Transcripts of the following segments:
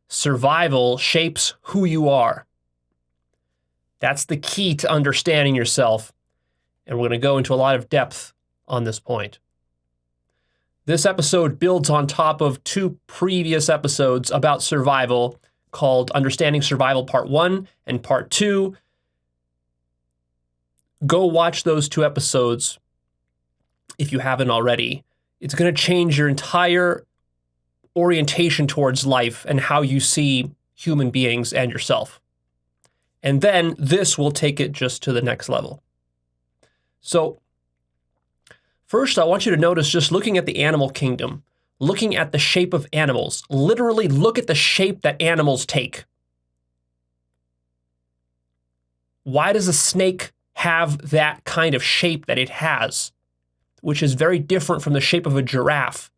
survival shapes who you are. That's the key to understanding yourself, and we're going to go into a lot of depth on this point. This episode builds on top of 2 previous episodes about survival called Understanding Survival Part 1 and Part 2. Go watch those 2 episodes if you haven't already. It's going to change your entire orientation towards life and how you see human beings and yourself. And then this will take it just to the next level. So first, I want you to notice, just looking at the animal kingdom, looking at the shape of animals, literally look at the shape that animals take. Why does a snake have that kind of shape that it has, which is very different from the shape of a giraffe,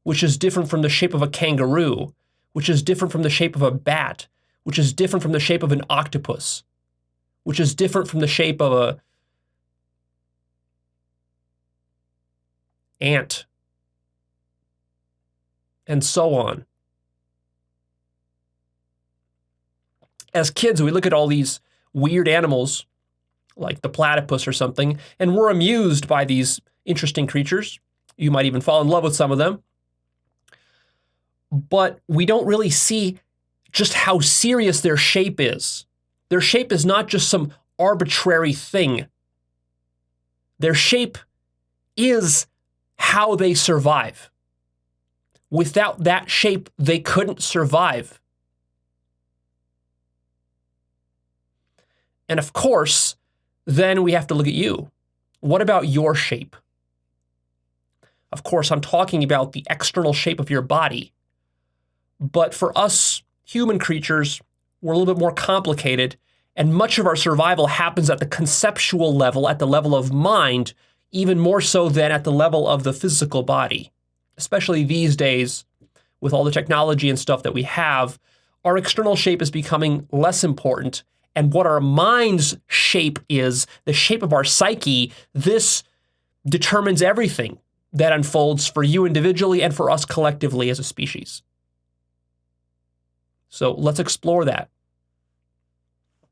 which is different from the shape of a kangaroo, which is different from the shape of a bat, which is different from the shape of an octopus, which is different from the shape of a ant, and so on. As kids, we look at all these weird animals, like the platypus or something, and we're amused by these interesting creatures. You might even fall in love with some of them. But we don't really see just how serious their shape is. Their shape is not just some arbitrary thing. Their shape is how they survive. Without that shape, they couldn't survive. And of course, then we have to look at you. What about your shape? Of course, I'm talking about the external shape of your body. But for us human creatures, we're a little bit more complicated, and much of our survival happens at the conceptual level, at the level of mind, even more so than at the level of the physical body. Especially these days, with all the technology and stuff that we have, our external shape is becoming less important. And what our mind's shape is, the shape of our psyche, this determines everything that unfolds for you individually and for us collectively as a species. So let's explore that,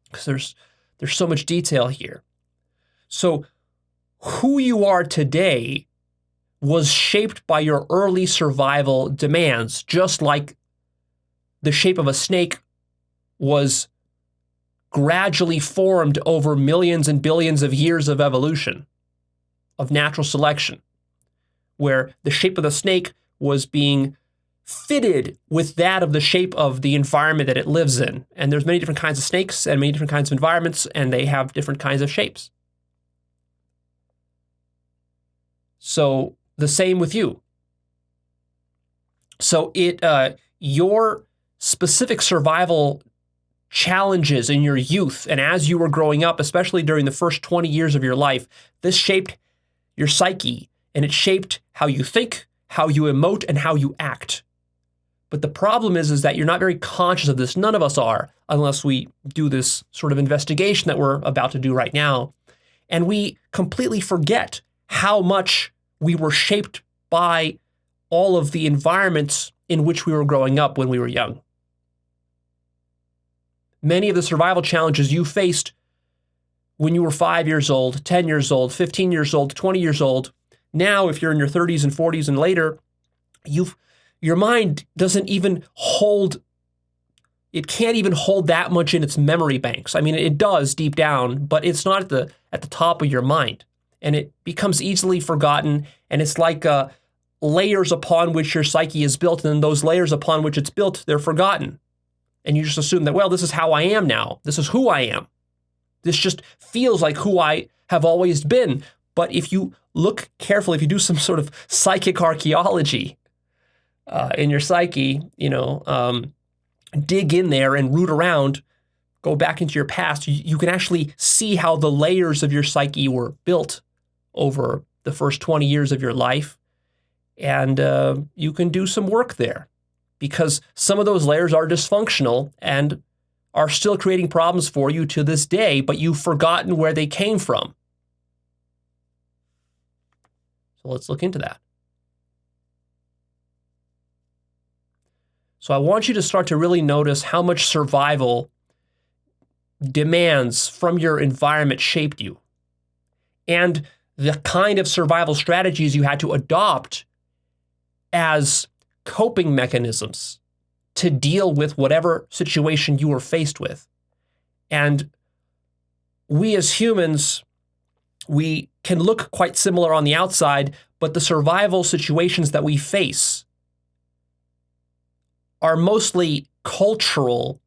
because there's so much detail here. So who you are today was shaped by your early survival demands, just like the shape of a snake was gradually formed over millions and billions of years of evolution, of natural selection, where the shape of the snake was being fitted with that of the shape of the environment that it lives in. And there's many different kinds of snakes and many different kinds of environments, and they have different kinds of shapes. So the same with you. So your specific survival challenges in your youth and as you were growing up, especially during the first 20 years of your life, this shaped your psyche, and it shaped how you think, how you emote, and how you act. But the problem is that you're not very conscious of this. None of us are, unless we do this sort of investigation that we're about to do right now. And we completely forget how much we were shaped by all of the environments in which we were growing up when we were young. Many of the survival challenges you faced when you were 5 years old, 10 years old, 15 years old, 20 years old, now if you're in your 30s and 40s and later, your mind doesn't even hold, it can't even hold that much in its memory banks. I mean, it does deep down, but it's not at the top of your mind. And it becomes easily forgotten, and it's like layers upon which your psyche is built, and then those layers upon which it's built, they're forgotten. And you just assume that, well, this is how I am now. This is who I am. This just feels like who I have always been. But if you look carefully, if you do some sort of psychic archaeology in your psyche, dig in there and root around, go back into your past, you can actually see how the layers of your psyche were built over the first 20 years of your life. And you can do some work there, because some of those layers are dysfunctional and are still creating problems for you to this day, but you've forgotten where they came from. So let's look into that. So I want you to start to really notice how much survival demands from your environment shaped you, and the kind of survival strategies you had to adopt as coping mechanisms to deal with whatever situation you were faced with. And we as humans, we can look quite similar on the outside, but the survival situations that we face are mostly cultural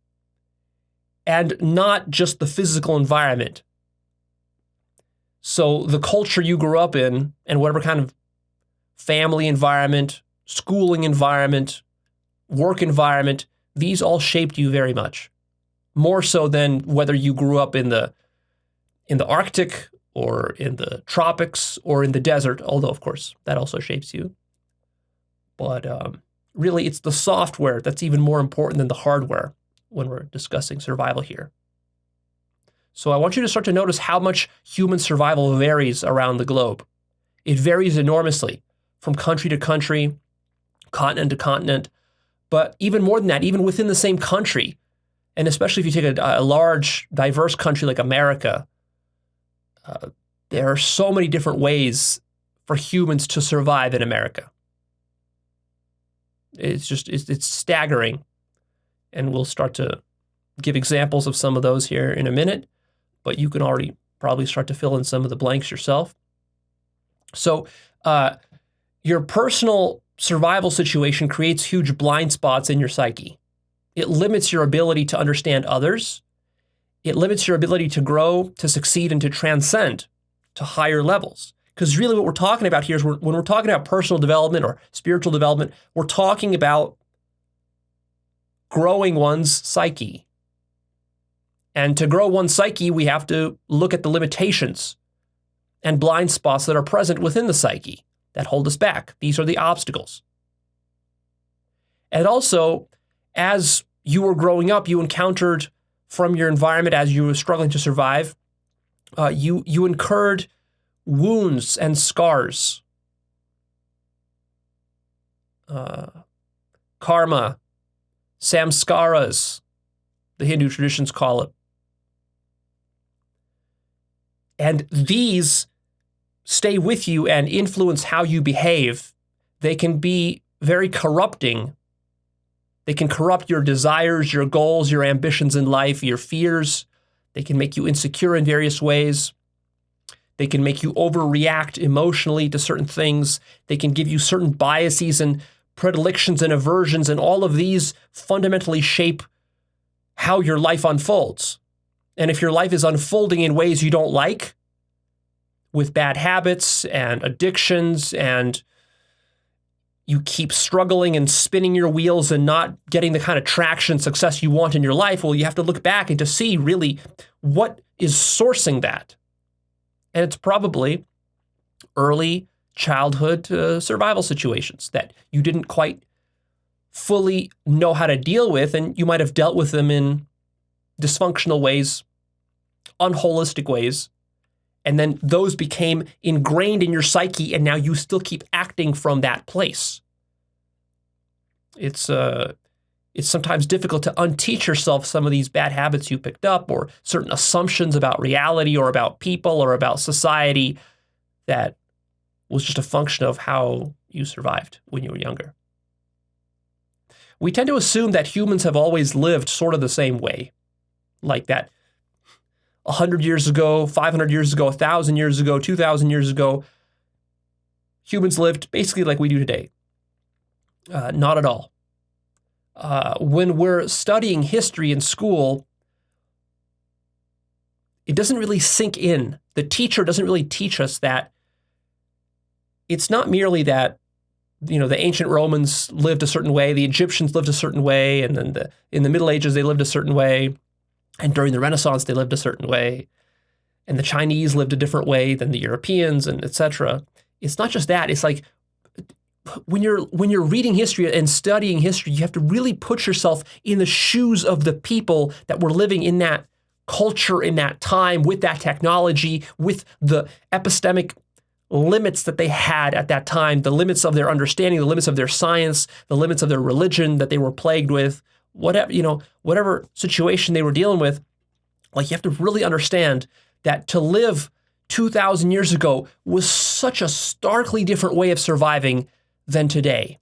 and not just the physical environment. So the culture you grew up in and whatever kind of family environment, schooling environment, work environment, these all shaped you very much. More so than whether you grew up in the Arctic or in the tropics or in the desert, although of course that also shapes you. But really it's the software that's even more important than the hardware when we're discussing survival here. So I want you to start to notice how much human survival varies around the globe. It varies enormously from country to country, continent to continent, but even more than that, even within the same country, and especially if you take a large, diverse country like America, there are so many different ways for humans to survive in America. It's staggering. And we'll start to give examples of some of those here in a minute, but you can already probably start to fill in some of the blanks yourself. So your personal survival situation creates huge blind spots in your psyche. It limits your ability to understand others. It limits your ability to grow, to succeed, and to transcend to higher levels. Because really what we're talking about here is when we're talking about personal development or spiritual development, we're talking about growing one's psyche. And to grow one's psyche, we have to look at the limitations and blind spots that are present within the psyche that hold us back. These are the obstacles. And also, as you were growing up, you encountered from your environment as you were struggling to survive, you incurred wounds and scars, karma, samskaras, the Hindu traditions call it. And these stay with you and influence how you behave. They can be very corrupting. They can corrupt your desires, your goals, your ambitions in life, your fears. They can make you insecure in various ways. They can make you overreact emotionally to certain things. They can give you certain biases and predilections and aversions, and all of these fundamentally shape how your life unfolds. And if your life is unfolding in ways you don't like, with bad habits and addictions, and you keep struggling and spinning your wheels and not getting the kind of traction, success you want in your life, well, you have to look back and to see really what is sourcing that. And it's probably early childhood survival situations that you didn't quite fully know how to deal with, and you might have dealt with them in dysfunctional ways, unholistic ways, and then those became ingrained in your psyche, and now you still keep acting from that place. It's sometimes difficult to unteach yourself some of these bad habits you picked up, or certain assumptions about reality or about people or about society that was just a function of how you survived when you were younger. We tend to assume that humans have always lived sort of the same way, like that 100 years ago, 500 years ago, 1,000 years ago, 2,000 years ago, humans lived basically like we do today. Not at all. When we're studying history in school, it doesn't really sink in. The teacher doesn't really teach us that it's not merely that, the ancient Romans lived a certain way, the Egyptians lived a certain way, and then in the Middle Ages they lived a certain way, and during the Renaissance they lived a certain way, and the Chinese lived a different way than the Europeans, and etc. It's not just that. It's like when you're reading history and studying history, you have to really put yourself in the shoes of the people that were living in that culture, in that time, with that technology, with the epistemic limits that they had at that time, the limits of their understanding, the limits of their science, the limits of their religion that they were plagued with, whatever situation they were dealing with. Like, you have to really understand that to live 2,000 years ago was such a starkly different way of surviving than today.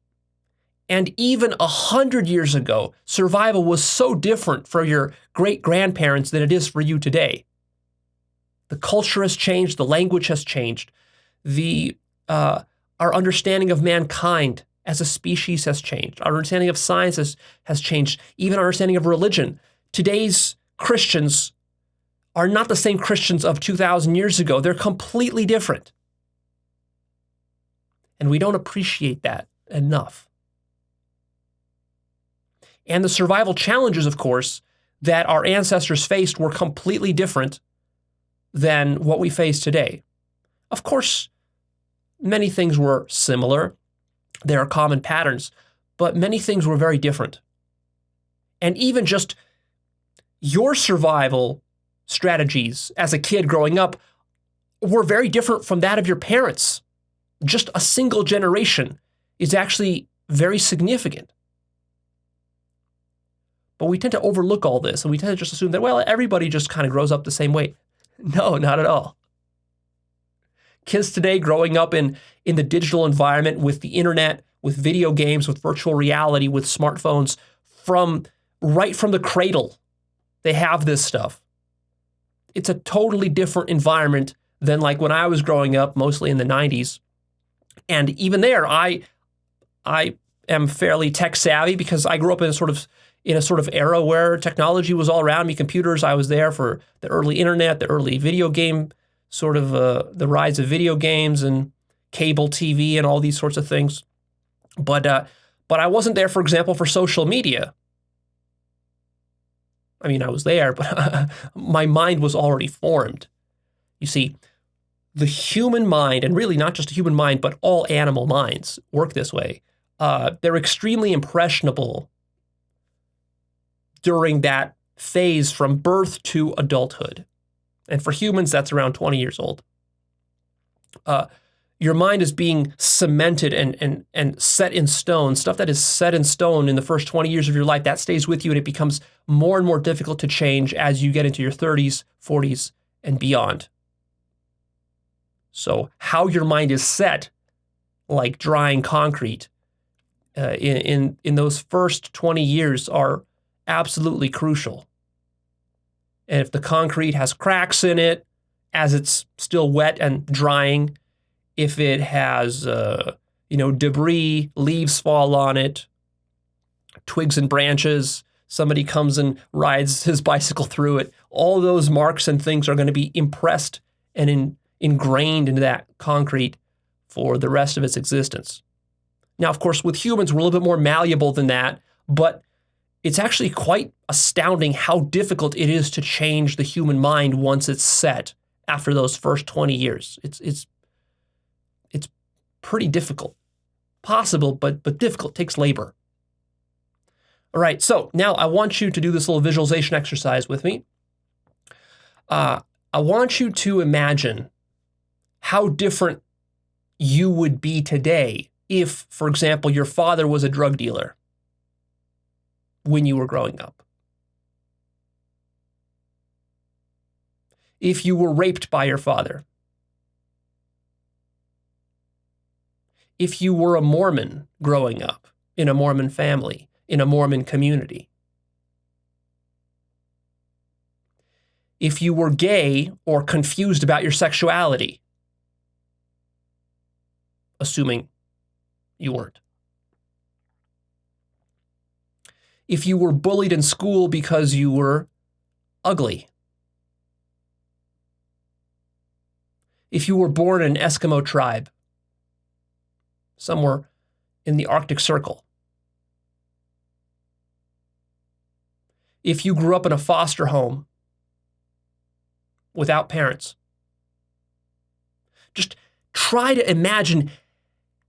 And even 100 years ago, survival was so different for your great-grandparents than it is for you today. The culture has changed, the language has changed, our understanding of mankind as a species has changed, our understanding of science has changed, even our understanding of religion. Today's Christians are not the same Christians of 2,000 years ago. They're completely different. And we don't appreciate that enough. And the survival challenges, of course, that our ancestors faced were completely different than what we face today. Of course, many things were similar. There are common patterns, but many things were very different. And even just your survival strategies as a kid growing up were very different from that of your parents. Just a single generation is actually very significant. But we tend to overlook all this, and we tend to just assume that, well, everybody just kind of grows up the same way. No, not at all. Kids today growing up in the digital environment with the internet, with video games, with virtual reality, with smartphones, right from the cradle, they have this stuff. It's a totally different environment than like when I was growing up, mostly in the 90s. And even there, I am fairly tech savvy because I grew up in a sort of era where technology was all around me, computers. I was there for the early internet, the early video game, the rise of video games and cable TV and all these sorts of things. But I wasn't there, for example, for social media. I mean, I was there, but my mind was already formed. You see, the human mind, and really not just the human mind, but all animal minds work this way. They're extremely impressionable during that phase from birth to adulthood. And for humans, that's around 20 years old. Your mind is being cemented and set in stone. Stuff that is set in stone in the first 20 years of your life, that stays with you, and it becomes more and more difficult to change as you get into your 30s, 40s, and beyond. So how your mind is set, like drying concrete, in those first 20 years are absolutely crucial. And if the concrete has cracks in it as it's still wet and drying, if it has debris, leaves fall on it, twigs and branches, somebody comes and rides his bicycle through it, all those marks and things are going to be impressed and ingrained into that concrete for the rest of its existence. Now, of course, with humans, we're a little bit more malleable than that, but it's actually quite astounding how difficult it is to change the human mind once it's set after those first 20 years. It's pretty difficult. Possible, but difficult. It takes labor. All right, so now I want you to do this little visualization exercise with me. I want you to imagine how different you would be today if, for example, your father was a drug dealer when you were growing up. If you were raped by your father. If you were a Mormon growing up in a Mormon family, in a Mormon community. If you were gay or confused about your sexuality, assuming you weren't. If you were bullied in school because you were ugly. If you were born in an Eskimo tribe, somewhere in the Arctic Circle. If you grew up in a foster home without parents. Just try to imagine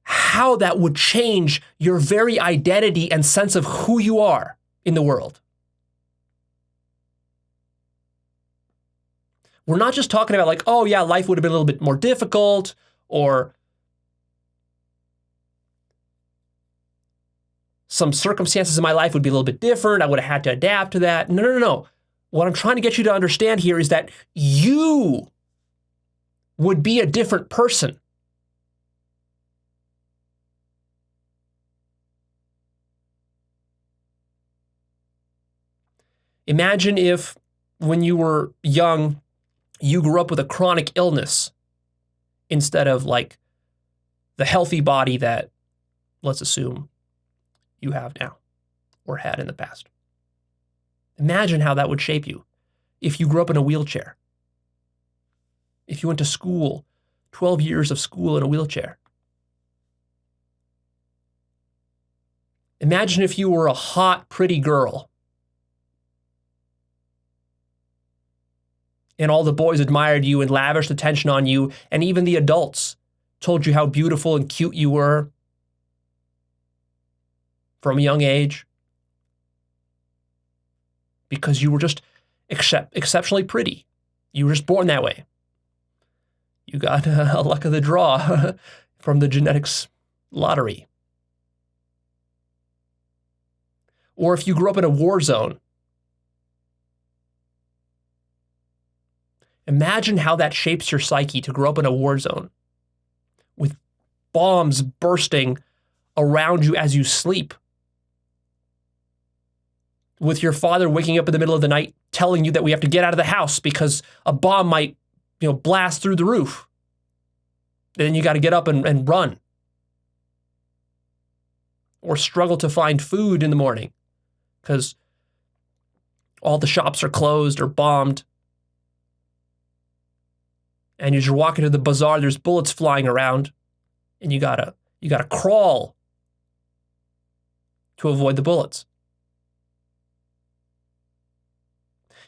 how that would change your very identity and sense of who you are in the world. We're not just talking about like, oh yeah, life would have been a little bit more difficult, or some circumstances in my life would be a little bit different. I would have had to adapt to that. No. What I'm trying to get you to understand here is that you would be a different person. Imagine if, when you were young, you grew up with a chronic illness instead of like the healthy body that, let's assume, you have now or had in the past. Imagine how that would shape you if you grew up in a wheelchair. If you went to school, 12 years of school in a wheelchair. Imagine if you were a hot, pretty girl and all the boys admired you and lavished attention on you, and even the adults told you how beautiful and cute you were from a young age because you were just exceptionally pretty. You were just born that way. You got a luck of the draw from the genetics lottery. Or if you grew up in a war zone, imagine how that shapes your psyche to grow up in a war zone with bombs bursting around you as you sleep, with your father waking up in the middle of the night telling you that we have to get out of the house because a bomb might, blast through the roof. And then you got to get up and run. Or struggle to find food in the morning because all the shops are closed or bombed. And as you're walking to the bazaar, there's bullets flying around, and you gotta crawl to avoid the bullets.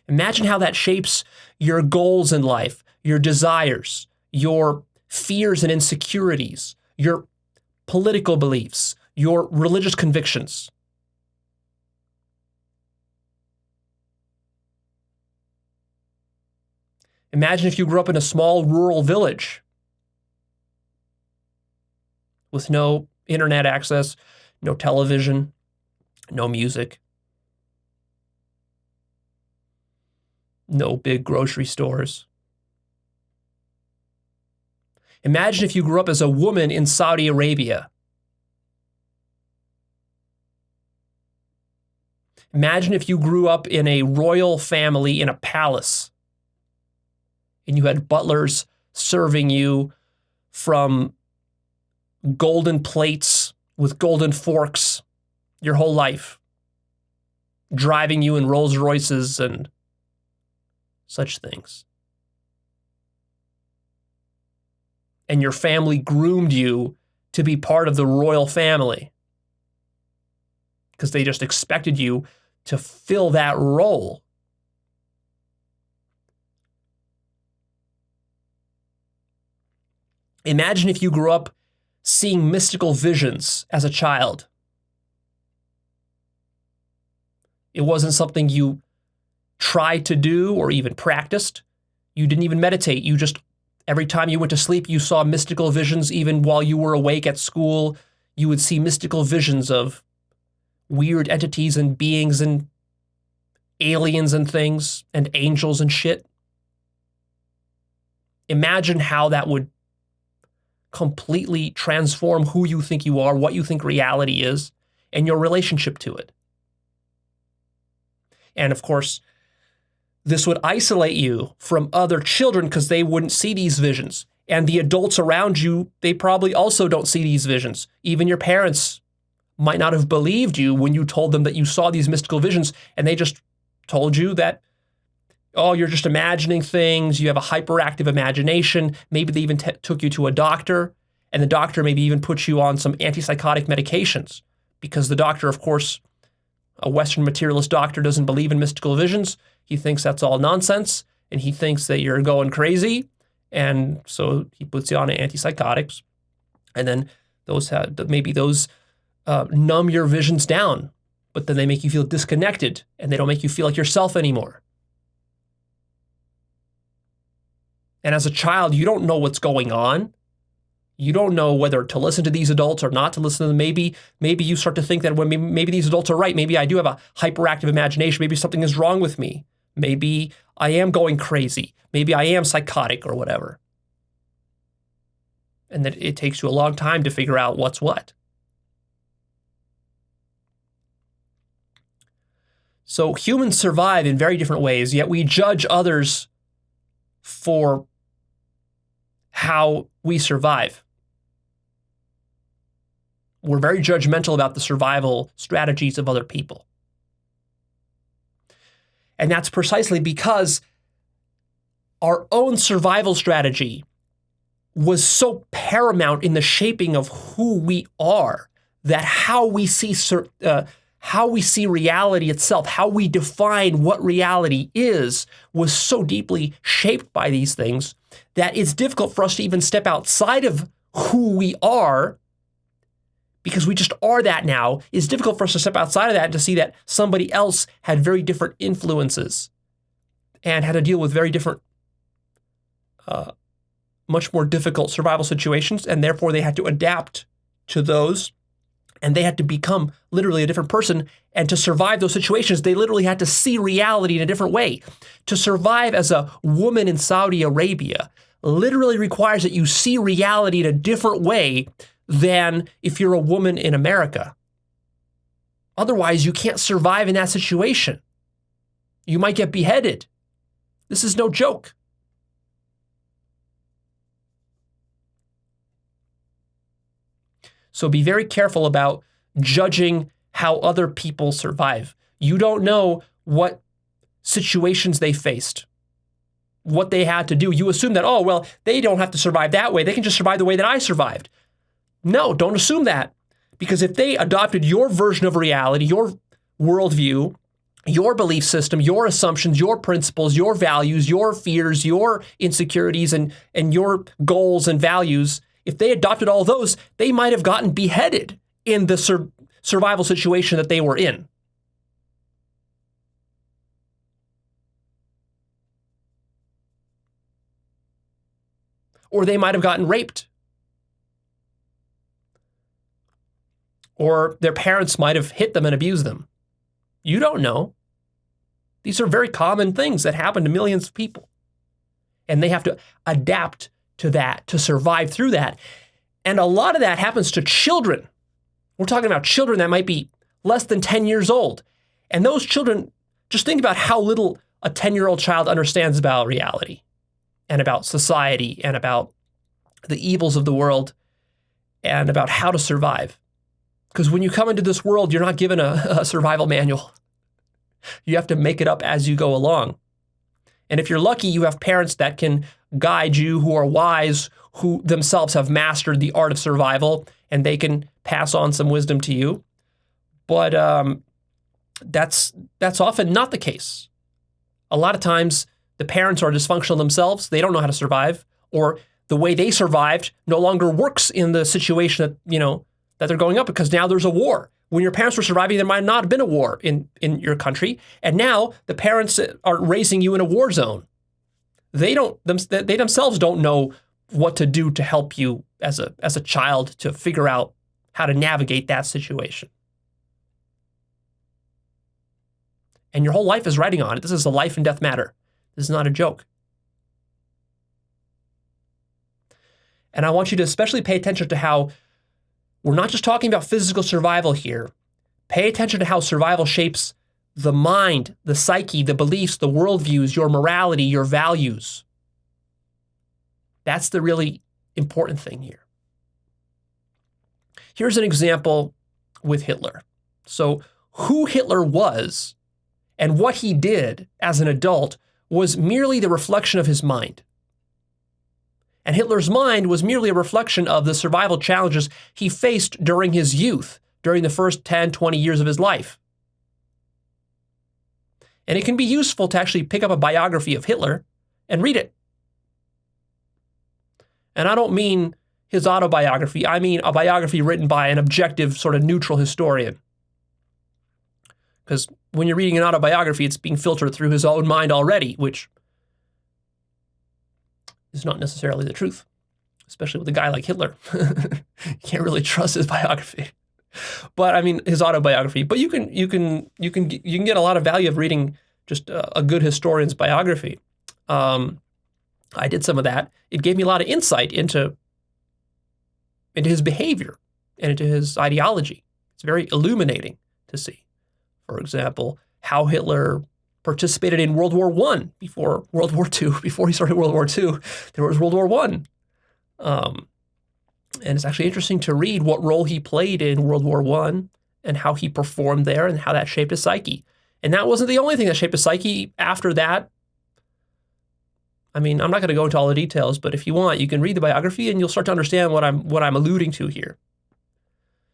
Imagine how that shapes your goals in life, your desires, your fears and insecurities, your political beliefs, your religious convictions. Imagine if you grew up in a small rural village with no internet access, no television, no music, no big grocery stores. Imagine if you grew up as a woman in Saudi Arabia. Imagine if you grew up in a royal family in a palace and you had butlers serving you from golden plates with golden forks your whole life, driving you in Rolls Royces and such things. And your family groomed you to be part of the royal family because they just expected you to fill that role. Imagine if you grew up seeing mystical visions as a child. It wasn't something you tried to do or even practiced. You didn't even meditate. You just, every time you went to sleep, you saw mystical visions. Even while you were awake at school, you would see mystical visions of weird entities and beings and aliens and things and angels and shit. Imagine how that would completely transform who you think you are, what you think reality is, and your relationship to it. And of course, this would isolate you from other children because they wouldn't see these visions. And the adults around you, they probably also don't see these visions. Even your parents might not have believed you when you told them that you saw these mystical visions, and they just told you that, oh, you're just imagining things, you have a hyperactive imagination. Maybe they even took you to a doctor, and the doctor maybe even put you on some antipsychotic medications because the doctor, of course, a Western materialist doctor, doesn't believe in mystical visions. He thinks that's all nonsense, and he thinks that you're going crazy, and so he puts you on antipsychotics, and then those numb your visions down, but then they make you feel disconnected, and they don't make you feel like yourself anymore. And as a child, you don't know what's going on. You don't know whether to listen to these adults or not to listen to them. Maybe you start to think that maybe these adults are right. Maybe I do have a hyperactive imagination. Maybe something is wrong with me. Maybe I am going crazy. Maybe I am psychotic or whatever. And that it takes you a long time to figure out what's what. So humans survive in very different ways, yet we judge others for how we survive. We're very judgmental about the survival strategies of other people. And that's precisely because our own survival strategy was so paramount in the shaping of who we are that how we see reality itself, how we define what reality is, was so deeply shaped by these things that it's difficult for us to even step outside of who we are, because we just are that now. It's difficult for us to step outside of that and to see that somebody else had very different influences and had to deal with very different, much more difficult survival situations, and therefore they had to adapt to those, and they had to become literally a different person. And to survive those situations, they literally had to see reality in a different way. To survive as a woman in Saudi Arabia literally requires that you see reality in a different way than if you're a woman in America. Otherwise, you can't survive in that situation. You might get beheaded. This is no joke. So be very careful about judging how other people survive. You don't know what situations they faced, what they had to do. You assume that, oh, well, they don't have to survive that way. They can just survive the way that I survived. No, don't assume that. Because if they adopted your version of reality, your worldview, your belief system, your assumptions, your principles, your values, your fears, your insecurities, and your goals and values, if they adopted all those, they might have gotten beheaded in the survival situation that they were in. Or they might have gotten raped. Or their parents might have hit them and abused them. You don't know. These are very common things that happen to millions of people. And they have to adapt to that, to survive through that. And a lot of that happens to children. We're talking about children that might be less than 10 years old. And those children, just think about how little a 10-year-old child understands about reality and about society and about the evils of the world and about how to survive. Because when you come into this world, you're not given a survival manual. You have to make it up as you go along. And if you're lucky, you have parents that can guide you, who are wise, who themselves have mastered the art of survival, and they can pass on some wisdom to you. But that's often not the case. A lot of times, the parents are dysfunctional themselves. They don't know how to survive, or the way they survived no longer works in the situation that they're going up, because now there's a war. When your parents were surviving, there might not have been a war in your country. And now the parents are raising you in a war zone. They themselves don't know what to do to help you as a child to figure out how to navigate that situation. And your whole life is riding on it. This is a life and death matter. This is not a joke. And I want you to especially pay attention to how we're not just talking about physical survival here. Pay attention to how survival shapes the mind, the psyche, the beliefs, the worldviews, your morality, your values. That's the really important thing here. Here's an example with Hitler. So who Hitler was and what he did as an adult was merely the reflection of his mind. And Hitler's mind was merely a reflection of the survival challenges he faced during his youth, during the first 10, 20 years of his life. And it can be useful to actually pick up a biography of Hitler and read it. And I don't mean his autobiography. I mean a biography written by an objective, sort of neutral historian. Because when you're reading an autobiography, it's being filtered through his own mind already, which is not necessarily the truth. especially with a guy like Hitler. You can't really trust his biography. But I mean, his autobiography. But you can get a lot of value of reading just a good historian's biography. I did some of that. It gave me a lot of insight into his behavior and into his ideology. It's very illuminating to see. For example, how Hitler participated in World War I before World War II. Before he started World War II, there was World War I. And it's actually interesting to read what role he played in World War I and how he performed there and how that shaped his psyche. And that wasn't the only thing that shaped his psyche. After that, I mean, I'm not going to go into all the details, but if you want, you can read the biography and you'll start to understand what I'm alluding to here.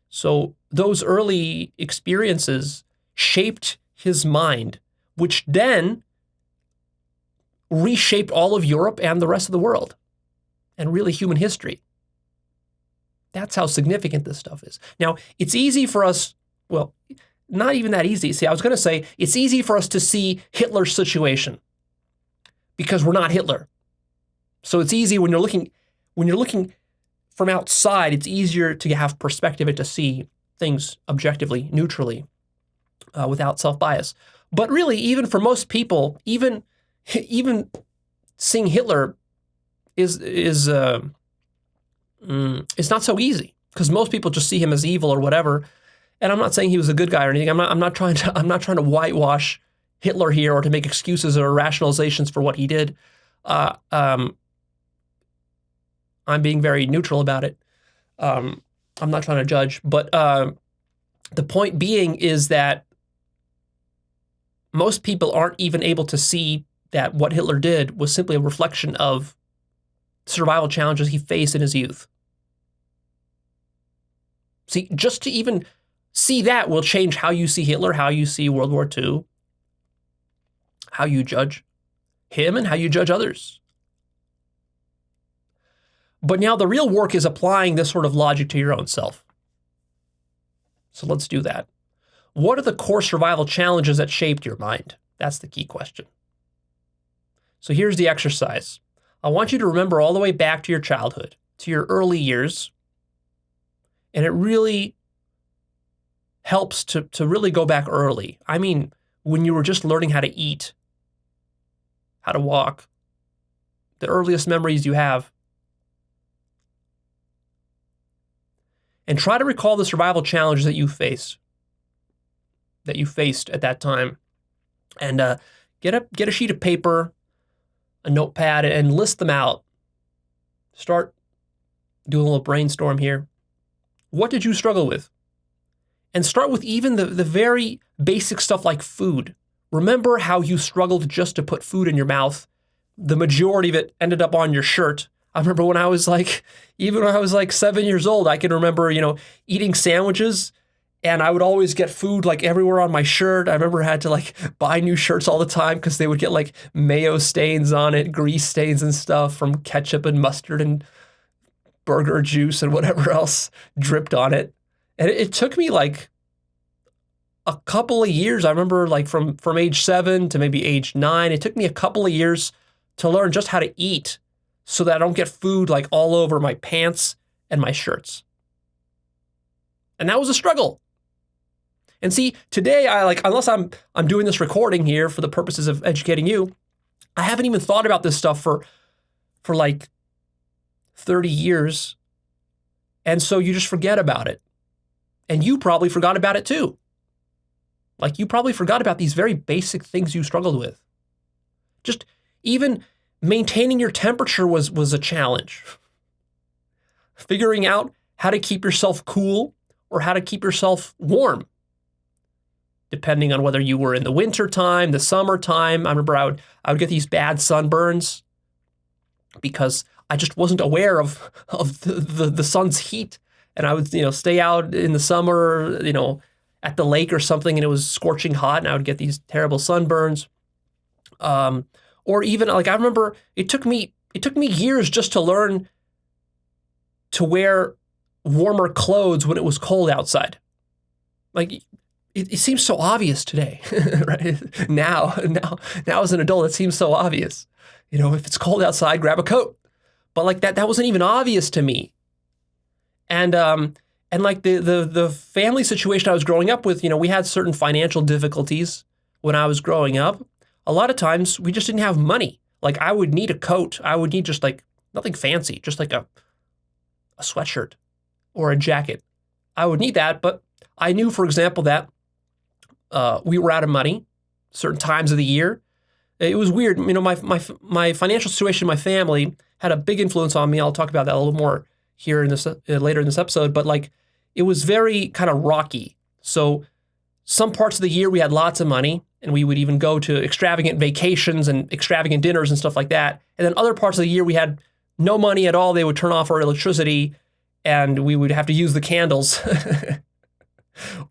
So those early experiences shaped his mind, which then reshaped all of Europe and the rest of the world, and really human history. That's how significant this stuff is. Now, it's easy for us, well, not even that easy. See, I was going to say, it's easy for us to see Hitler's situation because we're not Hitler. So it's easy when you're looking from outside, it's easier to have perspective and to see things objectively, neutrally, without self-bias. But really, even for most people, even seeing Hitler is not so easy, because most people just see him as evil or whatever. And I'm not saying he was a good guy or anything. I'm not trying to whitewash Hitler here or to make excuses or rationalizations for what he did. I'm being very neutral about it. I'm not trying to judge, but the point being is that most people aren't even able to see that what Hitler did was simply a reflection of survival challenges he faced in his youth. See, just to even see that will change how you see Hitler, how you see World War II, how you judge him, and how you judge others. But now the real work is applying this sort of logic to your own self. So let's do that. What are the core survival challenges that shaped your mind? That's the key question. So here's the exercise. I want you to remember all the way back to your childhood, to your early years. And it really helps to really go back early. I mean, when you were just learning how to eat, how to walk, the earliest memories you have. And try to recall the survival challenges that you faced at that time. And get a sheet of paper, a notepad, and list them out. Start doing a little brainstorm here. What did you struggle with? And start with even the very basic stuff like food. Remember how you struggled just to put food in your mouth. The majority of it ended up on your shirt. I remember when I was like 7 years old, I can remember, eating sandwiches, and I would always get food like everywhere on my shirt. I remember I had to like buy new shirts all the time because they would get like mayo stains on it, grease stains and stuff from ketchup and mustard and burger juice and whatever else dripped on it. And it took me like a couple of years. I remember like from age 7 to maybe age 9, it took me a couple of years to learn just how to eat so that I don't get food like all over my pants and my shirts. And that was a struggle. And see, today unless I'm doing this recording here for the purposes of educating you, I haven't even thought about this stuff for like 30 years. And so you just forget about it. And you probably forgot about it too. Like you probably forgot about these very basic things you struggled with. Just even maintaining your temperature was a challenge. Figuring out how to keep yourself cool or how to keep yourself warm, depending on whether you were in the winter time, the summertime. I remember I would get these bad sunburns because I just wasn't aware of the sun's heat. And I would, stay out in the summer, at the lake or something, and it was scorching hot, and I would get these terrible sunburns. Or even like I remember it took me years just to learn to wear warmer clothes when it was cold outside. Like it seems so obvious today, right? Now as an adult, it seems so obvious. If it's cold outside, grab a coat. but like that wasn't even obvious to me. And like the family situation I was growing up with, we had certain financial difficulties when I was growing up. A lot of times we just didn't have money. Like I would need a coat. I would need just like nothing fancy, just like a sweatshirt or a jacket. I would need that, but I knew, for example, that we were out of money certain times of the year. It was weird. My financial situation, my family had a big influence on me. I'll talk about that a little more here in this later in this episode, but like it was very kind of rocky. So some parts of the year we had lots of money and we would even go to extravagant vacations and extravagant dinners and stuff like that. And then other parts of the year we had no money at all. They would turn off our electricity and we would have to use the candles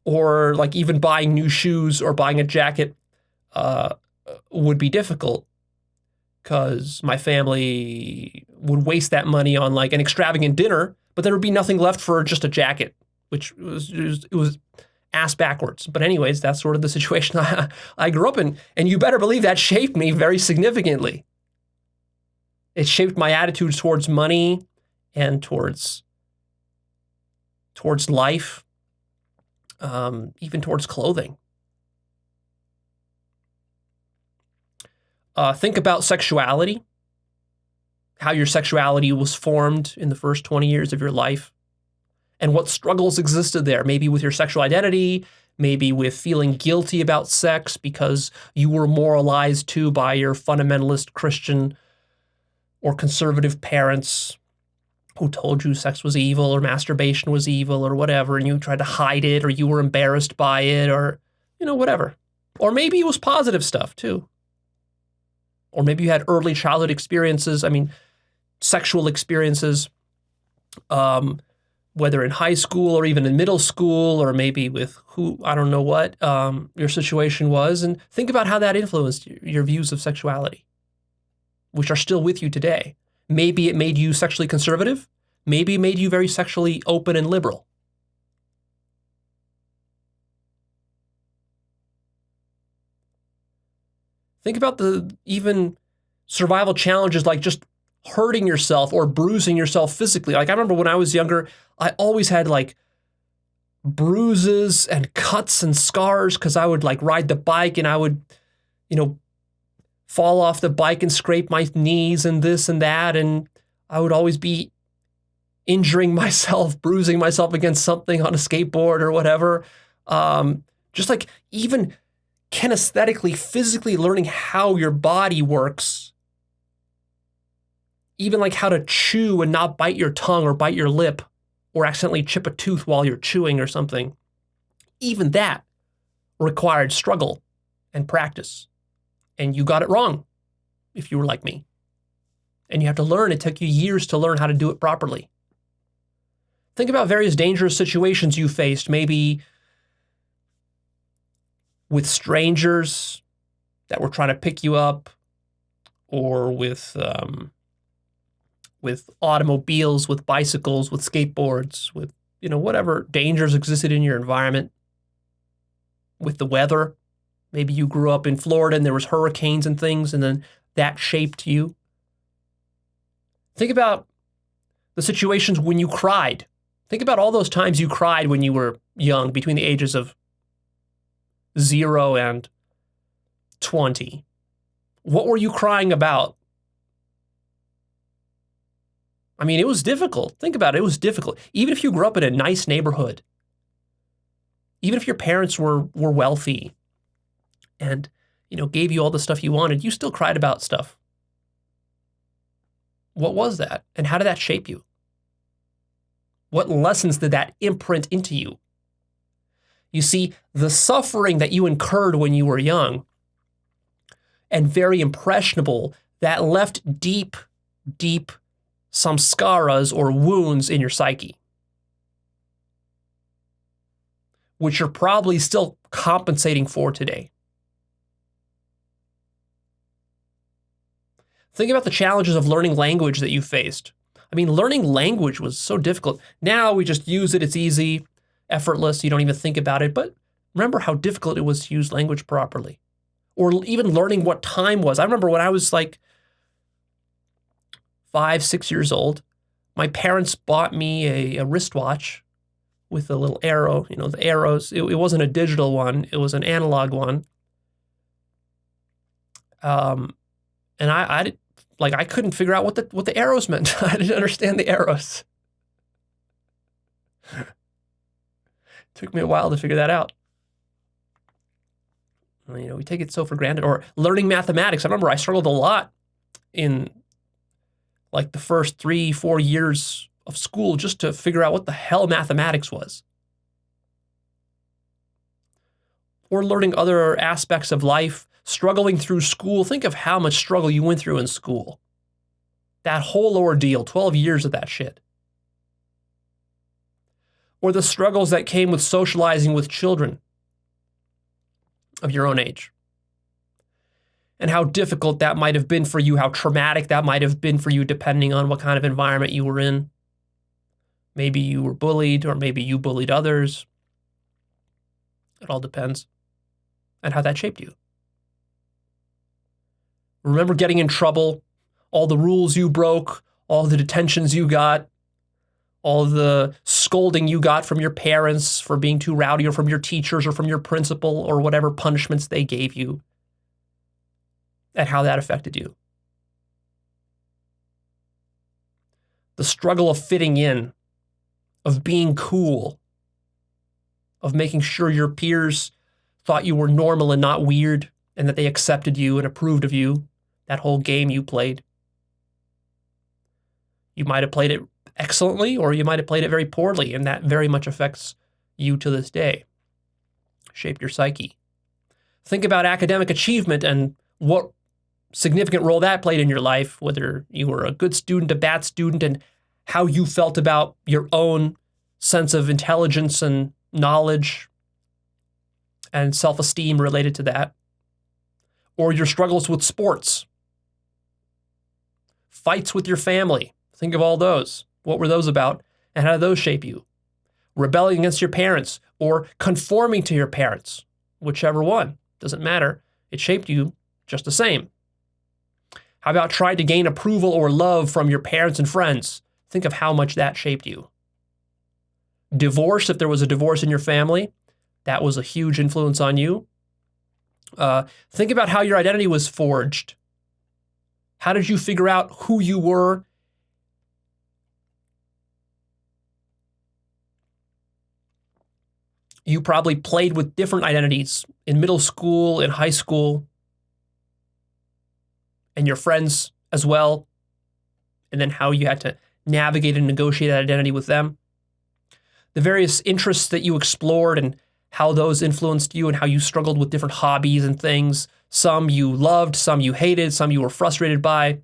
or like even buying new shoes or buying a jacket would be difficult because my family would waste that money on like an extravagant dinner, but there would be nothing left for just a jacket, which was ass backwards. But anyways, that's sort of the situation I grew up in. And you better believe that shaped me very significantly. It shaped my attitudes towards money and towards life, even towards clothing. Think about sexuality, how your sexuality was formed in the first 20 years of your life, and what struggles existed there, maybe with your sexual identity, maybe with feeling guilty about sex because you were moralized to by your fundamentalist Christian or conservative parents who told you sex was evil or masturbation was evil or whatever, and you tried to hide it or you were embarrassed by it or, whatever. Or maybe it was positive stuff too. Or maybe you had early childhood experiences, sexual experiences, whether in high school or even in middle school or maybe with I don't know what your situation was. And think about how that influenced your views of sexuality, which are still with you today. Maybe it made you sexually conservative. Maybe it made you very sexually open and liberal. Think about the even survival challenges like just hurting yourself or bruising yourself physically. Like I remember when I was younger, I always had like bruises and cuts and scars because I would like ride the bike and I would, fall off the bike and scrape my knees and this and that. And I would always be injuring myself, bruising myself against something on a skateboard or whatever. Just like even kinesthetically, physically learning how your body works, even like how to chew and not bite your tongue or bite your lip or accidentally chip a tooth while you're chewing or something, even that required struggle and practice. And you got it wrong if you were like me. And you have to learn. It took you years to learn how to do it properly. Think about various dangerous situations you faced, maybe with strangers that were trying to pick you up, or with automobiles, with bicycles, with skateboards, with whatever dangers existed in your environment, with the weather. Maybe you grew up in Florida and there was hurricanes and things, and then that shaped you. Think about the situations when you cried. Think about all those times you cried when you were young, between the ages of 0 and 20. What were you crying about? It was difficult. Think about it. It was difficult. Even if you grew up in a nice neighborhood, even if your parents were wealthy and, gave you all the stuff you wanted, you still cried about stuff. What was that? And how did that shape you? What lessons did that imprint into you? You see, the suffering that you incurred when you were young and very impressionable, that left deep samskaras or wounds in your psyche, which you're probably still compensating for today. Think about the challenges of learning language that you faced. Learning language was so difficult. Now we just use it. It's easy, effortless. You don't even think about it. But remember how difficult it was to use language properly. Or even learning what time was. I remember when I was like 5, 6 years old, my parents bought me a wristwatch with a little arrow, the arrows. It wasn't a digital one. It was an analog one. And I couldn't figure out what the arrows meant. I didn't understand the arrows. Took me a while to figure that out. We take it so for granted. Or learning mathematics. I remember I struggled a lot in like the first 3-4 years of school just to figure out what the hell mathematics was. Or learning other aspects of life, struggling through school. Think of how much struggle you went through in school. That whole ordeal, 12 years of that shit. Or the struggles that came with socializing with children of your own age. And how difficult that might have been for you, how traumatic that might have been for you, depending on what kind of environment you were in. Maybe you were bullied, or maybe you bullied others. It all depends on how that shaped you. Remember getting in trouble, all the rules you broke, all the detentions you got, all the scolding you got from your parents for being too rowdy, or from your teachers, or from your principal, or whatever punishments they gave you, and how that affected you. The struggle of fitting in, of being cool, of making sure your peers thought you were normal and not weird, and that they accepted you and approved of you, that whole game you played. You might have played it excellently, or you might have played it very poorly, and that very much affects you to this day. Shaped your psyche. Think about academic achievement and what significant role that played in your life, whether you were a good student, a bad student, and how you felt about your own sense of intelligence and knowledge and self-esteem related to that. Or your struggles with sports. Fights with your family. Think of all those. What were those about, and how did those shape you? Rebelling against your parents, or conforming to your parents. Whichever one. Doesn't matter. It shaped you just the same. How about trying to gain approval or love from your parents and friends? Think of how much that shaped you. Divorce, if there was a divorce in your family, that was a huge influence on you. Think about how your identity was forged. How did you figure out who you were? You probably played with different identities in middle school, in high school, and your friends as well, and then how you had to navigate and negotiate that identity with them. The various interests that you explored and how those influenced you, and how you struggled with different hobbies and things. Some you loved, some you hated, some you were frustrated by.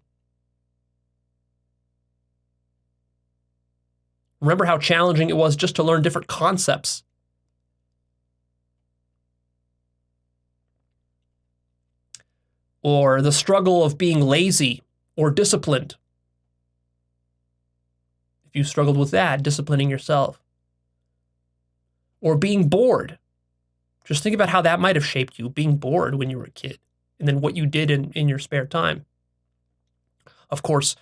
Remember how challenging it was just to learn different concepts. Or the struggle of being lazy or disciplined. If you struggled with that, disciplining yourself. Or being bored. Just think about how that might have shaped you, being bored when you were a kid, and then what you did in your spare time. Of course,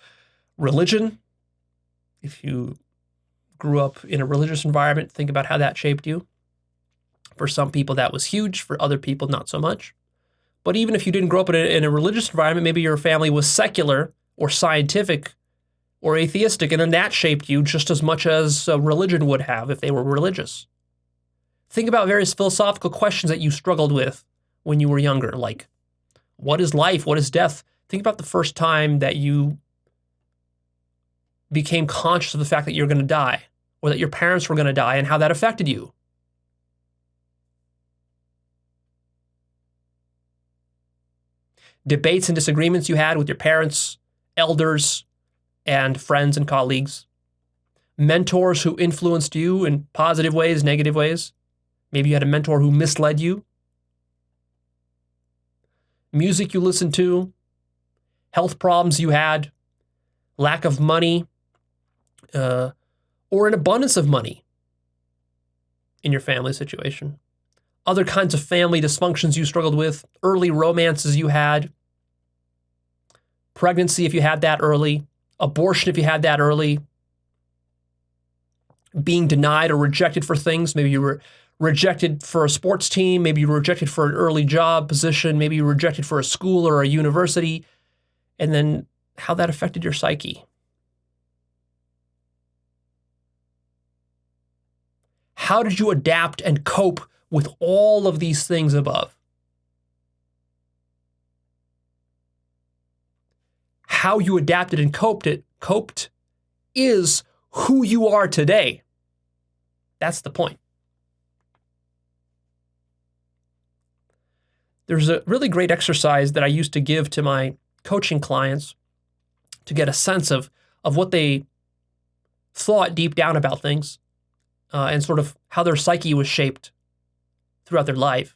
religion. If you grew up in a religious environment, think about how that shaped you. For some people, that was huge. For other people, not so much. But even if you didn't grow up in a religious environment, maybe your family was secular or scientific or atheistic, and then that shaped you just as much as religion would have if they were religious. Think about various philosophical questions that you struggled with when you were younger, like, what is life? What is death? Think about the first time that you became conscious of the fact that you're going to die, or that your parents were going to die, and how that affected you. Debates and disagreements you had with your parents, elders, and friends and colleagues. Mentors who influenced you in positive ways, negative ways. Maybe you had a mentor who misled you. Music you listened to. Health problems you had. Lack of money. Or an abundance of money in your family situation. Other kinds of family dysfunctions you struggled with. Early romances you had. Pregnancy, if you had that early. abortion if you had that early, being denied or rejected for things. Maybe you were rejected for a sports team. Maybe you were rejected for an early job position. Maybe you were rejected for a school or a university. And then how that affected your psyche. How did you adapt and cope with all of these things above? How you adapted and coped is who you are today. That's the point. There's a really great exercise that I used to give to my coaching clients to get a sense of what they thought deep down about things and sort of how their psyche was shaped throughout their life.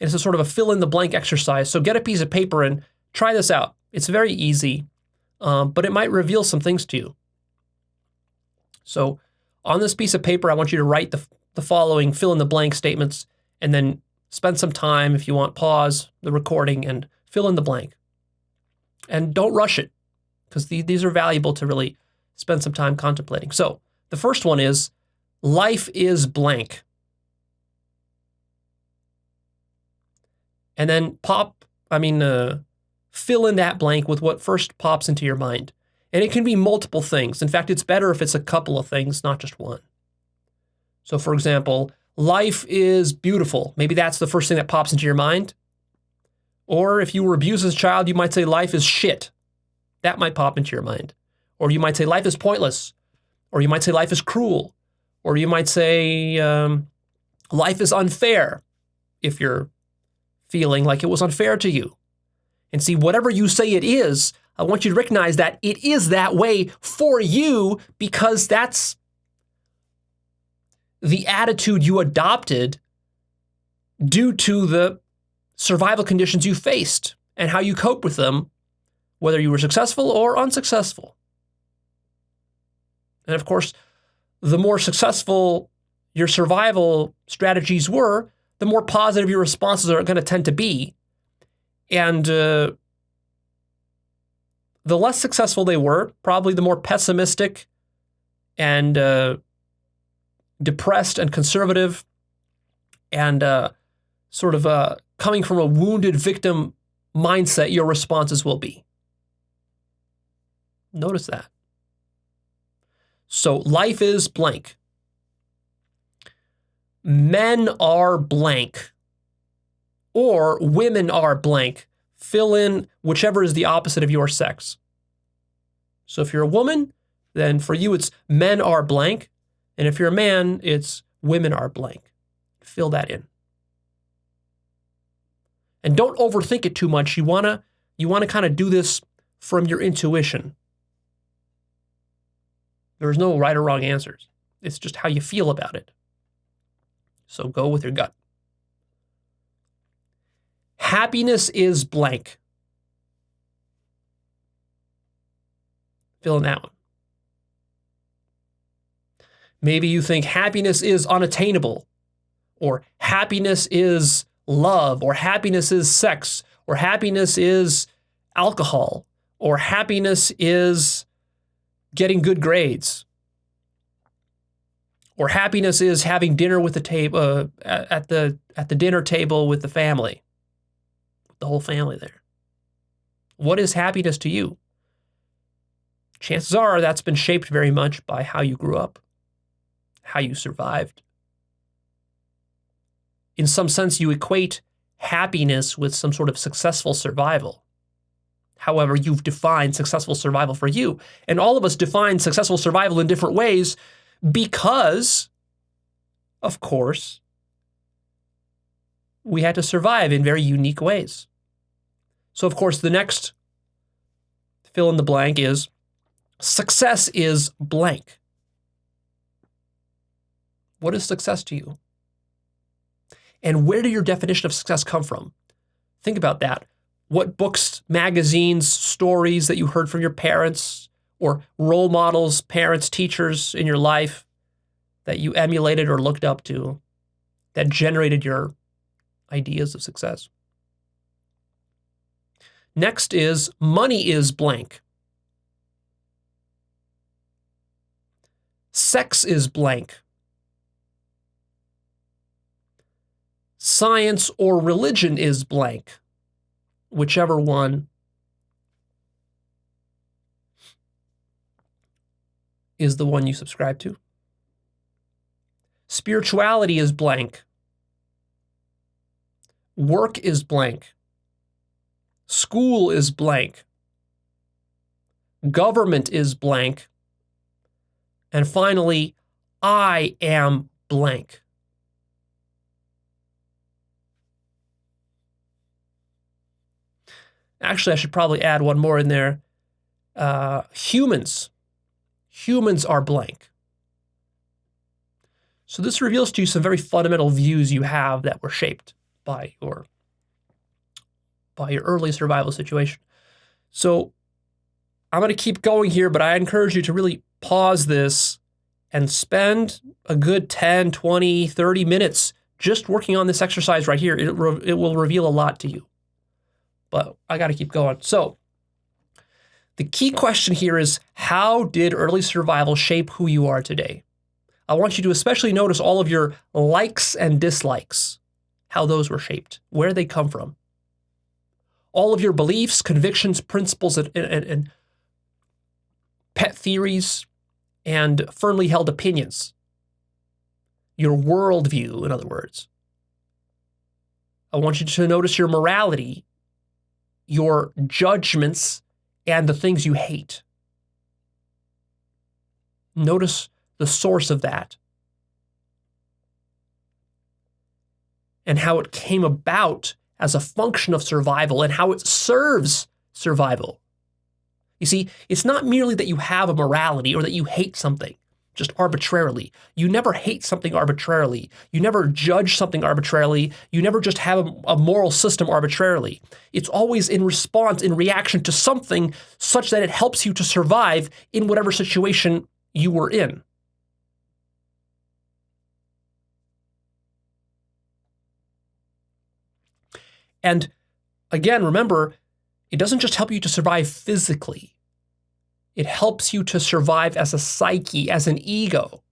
And it's a sort of a fill-in-the-blank exercise. So get a piece of paper and try this out. It's very easy, but it might reveal some things to you. So on this piece of paper, I want you to write the following fill-in-the-blank statements, and then spend some time, if you want, pause the recording and fill in the blank. And don't rush it, because these are valuable to really spend some time contemplating. So the first one is, life is blank. And then fill in that blank with what first pops into your mind. And it can be multiple things. In fact, it's better if it's a couple of things, not just one. So for example, life is beautiful. Maybe that's the first thing that pops into your mind. Or if you were abused as a child, you might say life is shit. That might pop into your mind. Or you might say life is pointless. Or you might say life is cruel. Or you might say life is unfair if you're feeling like it was unfair to you. And see, whatever you say it is, I want you to recognize that it is that way for you, because that's the attitude you adopted due to the survival conditions you faced and how you coped with them, whether you were successful or unsuccessful. And of course, the more successful your survival strategies were, the more positive your responses are going to tend to be. And the less successful they were, probably the more pessimistic and depressed and conservative and coming from a wounded victim mindset your responses will be. Notice that. So life is blank. Men are blank. Or women are blank. Fill in whichever is the opposite of your sex. So if you're a woman, then for you it's men are blank. And if you're a man, it's women are blank. Fill that in. And don't overthink it too much. You want to kind of do this from your intuition. There's no right or wrong answers. It's just how you feel about it. So go with your gut. Happiness is blank. Fill in that one. Maybe you think happiness is unattainable, or happiness is love, or happiness is sex, or happiness is alcohol, or happiness is getting good grades, or happiness is having dinner with the table at the dinner table with the family, the whole family there. What is happiness to you? Chances are that's been shaped very much by how you grew up, how you survived. In some sense, you equate happiness with some sort of successful survival. However, you've defined successful survival for you. And all of us define successful survival in different ways because, of course, we had to survive in very unique ways. So, of course, the next fill in the blank is success is blank. What is success to you? And where did your definition of success come from? Think about that. What books, magazines, stories that you heard from your parents or role models, parents, teachers in your life that you emulated or looked up to that generated your ideas of success? Next is money is blank. Sex is blank. Science or religion is blank, whichever one is the one you subscribe to. Spirituality is blank. Work is blank. School is blank. Government is blank. And finally, I am blank. Actually, I should probably add one more in there. Humans are blank. So this reveals to you some very fundamental views you have that were shaped by your early survival situation. So I'm going to keep going here, but I encourage you to really pause this and spend a good 10, 20, 30 minutes just working on this exercise right here. It will reveal a lot to you. But I got to keep going. So the key question here is, how did early survival shape who you are today? I want you to especially notice all of your likes and dislikes, how those were shaped, where they come from. All of your beliefs, convictions, principles, and pet theories, and firmly held opinions. Your worldview, in other words. I want you to notice your morality, your judgments, and the things you hate. Notice the source of that and how it came about as a function of survival and how it serves survival. You see, it's not merely that you have a morality or that you hate something just arbitrarily. You never hate something arbitrarily. You never judge something arbitrarily. You never just have a moral system arbitrarily. It's always in response, in reaction to something such that it helps you to survive in whatever situation you were in. And again, remember, it doesn't just help you to survive physically. It helps you to survive as a psyche, as an ego.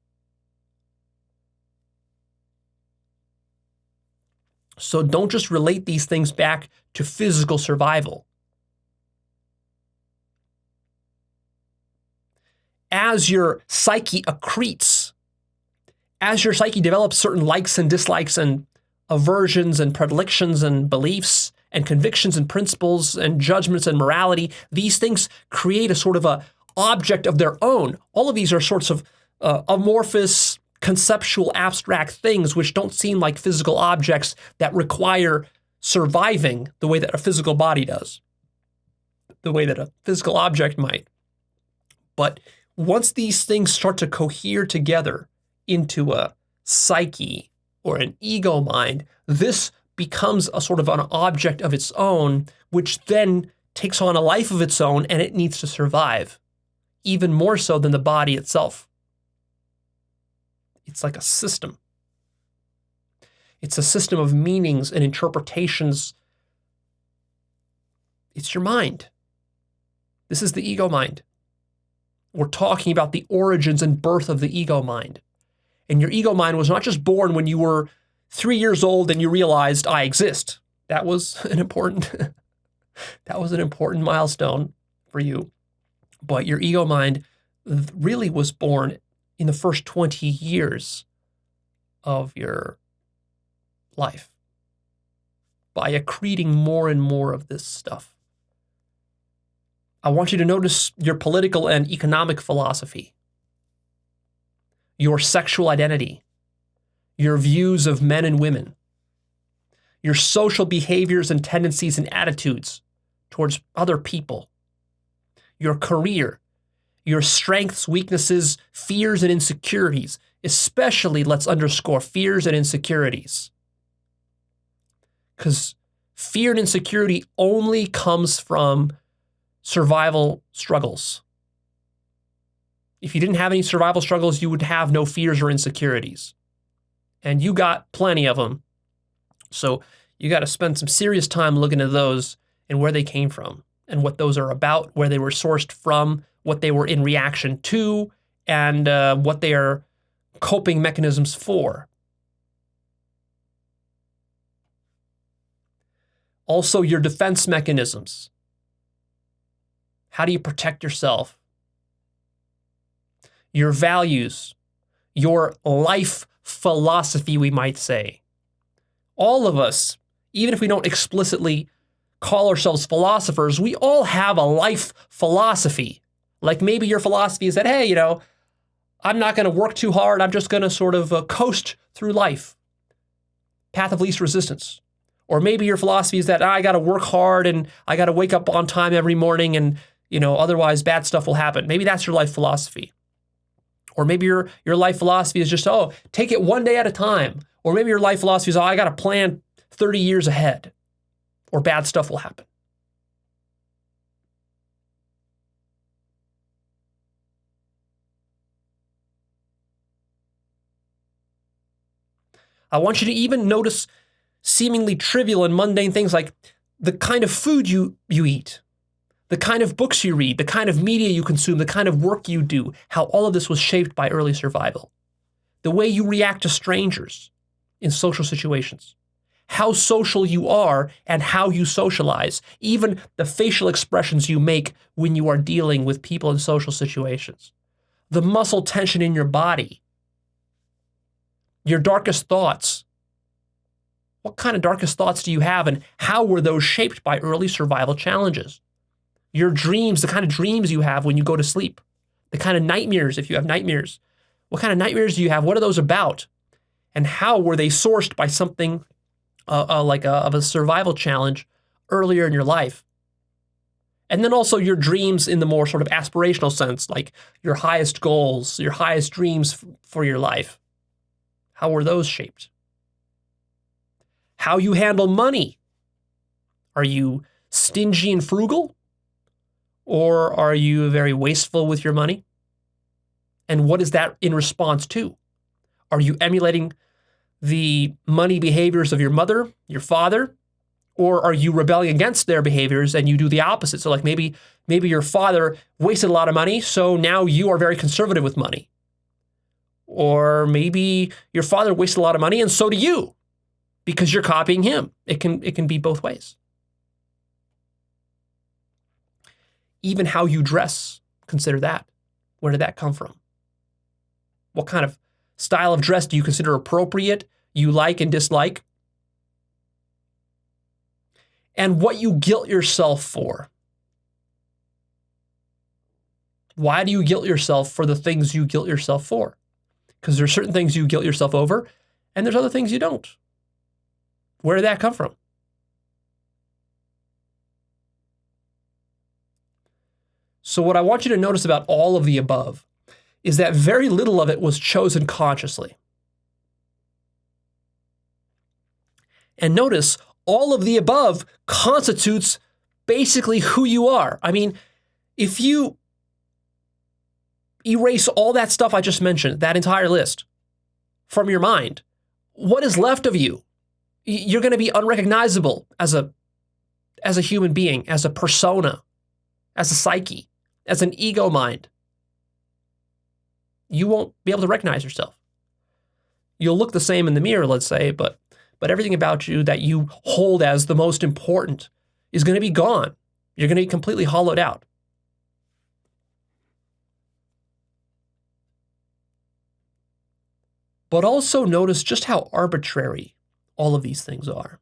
So don't just relate these things back to physical survival. As your psyche accretes, as your psyche develops certain likes and dislikes and aversions and predilections and beliefs and convictions and principles and judgments and morality, these things create a sort of a object of their own. All of these are sorts of amorphous, conceptual, abstract things which don't seem like physical objects that require surviving the way that a physical body does, the way that a physical object might. But once these things start to cohere together into a psyche or an ego mind, this becomes a sort of an object of its own, which then takes on a life of its own, and it needs to survive, even more so than the body itself. It's like a system. It's a system of meanings and interpretations. It's your mind. This is the ego mind. We're talking about the origins and birth of the ego mind. And your ego mind was not just born when you were 3 years old and you realized I exist. That was an important milestone for you. But your ego mind really was born in the first 20 years of your life by accreting more and more of this stuff. I want you to notice your political and economic philosophy, your sexual identity, your views of men and women, your social behaviors and tendencies and attitudes towards other people, your career, your strengths, weaknesses, fears, and insecurities. Especially, let's underscore fears and insecurities. Because fear and insecurity only comes from survival struggles. If you didn't have any survival struggles, you would have no fears or insecurities. And you got plenty of them. So you got to spend some serious time looking at those and where they came from and what those are about, where they were sourced from, what they were in reaction to, and what they are coping mechanisms for. Also, your defense mechanisms. How do you protect yourself? Your values, your life philosophy, we might say. All of us, even if we don't explicitly call ourselves philosophers, we all have a life philosophy. Like maybe your philosophy is that, hey, I'm not going to work too hard. I'm just going to sort of coast through life. Path of least resistance. Or maybe your philosophy is that I got to work hard and I got to wake up on time every morning and, otherwise bad stuff will happen. Maybe that's your life philosophy. Or maybe your life philosophy is just, take it one day at a time. Or maybe your life philosophy is, I got to plan 30 years ahead, or bad stuff will happen. I want you to even notice seemingly trivial and mundane things like the kind of food you eat, the kind of books you read, the kind of media you consume, the kind of work you do, how all of this was shaped by early survival. The way you react to strangers in social situations, how social you are and how you socialize, even the facial expressions you make when you are dealing with people in social situations, the muscle tension in your body, your darkest thoughts. What kind of darkest thoughts do you have, and how were those shaped by early survival challenges? Your dreams, the kind of dreams you have when you go to sleep, the kind of nightmares, if you have nightmares. What kind of nightmares do you have? What are those about? And how were they sourced by something of a survival challenge earlier in your life? And then also your dreams in the more sort of aspirational sense, like your highest goals, your highest dreams for your life. How were those shaped? How you handle money. Are you stingy and frugal? Or are you very wasteful with your money? And what is that in response to? Are you emulating the money behaviors of your mother, your father? Or are you rebelling against their behaviors and you do the opposite? So like maybe your father wasted a lot of money, so now you are very conservative with money. Or maybe your father wasted a lot of money and so do you, because you're copying him. It can be both ways. Even how you dress, consider that. Where did that come from? What kind of style of dress do you consider appropriate, you like and dislike? And what you guilt yourself for. Why do you guilt yourself for the things you guilt yourself for? Because there's certain things you guilt yourself over, and there's other things you don't. Where did that come from? So what I want you to notice about all of the above is that very little of it was chosen consciously. And notice, all of the above constitutes basically who you are. I mean, if you erase all that stuff I just mentioned, that entire list, from your mind, what is left of you? You're going to be unrecognizable as a human being, as a persona, as a psyche, as an ego mind. You won't be able to recognize yourself. You'll look the same in the mirror, let's say, but everything about you that you hold as the most important is going to be gone. You're going to be completely hollowed out. But also notice just how arbitrary all of these things are.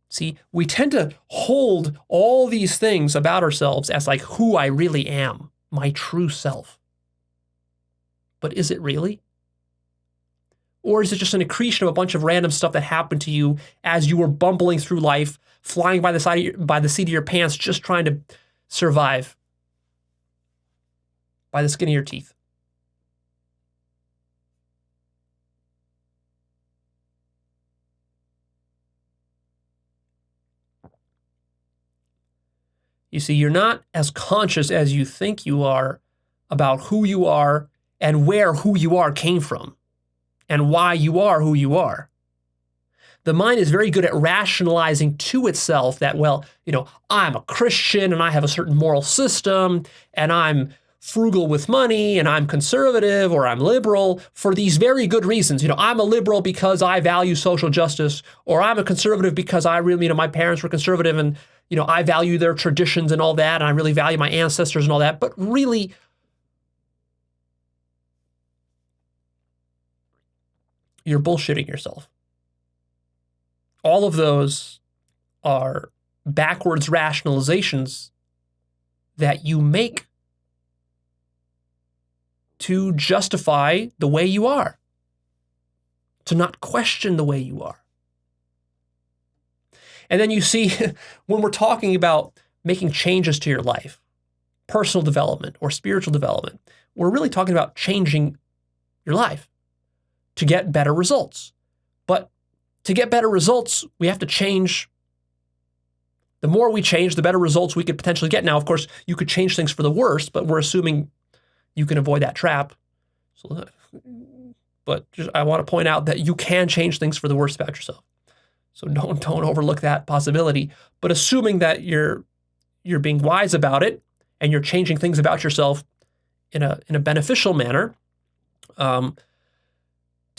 See, we tend to hold all these things about ourselves as like who I really am, my true self. But is it really? Or is it just an accretion of a bunch of random stuff that happened to you as you were bumbling through life, flying by the seat of your pants, just trying to survive by the skin of your teeth? You see, you're not as conscious as you think you are about who you are and where who you are came from and why you are who you are. The mind is very good at rationalizing to itself that, well, I'm a Christian and I have a certain moral system and I'm frugal with money and I'm conservative or I'm liberal for these very good reasons. I'm a liberal because I value social justice, or I'm a conservative because I really, my parents were conservative and, I value their traditions and all that, and I really value my ancestors and all that. But really, you're bullshitting yourself. All of those are backwards rationalizations that you make to justify the way you are, to not question the way you are. And then you see, when we're talking about making changes to your life, personal development or spiritual development, we're really talking about changing your life to get better results. But to get better results, we have to change. The more we change, the better results we could potentially get. Now, of course, you could change things for the worse, but we're assuming you can avoid that trap. But I want to point out that you can change things for the worse about yourself. So don't overlook that possibility. But assuming that you're being wise about it and you're changing things about yourself in a beneficial manner, to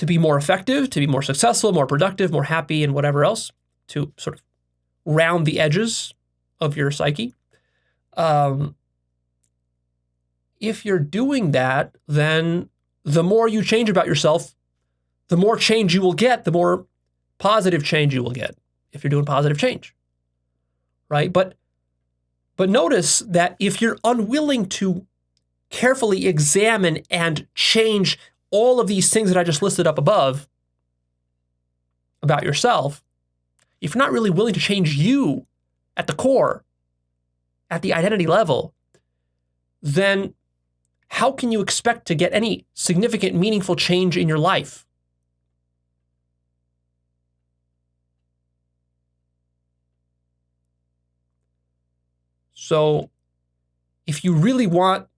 be more effective, to be more successful, more productive, more happy, and whatever else, to sort of round the edges of your psyche. If you're doing that, then the more you change about yourself, the more change you will get, the more positive change you will get if you're doing positive change, right? But notice that if you're unwilling to carefully examine and change all of these things that I just listed up above about yourself, if you're not really willing to change you at the core, at the identity level, then how can you expect to get any significant, meaningful change in your life? So if you really want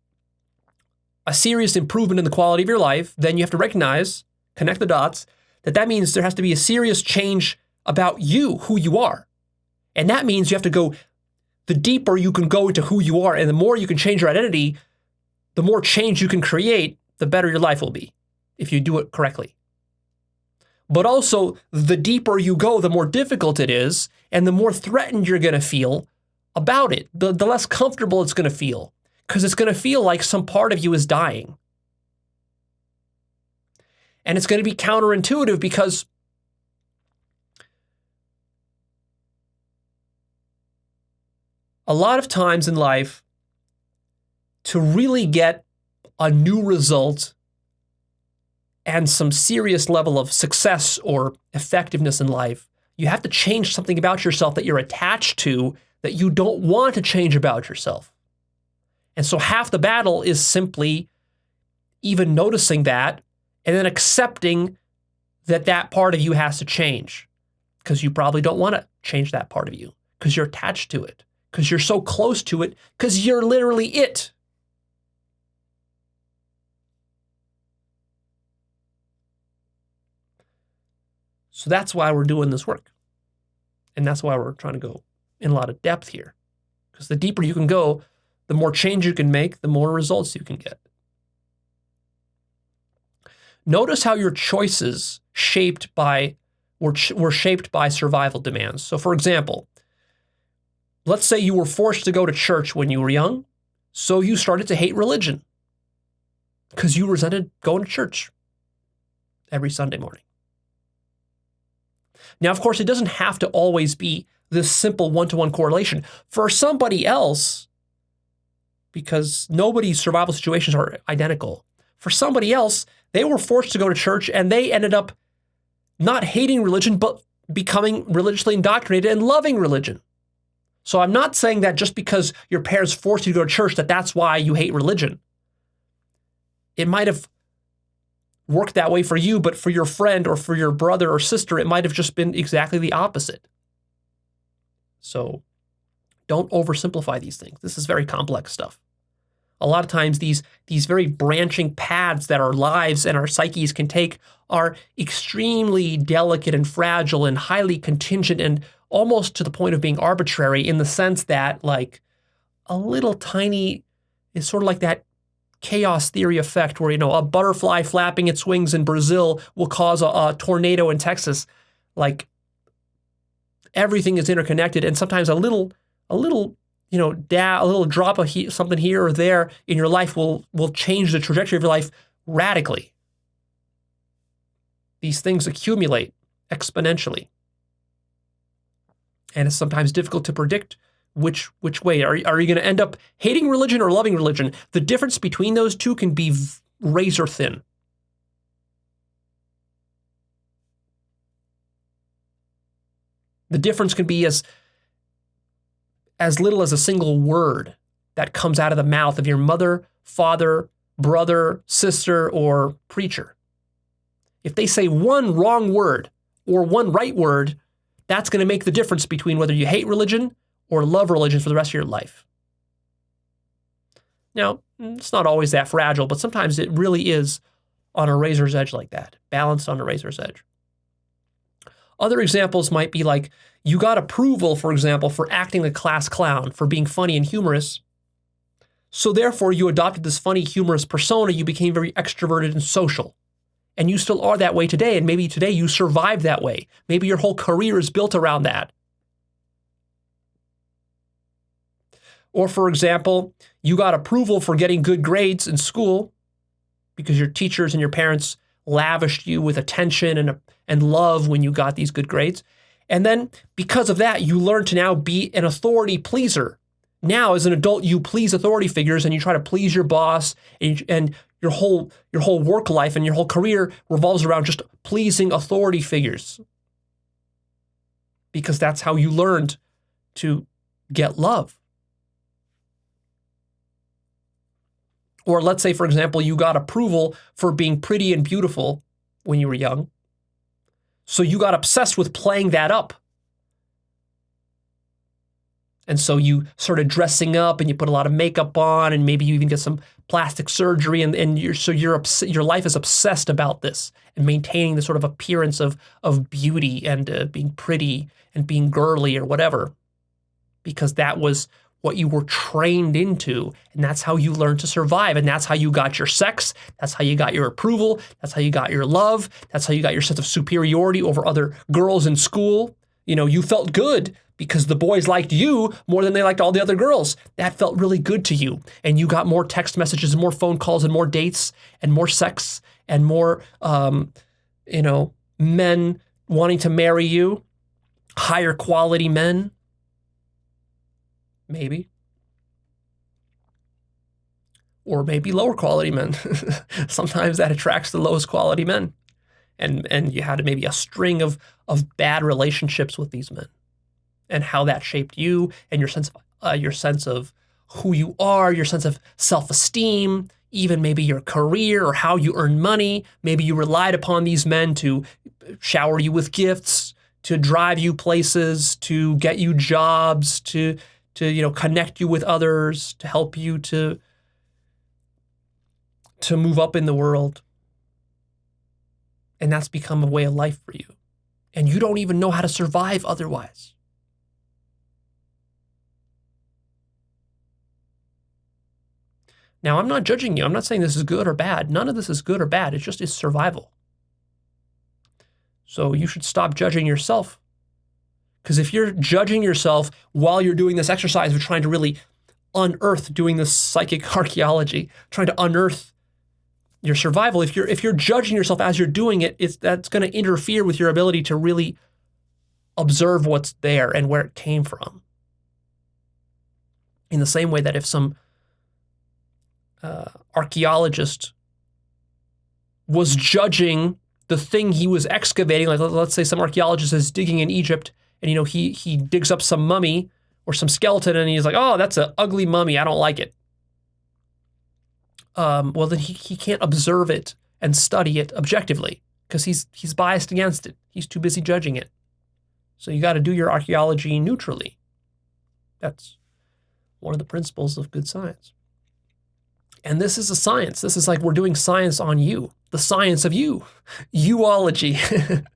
a serious improvement in the quality of your life, then you have to recognize, connect the dots, that means there has to be a serious change about you, who you are. And that means you have to go, the deeper you can go into who you are and the more you can change your identity, the more change you can create, the better your life will be if you do it correctly. But also, the deeper you go, the more difficult it is, and the more threatened you're going to feel about it, the less comfortable it's going to feel, because it's going to feel like some part of you is dying. And it's going to be counterintuitive because a lot of times in life, to really get a new result and some serious level of success or effectiveness in life, you have to change something about yourself that you're attached to that you don't want to change about yourself. And so half the battle is simply even noticing that and then accepting that part of you has to change, because you probably don't want to change that part of you because you're attached to it, because you're so close to it, because you're literally it. So that's why we're doing this work. And that's why we're trying to go in a lot of depth here. Because the deeper you can go, the more change you can make, the more results you can get. Notice how your choices were shaped by survival demands. So for example, let's say you were forced to go to church when you were young, so you started to hate religion because you resented going to church every Sunday morning. Now, of course, it doesn't have to always be this simple one-to-one correlation. For somebody else, because nobody's survival situations are identical, for somebody else, they were forced to go to church and they ended up not hating religion, but becoming religiously indoctrinated and loving religion. So I'm not saying that just because your parents forced you to go to church, that's why you hate religion. It might have worked that way for you, but for your friend or for your brother or sister, it might have just been exactly the opposite. So don't oversimplify these things. This is very complex stuff. A lot of times these very branching paths that our lives and our psyches can take are extremely delicate and fragile and highly contingent and almost to the point of being arbitrary, in the sense that like a little tiny, it's sort of like that chaos theory effect where, a butterfly flapping its wings in Brazil will cause a tornado in Texas. Like, everything is interconnected, and sometimes a little drop of something here or there in your life will change the trajectory of your life radically. These things accumulate exponentially. And it's sometimes difficult to predict which way. Are you going to end up hating religion or loving religion? The difference between those two can be razor thin. The difference can be as little as a single word that comes out of the mouth of your mother, father, brother, sister, or preacher. If they say one wrong word or one right word, that's going to make the difference between whether you hate religion or love religion for the rest of your life. Now, it's not always that fragile, but sometimes it really is on a razor's edge like that, balanced on a razor's edge. Other examples might be like, you got approval, for example, for acting a class clown, for being funny and humorous. So therefore, you adopted this funny, humorous persona. You became very extroverted and social. And you still are that way today. And maybe today you survived that way. Maybe your whole career is built around that. Or, for example, you got approval for getting good grades in school because your teachers and your parents lavished you with attention and love when you got these good grades. And then because of that, you learn to now be an authority pleaser. Now, as an adult, you please authority figures and you try to please your boss, and your whole work life and your whole career revolves around just pleasing authority figures. Because that's how you learned to get love. Or let's say, for example, you got approval for being pretty and beautiful when you were young. So you got obsessed with playing that up. And so you started dressing up and you put a lot of makeup on, and maybe you even get some plastic surgery, and your life is obsessed about this and maintaining the sort of appearance of beauty and being pretty and being girly or whatever, because that was what you were trained into, and that's how you learned to survive, and that's how you got your sex, that's how you got your approval, that's how you got your love, that's how you got your sense of superiority over other girls in school. You felt good because the boys liked you more than they liked all the other girls. That felt really good to you, and you got more text messages and more phone calls and more dates and more sex and more, men wanting to marry you, higher quality men. Maybe. Or maybe lower quality men. Sometimes that attracts the lowest quality men. And you had maybe a string of bad relationships with these men, and how that shaped you and your sense of who you are, your sense of self-esteem, even maybe your career or how you earn money. Maybe you relied upon these men to shower you with gifts, to drive you places, to get you jobs, to connect you with others, to help you to move up in the world. And that's become a way of life for you. And you don't even know how to survive otherwise. Now, I'm not judging you. I'm not saying this is good or bad. None of this is good or bad. It just is survival. So you should stop judging yourself. Because if you're judging yourself while you're doing this exercise of trying to really unearth, doing this psychic archaeology, trying to unearth your survival, if you're judging yourself as you're doing it, that's going to interfere with your ability to really observe what's there and where it came from. In the same way that if some archaeologist was judging the thing he was excavating, like let's say some archaeologist is digging in Egypt, and he digs up some mummy or some skeleton, and he's like, oh, that's an ugly mummy, I don't like it. Well, then he can't observe it and study it objectively because he's biased against it. He's too busy judging it. So you got to do your archaeology neutrally. That's one of the principles of good science. And this is a science. This is like we're doing science on you, the science of you, uology.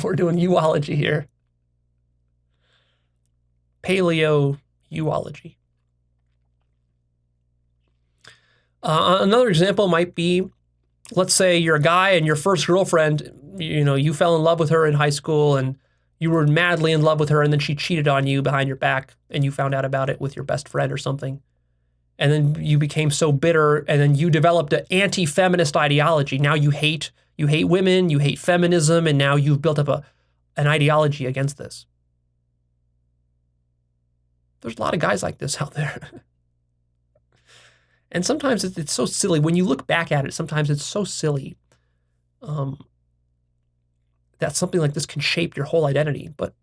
We're doing uology here. Paleo-uology. Another example might be, let's say you're a guy and your first girlfriend, you fell in love with her in high school and you were madly in love with her, and then she cheated on you behind your back and you found out about it with your best friend or something. And then you became so bitter, and then you developed an anti-feminist ideology. Now you hate women, you hate feminism, and now you've built up an ideology against this. There's a lot of guys like this out there. And sometimes it's so silly. When you look back at it, sometimes it's so silly that something like this can shape your whole identity. But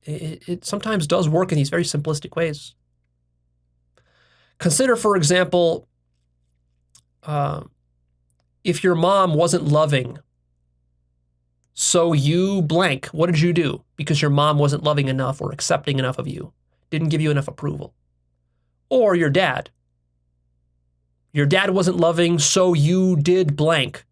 it sometimes does work in these very simplistic ways. Consider, for example, if your mom wasn't loving, so you blank, what did you do? Because your mom wasn't loving enough or accepting enough of you, didn't give you enough approval. Or your dad. Your dad wasn't loving, so you did blank.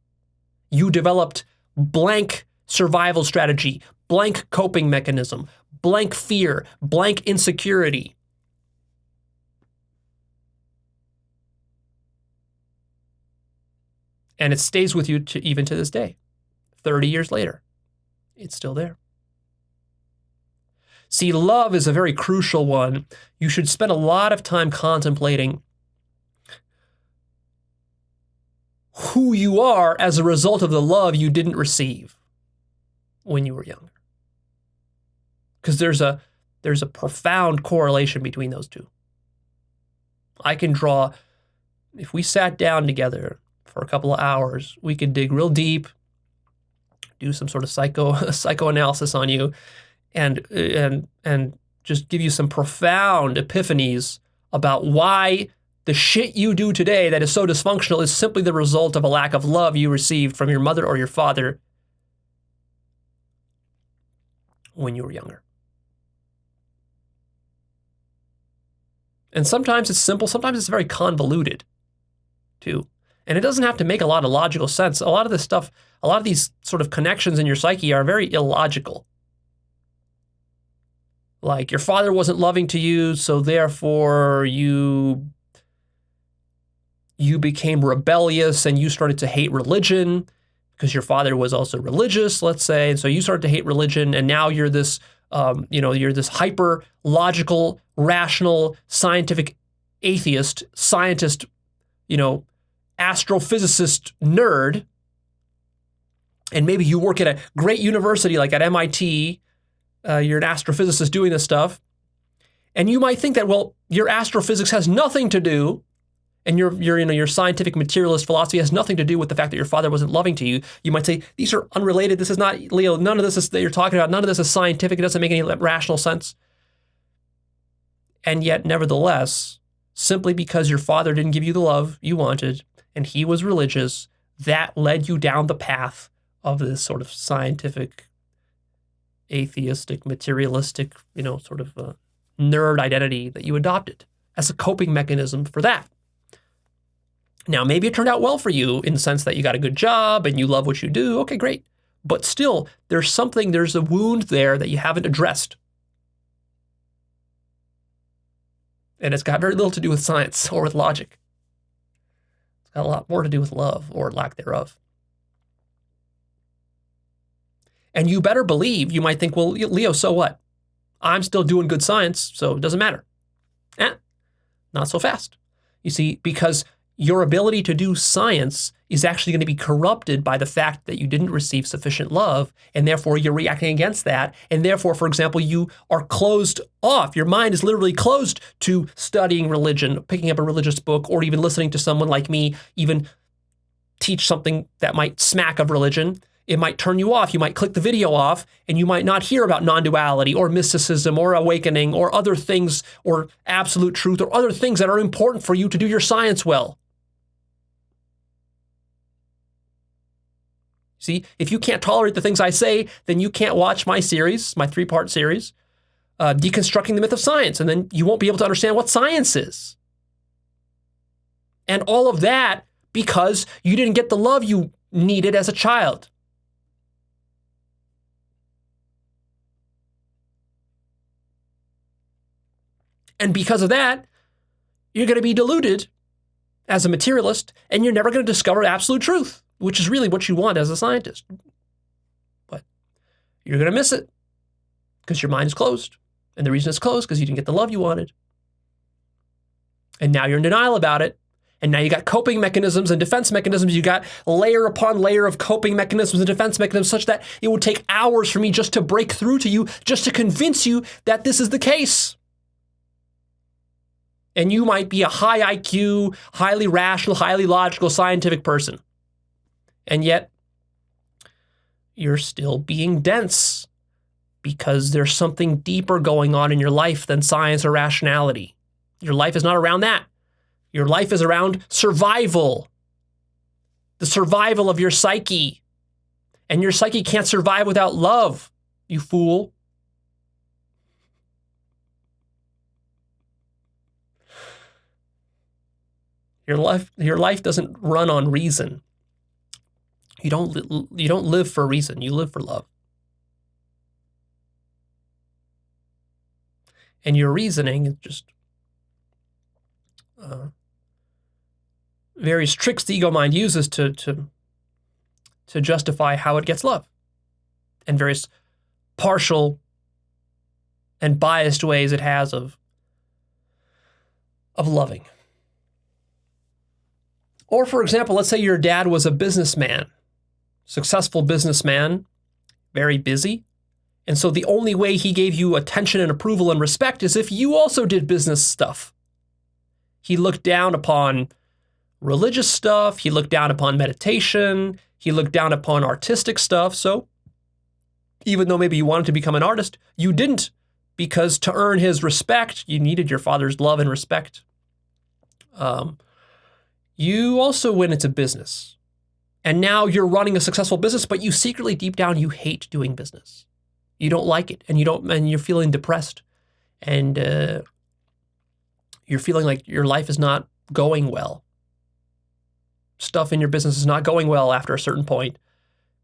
You developed blank survival strategy, blank coping mechanism, blank fear, blank insecurity. And it stays with you even to this day. 30 years later, it's still there. See, love is a very crucial one. You should spend a lot of time contemplating who you are as a result of the love you didn't receive when you were younger. Because there's a profound correlation between those two. I can draw, if we sat down together for a couple of hours, we could dig real deep, do some sort of psychoanalysis on you, and just give you some profound epiphanies about why the shit you do today that is so dysfunctional is simply the result of a lack of love you received from your mother or your father when you were younger. And sometimes it's simple, sometimes it's very convoluted, too. And it doesn't have to make a lot of logical sense. A lot of this stuff, a lot of these sort of connections in your psyche are very illogical. Like your father wasn't loving to you, so therefore you became rebellious and you started to hate religion because your father was also religious, let's say. And so you started to hate religion, and now you're this, you're this hyper logical, rational, scientific atheist, scientist, astrophysicist nerd, and maybe you work at a great university like at MIT, you're an astrophysicist doing this stuff, and you might think that, well, your astrophysics has nothing to do, and your scientific materialist philosophy has nothing to do with the fact that your father wasn't loving to you. You might say, these are unrelated, this is not, Leo, none of this is that you're talking about, none of this is scientific, it doesn't make any rational sense. And yet, nevertheless, simply because your father didn't give you the love you wanted, and he was religious, that led you down the path of this sort of scientific, atheistic, materialistic, sort of nerd identity that you adopted as a coping mechanism for that. Now, maybe it turned out well for you in the sense that you got a good job and you love what you do. Okay, great. But still, there's a wound there that you haven't addressed. And it's got very little to do with science or with logic. It's got a lot more to do with love or lack thereof. And you better believe, you might think, well, Leo, so what? I'm still doing good science, so it doesn't matter. Not so fast. You see, because your ability to do science is actually going to be corrupted by the fact that you didn't receive sufficient love, and therefore you're reacting against that, and therefore, for example, you are closed off. Your mind is literally closed to studying religion, picking up a religious book, or even listening to someone like me even teach something that might smack of religion. It might turn you off. You might click the video off, and you might not hear about non-duality or mysticism or awakening or other things or absolute truth or other things that are important for you to do your science well. See, if you can't tolerate the things I say, then you can't watch my series, my 3-part series, Deconstructing the Myth of Science, and then you won't be able to understand what science is. And all of that because you didn't get the love you needed as a child. And because of that, you're going to be deluded as a materialist, and you're never going to discover absolute truth, which is really what you want as a scientist. But you're going to miss it because your mind is closed. And the reason it's closed is because you didn't get the love you wanted. And now you're in denial about it. And now you got coping mechanisms and defense mechanisms. You got layer upon layer of coping mechanisms and defense mechanisms such that it would take hours for me just to break through to you, just to convince you that this is the case. And you might be a high IQ, highly rational, highly logical, scientific person. And yet, you're still being dense because there's something deeper going on in your life than science or rationality. Your life is not around that. Your life is around survival, the survival of your psyche. And your psyche can't survive without love, you fool. Your life doesn't run on reason. You don't live for reason. You live for love. And your reasoning is just various tricks the ego mind uses to justify how it gets love, and various partial and biased ways it has of loving. Or, for example, let's say your dad was a businessman, successful businessman, very busy. And so the only way he gave you attention and approval and respect is if you also did business stuff. He looked down upon religious stuff. He looked down upon meditation. He looked down upon artistic stuff. So even though maybe you wanted to become an artist, you didn't, because to earn his respect, you needed your father's love and respect. You also went into business, and now you're running a successful business, but you secretly, deep down, you hate doing business. You don't like it, and you're feeling depressed, and you're feeling like your life is not going well. Stuff in your business is not going well after a certain point,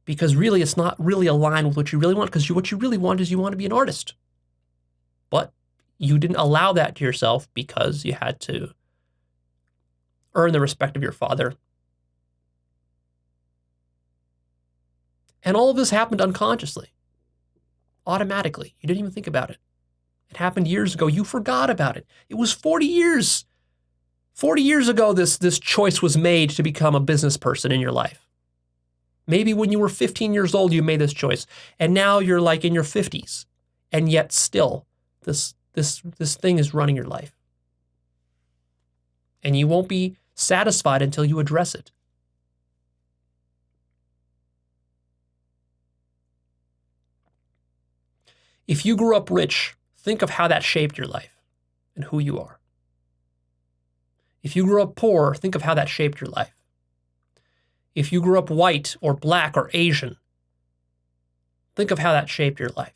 because really it's not really aligned with what you really want, because what you really want is you want to be an artist. But you didn't allow that to yourself because you had to earn the respect of your father. And all of this happened unconsciously, automatically. You didn't even think about it. It happened years ago. You forgot about it. It was 40 years. 40 years ago, this choice was made to become a business person in your life. Maybe when you were 15 years old, you made this choice. And now you're like in your 50s. And yet still, this thing is running your life. And you won't be satisfied until you address it. If you grew up rich, think of how that shaped your life and who you are. If you grew up poor, think of how that shaped your life. If you grew up white or black or Asian, think of how that shaped your life.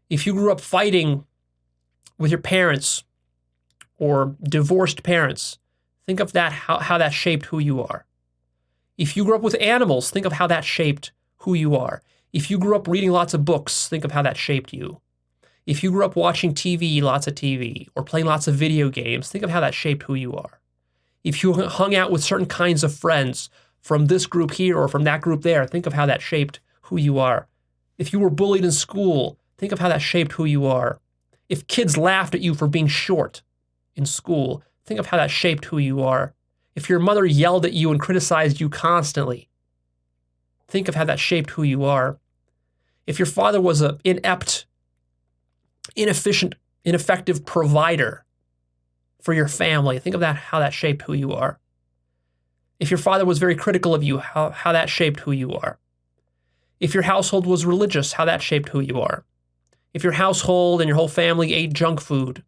If you grew up fighting with your parents or divorced parents, think of that, how that shaped who you are. If you grew up with animals, think of how that shaped who you are. If you grew up reading lots of books, think of how that shaped you. If you grew up watching TV, lots of TV, or playing lots of video games, think of how that shaped who you are. If you hung out with certain kinds of friends from this group here or from that group there, think of how that shaped who you are. If you were bullied in school, think of how that shaped who you are. If kids laughed at you for being short in school, think of how that shaped who you are. If your mother yelled at you and criticized you constantly, think of how that shaped who you are. If your father was an inept, inefficient, ineffective provider for your family, think of how that shaped who you are. If your father was very critical of you, how that shaped who you are. If your household was religious, how that shaped who you are. If your household and your whole family ate junk food,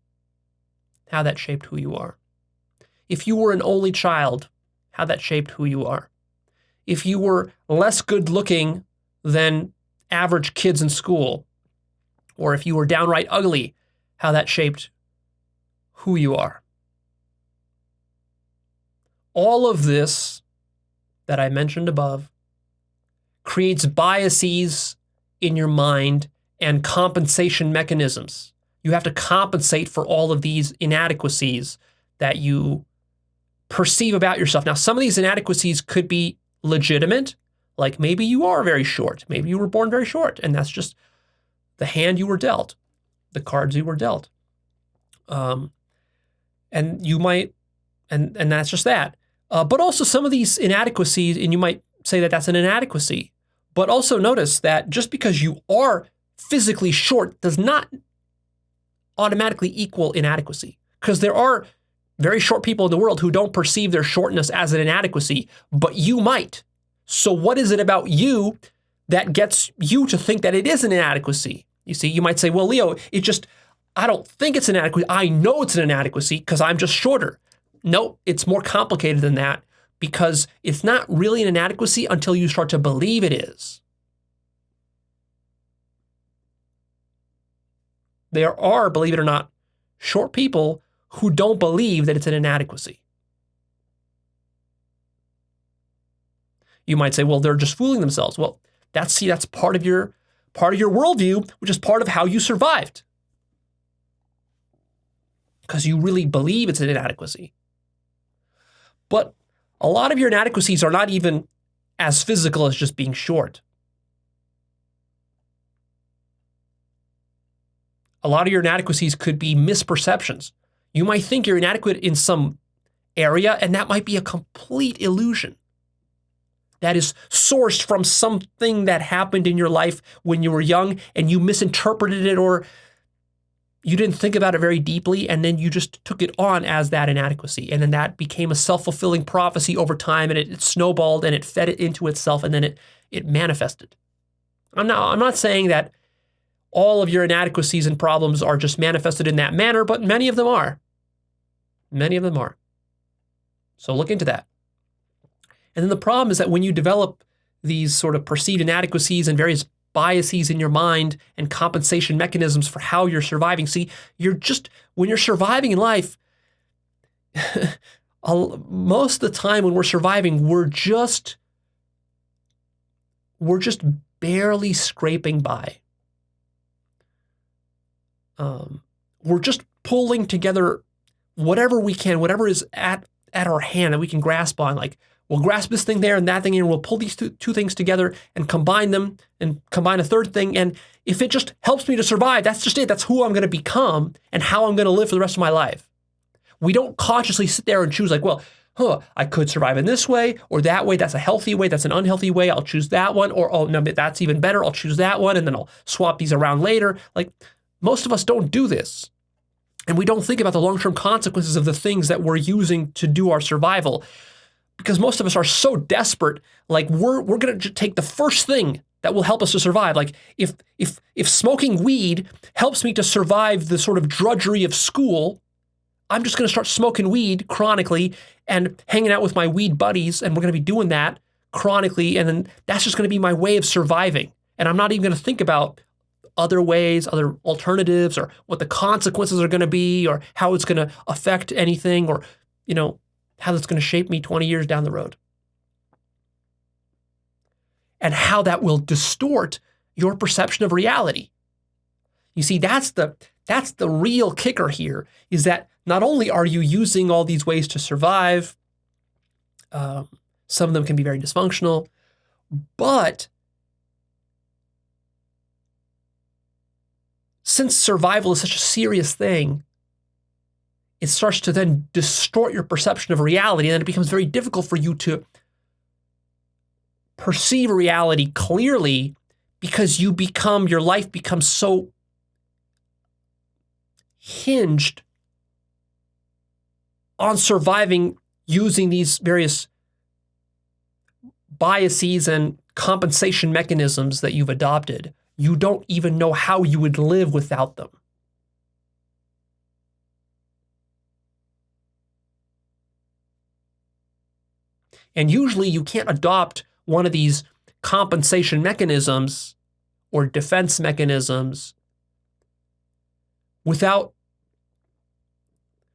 how that shaped who you are. If you were an only child, how that shaped who you are. If you were less good looking than average kids in school, or if you were downright ugly, how that shaped who you are. All of this that I mentioned above creates biases in your mind and compensation mechanisms. You have to compensate for all of these inadequacies that you perceive about yourself. Now, some of these inadequacies could be legitimate, like maybe you are very short. Maybe you were born very short, and that's just the hand you were dealt, the cards you were dealt. And you might, and that's just that. But also some of these inadequacies, and you might say that that's an inadequacy. But also notice that just because you are physically short does not automatically equal inadequacy, because there are very short people in the world who don't perceive their shortness as an inadequacy, but you might. So what is it about you that gets you to think that it is an inadequacy? You see, you might say, well, Leo, I don't think it's an inadequacy. I know it's an inadequacy because I'm just shorter. No, it's more complicated than that, because it's not really an inadequacy until you start to believe it is. There are, believe it or not, short people who don't believe that it's an inadequacy. You might say, well, they're just fooling themselves. Well, that's part of your worldview, which is part of how you survived, because you really believe it's an inadequacy. But a lot of your inadequacies are not even as physical as just being short. A lot of your inadequacies could be misperceptions. You might think you're inadequate in some area, and that might be a complete illusion. That is sourced from something that happened in your life when you were young, and you misinterpreted it, or you didn't think about it very deeply, and then you just took it on as that inadequacy. And then that became a self-fulfilling prophecy over time, and it snowballed, and it fed it into itself, and then it manifested. I'm not saying that all of your inadequacies and problems are just manifested in that manner, but many of them are. Many of them are. So look into that. And then the problem is that when you develop these sort of perceived inadequacies and various biases in your mind and compensation mechanisms for how you're surviving, see, when you're surviving in life, most of the time when we're surviving, we're just barely scraping by. We're just pulling together whatever we can, whatever is at our hand that we can grasp on. Like, we'll grasp this thing there and that thing, and we'll pull these two things together and combine them and combine a third thing. And if it just helps me to survive, that's just it. That's who I'm going to become and how I'm going to live for the rest of my life. We don't consciously sit there and choose like, well, I could survive in this way or that way. That's a healthy way. That's an unhealthy way. I'll choose that one. Or, oh, no, that's even better. I'll choose that one. And then I'll swap these around later. Like, most of us don't do this. And we don't think about the long-term consequences of the things that we're using to do our survival, because most of us are so desperate. Like, we're going to take the first thing that will help us to survive. Like, if smoking weed helps me to survive the sort of drudgery of school, I'm just going to start smoking weed chronically and hanging out with my weed buddies, and we're going to be doing that chronically, and then that's just going to be my way of surviving. And I'm not even going to think about other ways, other alternatives, or what the consequences are going to be, or how it's going to affect anything, or, how that's going to shape me 20 years down the road. And how that will distort your perception of reality. You see, that's the real kicker here, is that not only are you using all these ways to survive, some of them can be very dysfunctional, but since survival is such a serious thing, it starts to then distort your perception of reality, and then it becomes very difficult for you to perceive reality clearly, because your life becomes so hinged on surviving using these various biases and compensation mechanisms that you've adopted. You don't even know how you would live without them. And usually you can't adopt one of these compensation mechanisms or defense mechanisms without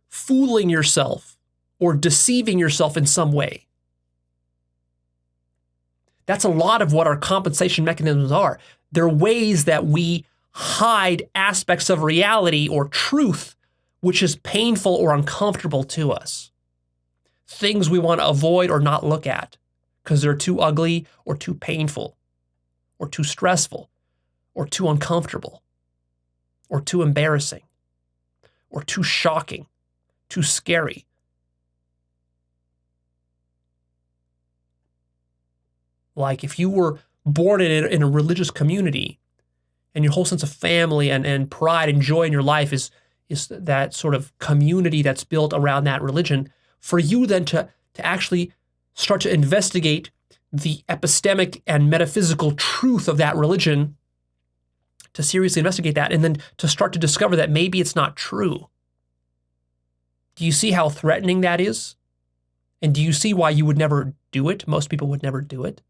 fooling yourself or deceiving yourself in some way. That's a lot of what our compensation mechanisms are. They're ways that we hide aspects of reality or truth which is painful or uncomfortable to us. things we want to avoid or not look at because they're too ugly or too painful or too stressful or too uncomfortable or too embarrassing or too shocking, too scary. Like if you were born in a religious community and your whole sense of family and pride and joy in your life is that sort of community that's built around that religion, for you then to actually start to investigate the epistemic and metaphysical truth of that religion, to seriously investigate that, and then to start to discover that maybe it's not true. Do you see how threatening that is? And do you see why you would never do it? Most people would never do it.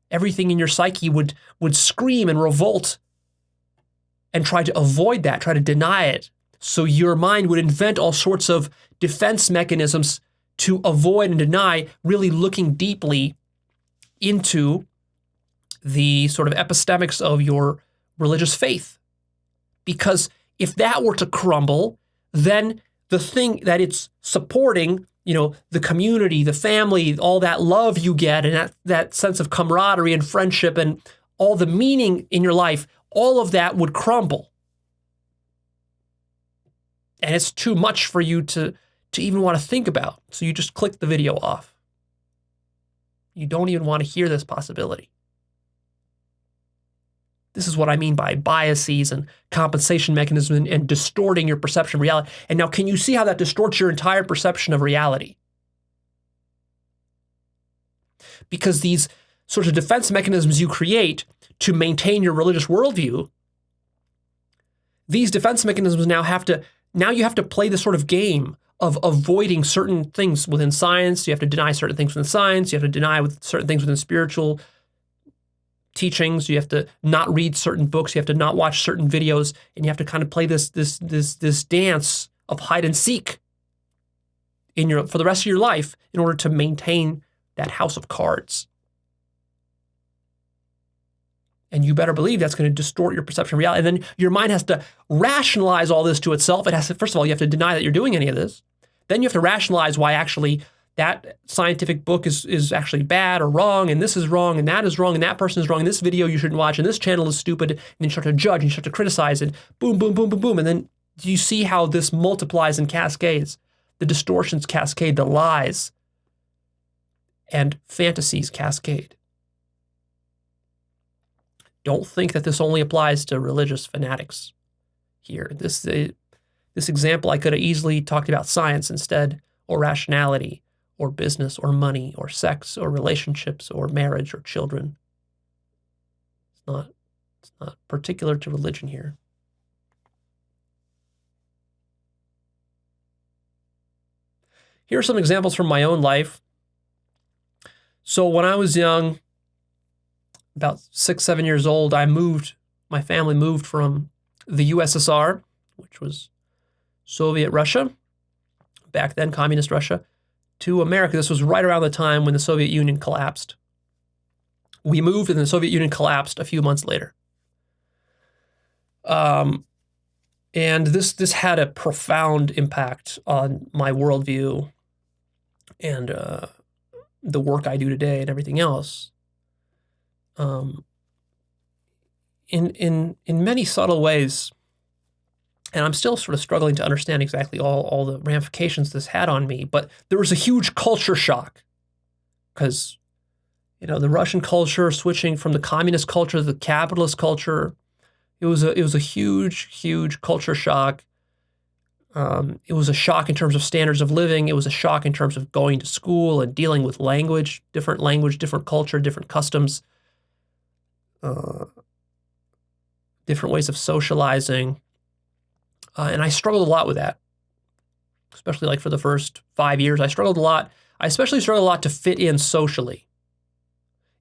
Everything in your psyche would scream and revolt and try to avoid that, try to deny it. So your mind would invent all sorts of defense mechanisms to avoid and deny really looking deeply into the sort of epistemics of your religious faith. Because if that were to crumble, then the thing that it's supporting, the community, the family, all that love you get and that sense of camaraderie and friendship and all the meaning in your life, all of that would crumble. And it's too much for you to even want to think about. So you just click the video off. You don't even want to hear this possibility. This is what I mean by biases and compensation mechanisms and distorting your perception of reality. And now, can you see how that distorts your entire perception of reality? Because these sorts of defense mechanisms you create to maintain your religious worldview, these defense mechanisms now you have to play this sort of game of avoiding certain things within science. You have to deny certain things within science. You have to deny certain things within spiritual teachings. You have to not read certain books. You have to not watch certain videos, and you have to kind of play this dance of hide and seek for the rest of your life in order to maintain that house of cards. And you better believe that's going to distort your perception of reality. And then your mind has to rationalize all this to itself. It has to, first of all, you have to deny that you're doing any of this. Then you have to rationalize why actually that scientific book is actually bad or wrong, and this is wrong, and that is wrong, and that person is wrong, and this video you shouldn't watch, and this channel is stupid, and then you start to judge, and you start to criticize, and boom, boom, boom, boom, boom. And then do you see how this multiplies and cascades? The distortions cascade, the lies and fantasies cascade. Don't think that this only applies to religious fanatics here. This example, I could have easily talked about science instead, or rationality, or business, or money, or sex, or relationships, or marriage, or children. It's not particular to religion here. Here are some examples from my own life. So when I was young, about 6, 7 years old, my family moved from the USSR, which was Soviet Russia, back then communist Russia, to America. This was right around the time when the Soviet Union collapsed. We moved and the Soviet Union collapsed a few months later. And this had a profound impact on my worldview and the work I do today and everything else. In many subtle ways, and I'm still sort of struggling to understand exactly all the ramifications this had on me, but there was a huge culture shock because, the Russian culture switching from the communist culture to the capitalist culture, it was a huge, huge culture shock. It was a shock in terms of standards of living. It was a shock in terms of going to school and dealing with language, different culture, different customs. Different ways of socializing. And I struggled a lot with that, especially like for the first 5 years. I struggled a lot. I especially struggled a lot to fit in socially.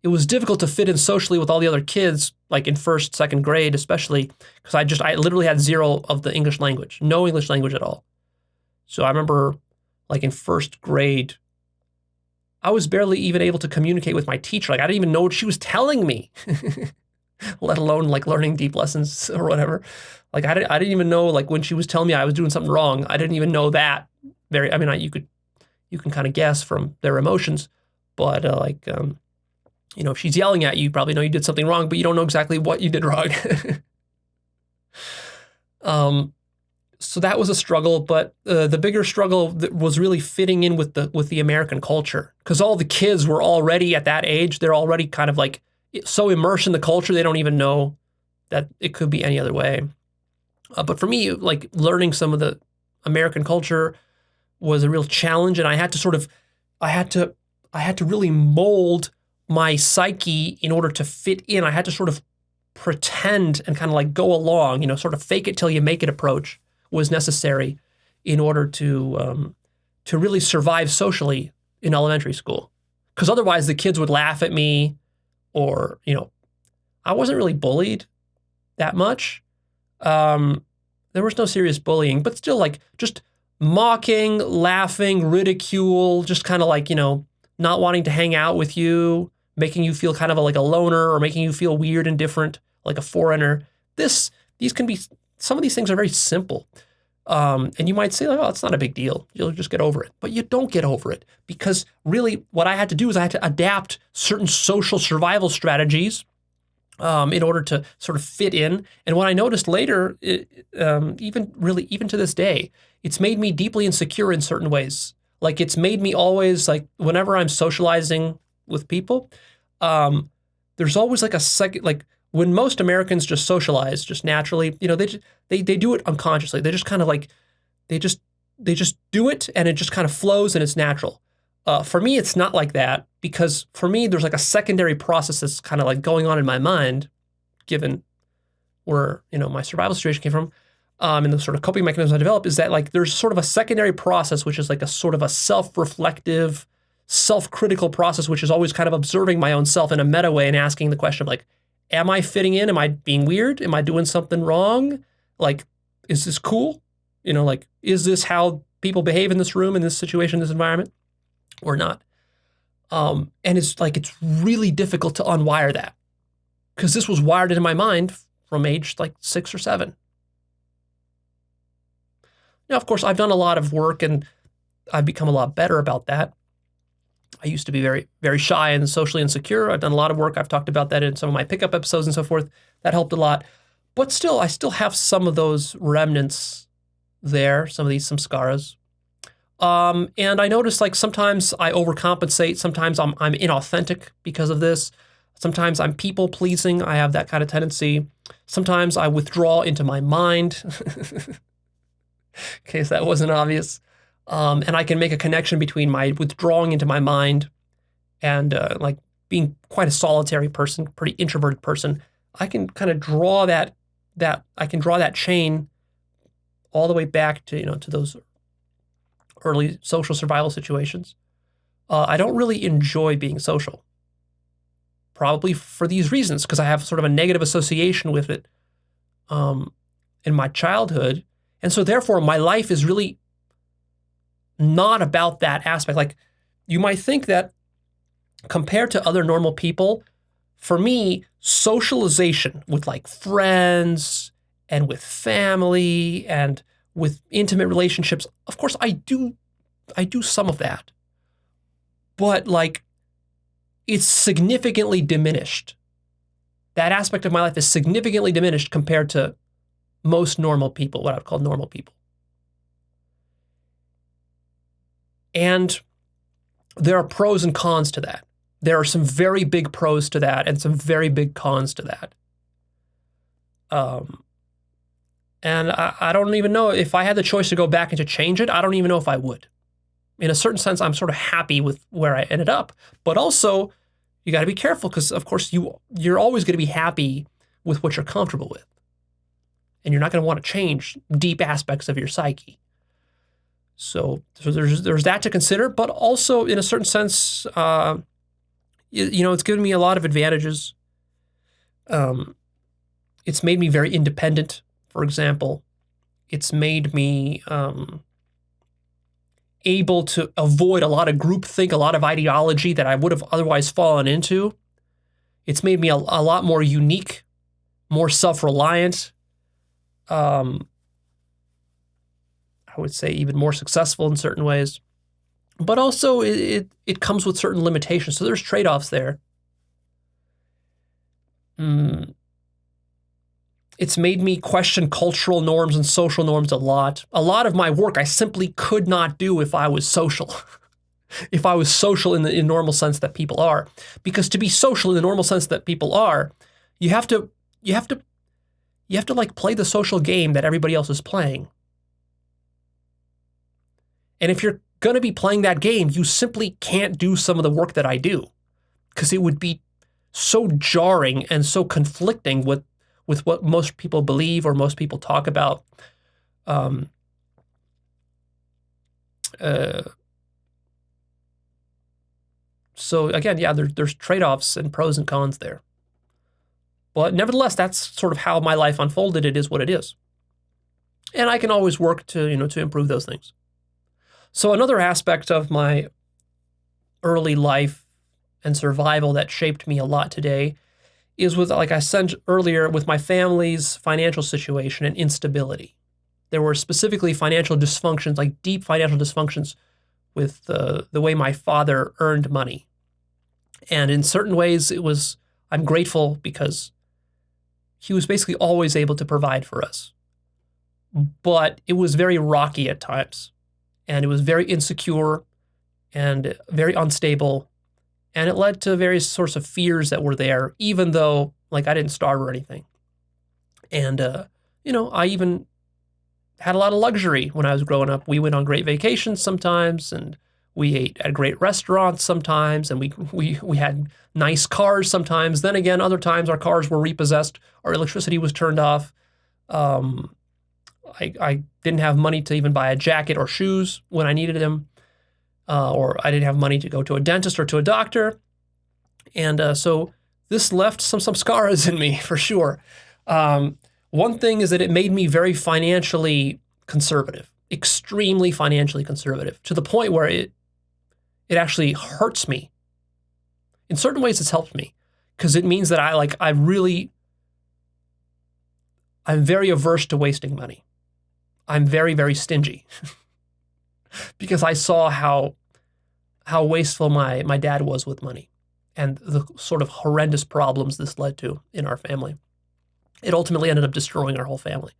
It was difficult to fit in socially with all the other kids, like in first, second grade, especially because I literally had zero of the English language, no English language at all. So I remember like in first grade, I was barely even able to communicate with my teacher. Like I didn't even know what she was telling me, let alone like learning deep lessons or whatever. Like I didn't even know like when she was telling me I was doing something wrong. I didn't even know that. You could you can kind of guess from their emotions. But if she's yelling at you, you probably know you did something wrong, but you don't know exactly what you did wrong. So that was a struggle, but the bigger struggle was really fitting in with the American culture, because all the kids were already at that age. They're already kind of like so immersed in the culture, they don't even know that it could be any other way. But for me, like learning some of the American culture was a real challenge, and I had to really mold my psyche in order to fit in. I had to sort of pretend and kind of like go along, sort of fake it till you make it approach was necessary in order to really survive socially in elementary school. Because otherwise the kids would laugh at me, or, I wasn't really bullied that much. There was no serious bullying, but still like just mocking, laughing, ridicule, just kind of like, not wanting to hang out with you, making you feel kind of like a loner, or making you feel weird and different, like a foreigner. Some of these things are very simple. And you might say, like, oh, it's not a big deal. You'll just get over it. But you don't get over it, because really what I had to do is I had to adapt certain social survival strategies in order to sort of fit in. And what I noticed later, even to this day, it's made me deeply insecure in certain ways. Like it's made me always, like whenever I'm socializing with people, there's always like a second, like when most Americans just socialize just naturally, they do it unconsciously. They just kind of like, they just do it, and it just kind of flows and it's natural. For me, it's not like that, because for me, there's like a secondary process that's kind of like going on in my mind, given where, my survival situation came from, and the sort of coping mechanisms I developed, is that like there's sort of a secondary process, which is like a sort of a self-reflective, self-critical process, which is always kind of observing my own self in a meta way and asking the question of like, am I fitting in? Am I being weird? Am I doing something wrong? Like, is this cool? Like, is this how people behave in this room, in this situation, this environment, or not? And it's really difficult to unwire that, because this was wired into my mind from age like 6 or 7. Now, of course, I've done a lot of work and I've become a lot better about that. I used to be very, very shy and socially insecure. I've done a lot of work. I've talked about that in some of my pickup episodes and so forth. That helped a lot. But still, I still have some of those remnants there, some samskaras. And I notice like sometimes I overcompensate. Sometimes I'm inauthentic because of this. Sometimes I'm people pleasing. I have that kind of tendency. Sometimes I withdraw into my mind, in case that wasn't obvious. And I can make a connection between my withdrawing into my mind and like being quite a solitary person, pretty introverted person. I can kind of draw that chain all the way back to to those early social survival situations. I don't really enjoy being social, probably for these reasons, because I have sort of a negative association with it in my childhood, and so therefore my life is really not about that aspect. Like you might think that compared to other normal people, for me, socialization with like friends and with family and with intimate relationships, of course I do some of that, but like it's significantly diminished. That aspect of my life is significantly diminished compared to most normal people, what I would call normal people. And there are pros and cons to that. There are some very big pros to that and some very big cons to that. And I don't even know if I had the choice to go back and to change it. I don't even know if I would. In a certain sense, I'm sort of happy with where I ended up. But also, you got to be careful, because, of course, you're always going to be happy with what you're comfortable with. And you're not going to want to change deep aspects of your psyche. So there's that to consider, but also in a certain sense, it's given me a lot of advantages. It's made me very independent, for example. It's made me able to avoid a lot of groupthink, a lot of ideology that I would have otherwise fallen into. It's made me a lot more unique, more self-reliant. I would say even more successful in certain ways. but also it comes with certain limitations. So there's trade-offs there. It's made me question cultural norms and social norms a lot. A lot of my work I simply could not do if I was social. If I was social in the normal sense that people are. Because to be social in the normal sense that people are, you have to like play the social game that everybody else is playing. And if you're going to be playing that game, you simply can't do some of the work that I do, because it would be so jarring and so conflicting with what most people believe or most people talk about. So again, yeah, there's trade-offs and pros and cons there. But nevertheless, that's sort of how my life unfolded. It is what it is. And I can always work to improve those things. So another aspect of my early life and survival that shaped me a lot today is with, like I said earlier, with my family's financial situation and instability. There were specifically financial dysfunctions, like deep financial dysfunctions with the way my father earned money. And in certain ways, I'm grateful because he was basically always able to provide for us. But it was very rocky at times, and it was very insecure and very unstable, and it led to various sorts of fears that were there, even though, like, I didn't starve or anything. And, I even had a lot of luxury when I was growing up. We went on great vacations sometimes, and we ate at great restaurants sometimes, and we had nice cars sometimes. Then again, other times our cars were repossessed, our electricity was turned off. I didn't have money to even buy a jacket or shoes when I needed them, or I didn't have money to go to a dentist or to a doctor. And so this left some scars in me, for sure. One thing is that it made me very financially conservative, extremely financially conservative, to the point where it actually hurts me. In certain ways, it's helped me, because it means that I'm very averse to wasting money. I'm very, very stingy because I saw how wasteful my dad was with money and the sort of horrendous problems this led to in our family. It ultimately ended up destroying our whole family.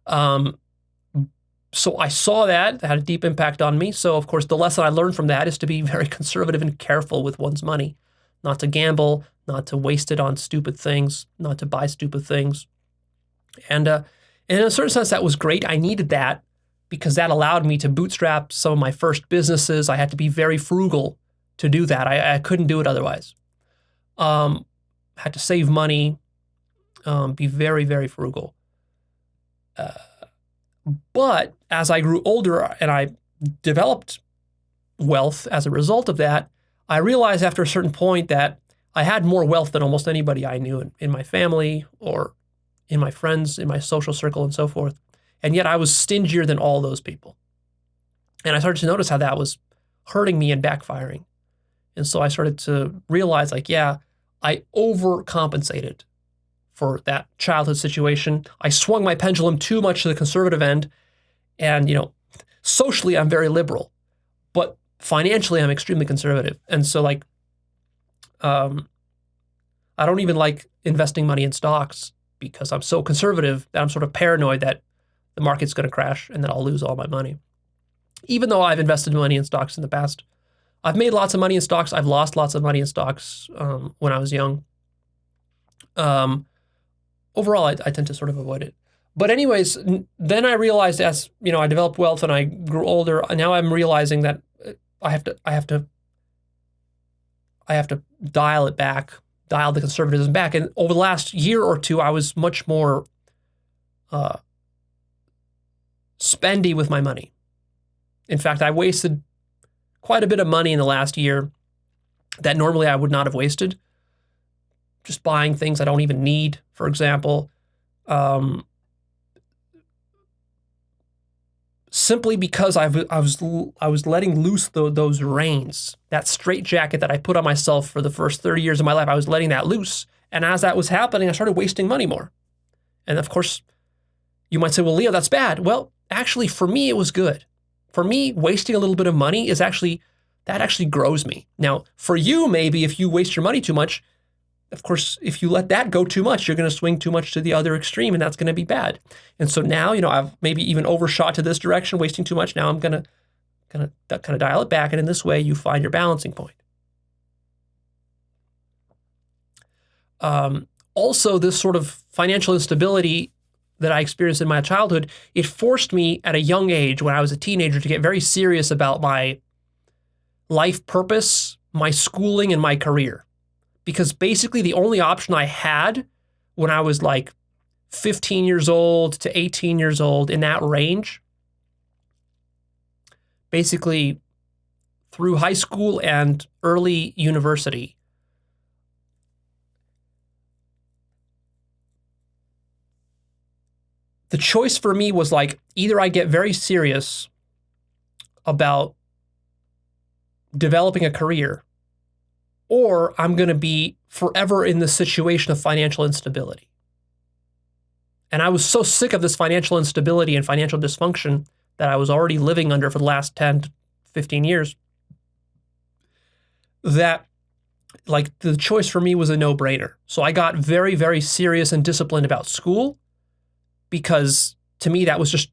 So I saw that had a deep impact on me. So, of course, the lesson I learned from that is to be very conservative and careful with one's money, not to gamble, not to waste it on stupid things, not to buy stupid things. And in a certain sense, that was great. I needed that because that allowed me to bootstrap some of my first businesses. I had to be very frugal to do that. I couldn't do it otherwise. Had to save money, be very, very frugal. But as I grew older and I developed wealth as a result of that, I realized after a certain point that I had more wealth than almost anybody I knew in my family or in my friends, in my social circle, and so forth. And yet I was stingier than all those people. And I started to notice how that was hurting me and backfiring. And so I started to realize, I overcompensated for that childhood situation. I swung my pendulum too much to the conservative end. And, socially, I'm very liberal, but financially, I'm extremely conservative. And so, I don't even like investing money in stocks because I'm so conservative that I'm sort of paranoid that the market's going to crash and that I'll lose all my money. Even though I've invested money in stocks in the past, I've made lots of money in stocks. I've lost lots of money in stocks when I was young. Overall, I tend to sort of avoid it. But anyways, then I realized as, I developed wealth and I grew older, and now I'm realizing that I have to dial it back, dial the conservatism back. And over the last year or two, I was much more spendy with my money. In fact, I wasted quite a bit of money in the last year that normally I would not have wasted. Just buying things I don't even need, for example. Simply because I was letting loose those reins, that straitjacket that I put on myself for the first 30 years of my life, I was letting that loose. And as that was happening, I started wasting money more. And of course, you might say, well, Leo, that's bad. Well, actually, for me, it was good. For me, wasting a little bit of money is actually that actually grows me. Now, for you, maybe if you waste your money too much, of course, if you let that go too much, you're going to swing too much to the other extreme, and that's going to be bad. And so now, I've maybe even overshot to this direction, wasting too much. Now I'm going to kind of dial it back, and in this way, you find your balancing point. Also, this sort of financial instability that I experienced in my childhood, it forced me at a young age, when I was a teenager, to get very serious about my life purpose, my schooling, and my career. Because basically the only option I had when I was like 15 years old to 18 years old, in that range, basically through high school and early university, the choice for me was like, either I get very serious about developing a career, or I'm going to be forever in this situation of financial instability. And I was so sick of this financial instability and financial dysfunction that I was already living under for the last 10 to 15 years, that like the choice for me was a no-brainer. So I got very, very serious and disciplined about school, because to me that was just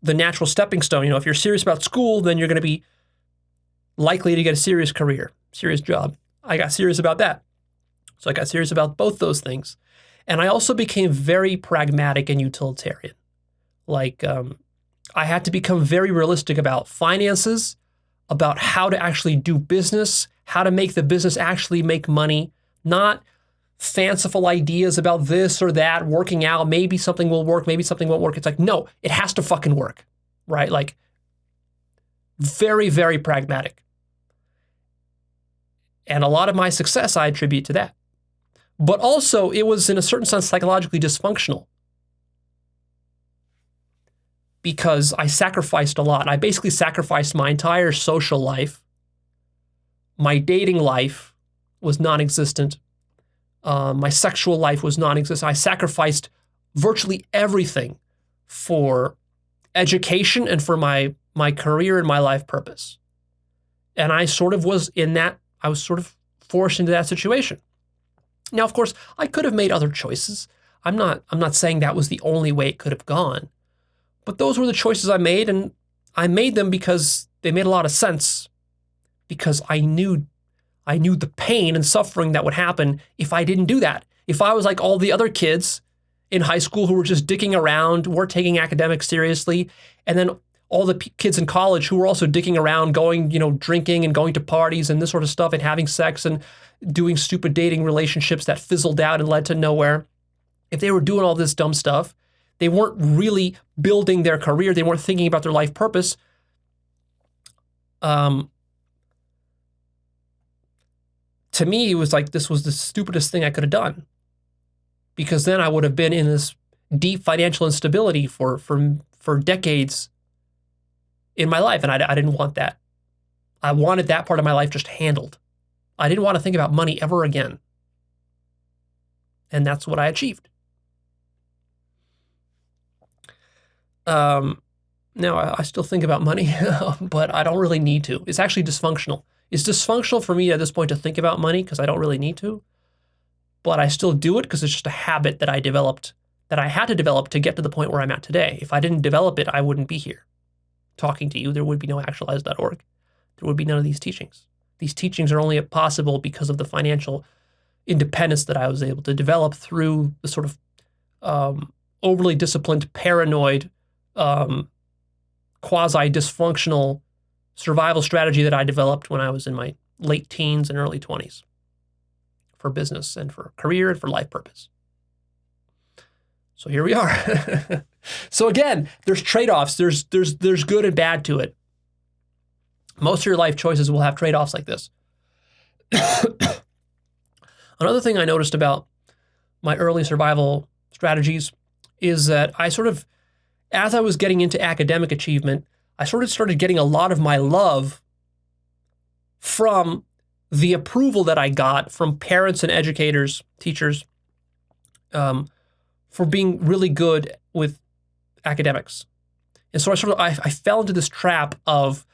the natural stepping stone. If you're serious about school, then you're going to be likely to get a serious career, serious job. I got serious about that. So I got serious about both those things. And I also became very pragmatic and utilitarian. Like, I had to become very realistic about finances, about how to actually do business, how to make the business actually make money, not fanciful ideas about this or that, working out, maybe something will work, maybe something won't work. It's like, no, it has to fucking work, right? Like, very, very pragmatic. And a lot of my success I attribute to that. But also, it was in a certain sense psychologically dysfunctional, because I sacrificed a lot. I basically sacrificed my entire social life. My dating life was non-existent. My sexual life was non-existent. I sacrificed virtually everything for education and for my career and my life purpose. And I sort of was in that, I was sort of forced into that situation. Now, of course, I could have made other choices. I'm not saying that was the only way it could have gone. But those were the choices I made, and I made them because they made a lot of sense, because I knew the pain and suffering that would happen if I didn't do that. If I was like all the other kids in high school who were just dicking around, weren't taking academics seriously, and then all the kids in college who were also dicking around, going, drinking and going to parties and this sort of stuff and having sex and doing stupid dating relationships that fizzled out and led to nowhere. If they were doing all this dumb stuff, they weren't really building their career. They weren't thinking about their life purpose. To me, it was like this was the stupidest thing I could have done, because then I would have been in this deep financial instability for decades in my life, and I didn't want that. I wanted that part of my life just handled. I didn't want to think about money ever again. And that's what I achieved. Now, I still think about money, but I don't really need to. It's actually dysfunctional. It's dysfunctional for me at this point to think about money because I don't really need to. But I still do it because it's just a habit that I developed, that I had to develop to get to the point where I'm at today. If I didn't develop it, I wouldn't be here talking to you. There would be no Actualized.org. There would be none of these teachings. These teachings are only possible because of the financial independence that I was able to develop through the sort of overly disciplined, paranoid, quasi-dysfunctional survival strategy that I developed when I was in my late teens and early 20s for business and for career and for life purpose. So here we are. So again, there's trade-offs. There's good and bad to it. Most of your life choices will have trade-offs like this. Another thing I noticed about my early survival strategies is that I sort of, as I was getting into academic achievement, I sort of started getting a lot of my love from the approval that I got from parents and educators, teachers, for being really good with academics. And so I fell into this trap of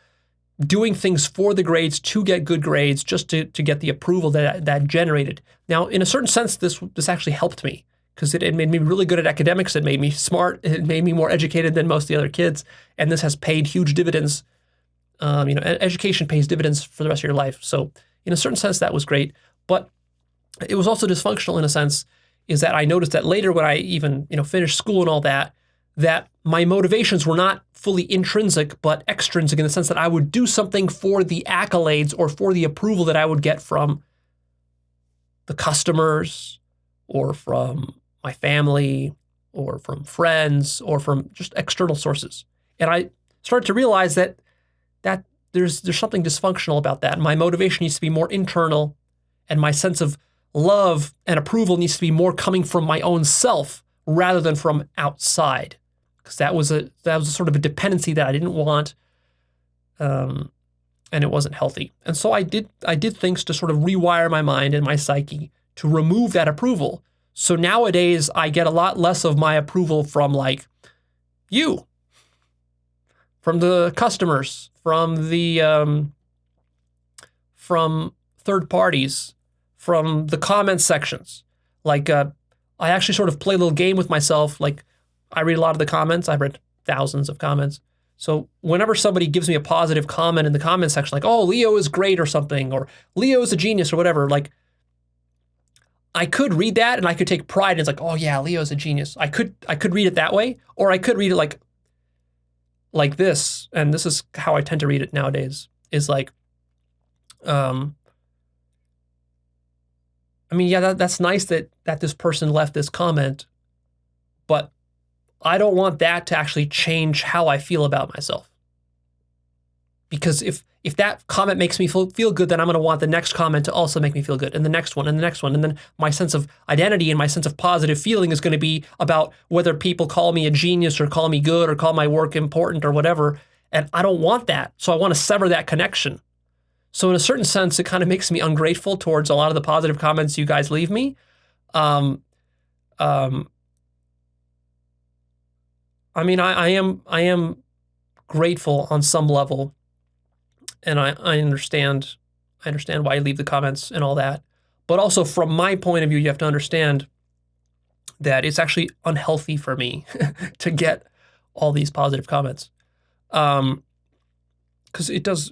doing things for the grades to get good grades, just to get the approval that generated. Now, in a certain sense, this actually helped me because it made me really good at academics. It made me smart. It made me more educated than most of the other kids. And this has paid huge dividends. Education pays dividends for the rest of your life. So in a certain sense, that was great. But it was also dysfunctional in a sense, is that I noticed that later when I even, finished school and all that my motivations were not fully intrinsic, but extrinsic in the sense that I would do something for the accolades or for the approval that I would get from the customers or from my family or from friends or from just external sources. And I started to realize that there's something dysfunctional about that. My motivation needs to be more internal, and my sense of love and approval needs to be more coming from my own self rather than from outside, because that was a sort of a dependency that I didn't want, and it wasn't healthy. And so I did things to sort of rewire my mind and my psyche to remove that approval. So nowadays I get a lot less of my approval from like you, from the customers, from the from third parties, from the comment sections. Like I actually sort of play a little game with myself. Like I read a lot of the comments. I've read thousands of comments. So whenever somebody gives me a positive comment in the comment section, like, oh, Leo is great or something, or Leo is a genius or whatever, like I could read that and I could take pride. And it's like, oh yeah, Leo's a genius. I could read it that way, or I could read it like this. And this is how I tend to read it nowadays, is like, that's nice that this person left this comment, but I don't want that to actually change how I feel about myself. Because if that comment makes me feel good, then I'm going to want the next comment to also make me feel good, and the next one, and the next one. And then my sense of identity and my sense of positive feeling is going to be about whether people call me a genius or call me good or call my work important or whatever. And I don't want that. So I want to sever that connection. So in a certain sense, it kind of makes me ungrateful towards a lot of the positive comments you guys leave me. I am grateful on some level, and I understand why you leave the comments and all that. But also from my point of view, you have to understand that it's actually unhealthy for me to get all these positive comments. Because it's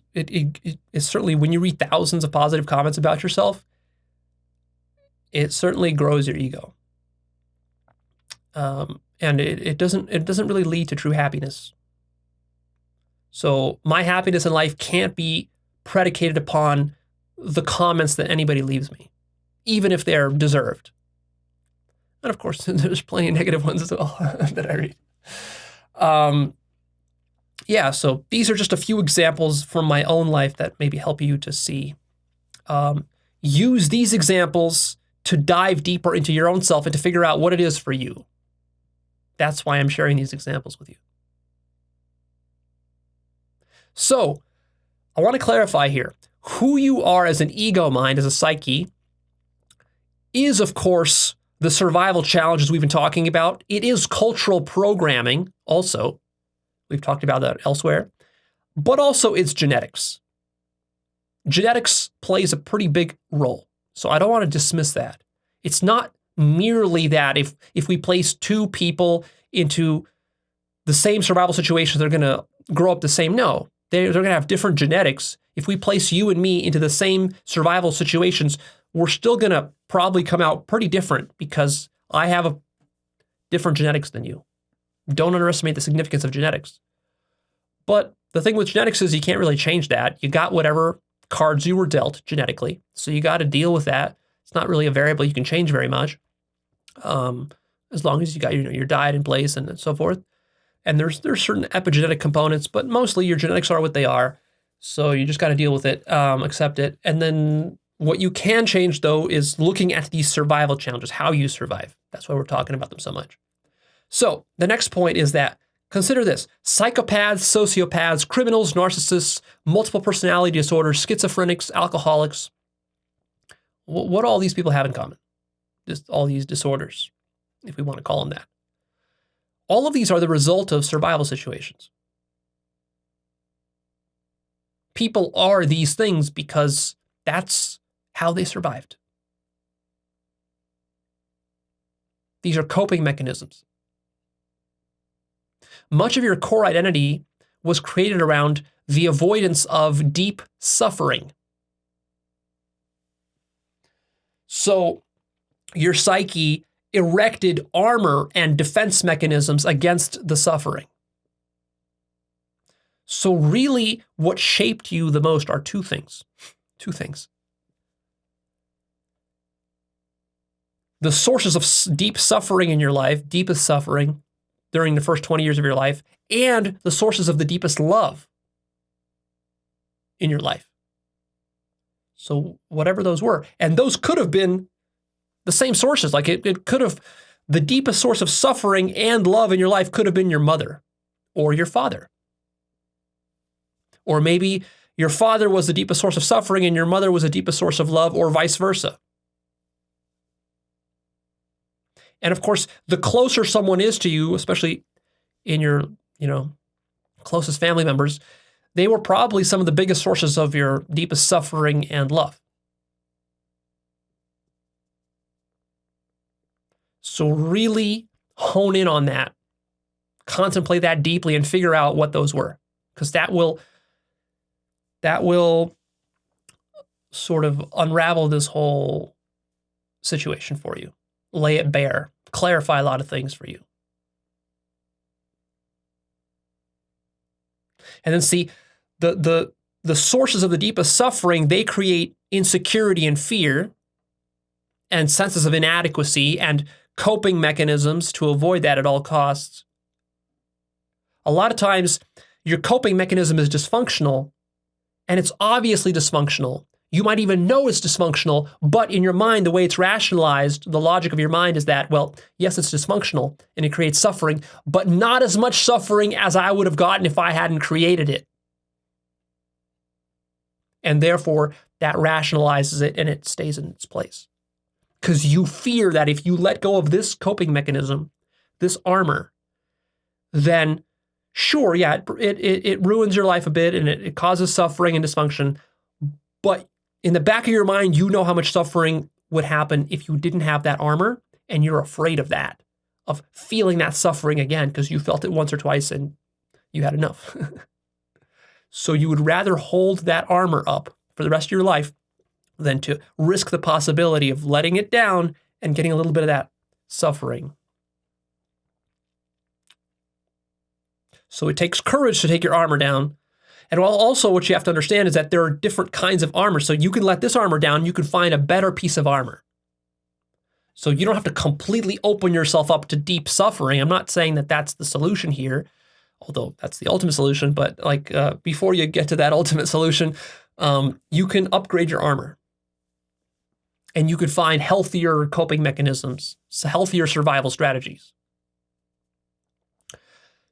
certainly, when you read thousands of positive comments about yourself, it certainly grows your ego. And it doesn't really lead to true happiness. So my happiness in life can't be predicated upon the comments that anybody leaves me, even if they're deserved. And of course, there's plenty of negative ones as well that I read. So these are just a few examples from my own life that maybe help you to see. Use these examples to dive deeper into your own self and to figure out what it is for you. That's why I'm sharing these examples with you. So I want to clarify here. Who you are as an ego mind, as a psyche, is, of course, the survival challenges we've been talking about. It is cultural programming also. We've talked about that elsewhere. But also it's genetics. Genetics plays a pretty big role. So I don't want to dismiss that. It's not merely that if we place two people into the same survival situations, they're going to grow up the same. No, they're going to have different genetics. If we place you and me into the same survival situations, we're still going to probably come out pretty different because I have a different genetics than you. Don't underestimate the significance of genetics. But the thing with genetics is you can't really change that. You got whatever cards you were dealt genetically. So you got to deal with that. It's not really a variable you can change very much, as long as you got your diet in place and so forth. And there's certain epigenetic components, but mostly your genetics are what they are. So you just got to deal with it, accept it. And then what you can change, though, is looking at these survival challenges, how you survive. That's why we're talking about them so much. So the next point is that, consider this: psychopaths, sociopaths, criminals, narcissists, multiple personality disorders, schizophrenics, alcoholics. What do all these people have in common? Just all these disorders, if we want to call them that. All of these are the result of survival situations. people are these things because that's how they survived. These are coping mechanisms. Much of your core identity was created around the avoidance of deep suffering. So your psyche erected armor and defense mechanisms against the suffering. So really, what shaped you the most are two things. Two things. The sources of deep suffering in your life, deepest suffering during the first 20 years of your life, and the sources of the deepest love in your life. So whatever those were. And those could have been the same sources. Like it could have, the deepest source of suffering and love in your life could have been your mother or your father. Or maybe your father was the deepest source of suffering and your mother was the deepest source of love, or vice versa. And of course, the closer someone is to you, especially in your, closest family members, they were probably some of the biggest sources of your deepest suffering and love. So really hone in on that, contemplate that deeply, and figure out what those were, because that will sort of unravel this whole situation for you, lay it bare, clarify a lot of things for you. And then see, the sources of the deepest suffering, they create insecurity and fear and senses of inadequacy and coping mechanisms to avoid that at all costs. A lot of times, your coping mechanism is dysfunctional, and it's obviously dysfunctional. You might even know it's dysfunctional, but in your mind, the way it's rationalized, the logic of your mind is that, well, yes, it's dysfunctional and it creates suffering, but not as much suffering as I would have gotten if I hadn't created it. And therefore, that rationalizes it and it stays in its place. Because you fear that if you let go of this coping mechanism, this armor, then sure, yeah, it ruins your life a bit and it causes suffering and dysfunction. But in the back of your mind, you know how much suffering would happen if you didn't have that armor, and you're afraid of that, of feeling that suffering again because you felt it once or twice and you had enough. So you would rather hold that armor up for the rest of your life than to risk the possibility of letting it down and getting a little bit of that suffering. So it takes courage to take your armor down. And also what you have to understand is that there are different kinds of armor. So you can let this armor down, you can find a better piece of armor. So you don't have to completely open yourself up to deep suffering. I'm not saying that that's the solution here, although that's the ultimate solution. But before you get to that ultimate solution, you can upgrade your armor. And you could find healthier coping mechanisms, healthier survival strategies.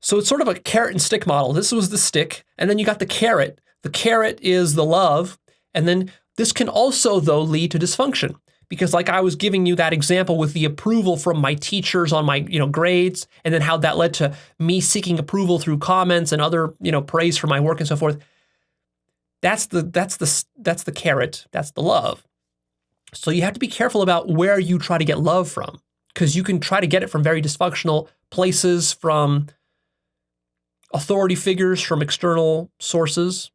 So it's sort of a carrot and stick model. This was the stick, and then you got the carrot. The carrot is the love, and then this can also, though, lead to dysfunction. Because like I was giving you that example with the approval from my teachers on my grades, and then how that led to me seeking approval through comments and other praise for my work and so forth. That's the carrot. That's the love. So you have to be careful about where you try to get love from, because you can try to get it from very dysfunctional places, from authority figures, from external sources.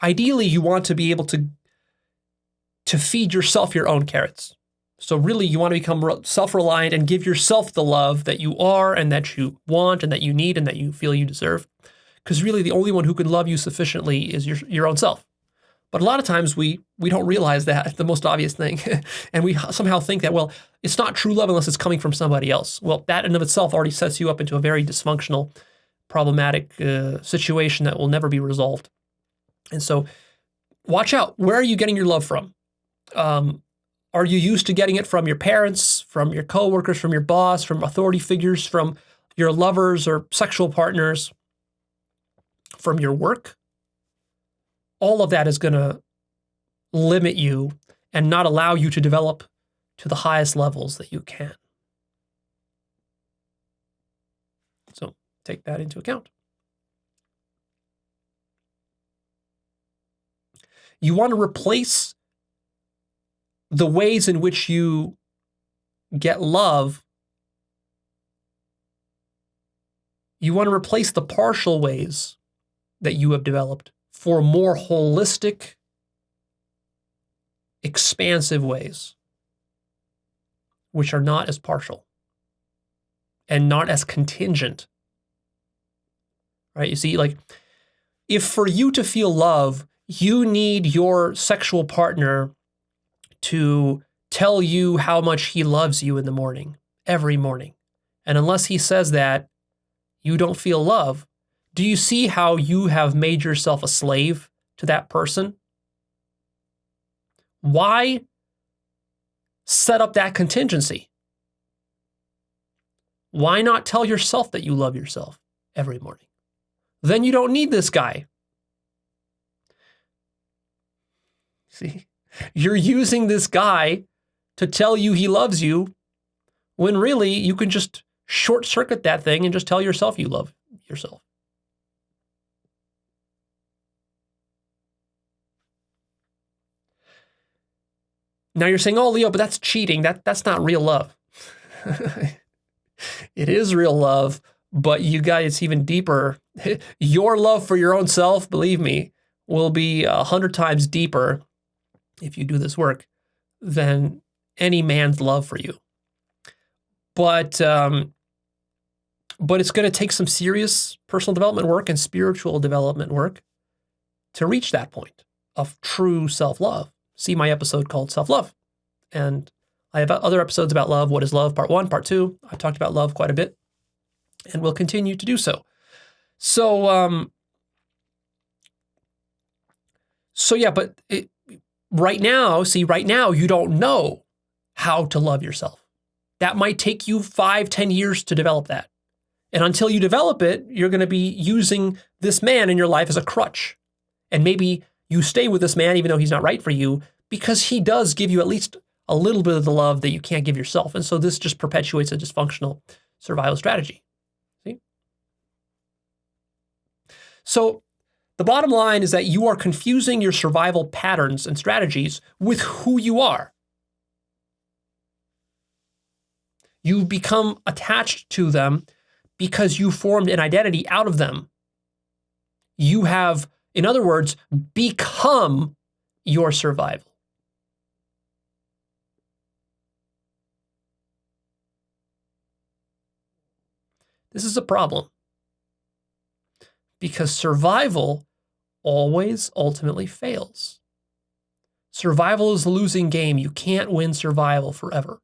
Ideally, you want to be able to feed yourself your own carrots. So really, you want to become self-reliant and give yourself the love that you are and that you want and that you need and that you feel you deserve. Because really, the only one who can love you sufficiently is your own self. But a lot of times we don't realize that, the most obvious thing. And we somehow think that, well, it's not true love unless it's coming from somebody else. Well, that in of itself already sets you up into a very dysfunctional, problematic situation that will never be resolved. And so watch out. Where are you getting your love from? Are you used to getting it from your parents, from your coworkers, from your boss, from authority figures, from your lovers or sexual partners, from your work? All of that is going to limit you and not allow you to develop to the highest levels that you can. So take that into account. You want to replace the ways in which you get love. You want to replace the partial ways that you have developed for more holistic, expansive ways, which are not as partial and not as contingent. Right? You see, like, if for you to feel love, you need your sexual partner to tell you how much he loves you in the morning, every morning. And unless he says that, you don't feel love. Do you see how you have made yourself a slave to that person? Why set up that contingency? Why not tell yourself that you love yourself every morning? Then you don't need this guy. See, you're using this guy to tell you he loves you when really you can just short circuit that thing and just tell yourself you love yourself. Now you're saying, oh, Leo, but that's cheating. That's not real love. It is real love, but you guys, it's even deeper. Your love for your own self, believe me, will be 100 times deeper if you do this work than any man's love for you. But it's going to take some serious personal development work and spiritual development work to reach that point of true self-love. See my episode called Self-Love. And I have other episodes about love. What is love? Part 1, Part 2. I've talked about love quite a bit and will continue to do so. So yeah, but right now you don't know how to love yourself. That might take you 5-10 years to develop that. And until you develop it, you're going to be using this man in your life as a crutch. And maybe you stay with this man even though he's not right for you because he does give you at least a little bit of the love that you can't give yourself. And so this just perpetuates a dysfunctional survival strategy. See? So the bottom line is that you are confusing your survival patterns and strategies with who you are. You've become attached to them because you formed an identity out of them. You have, in other words, become your survival. This is a problem because survival always ultimately fails. Survival is a losing game. You can't win survival forever.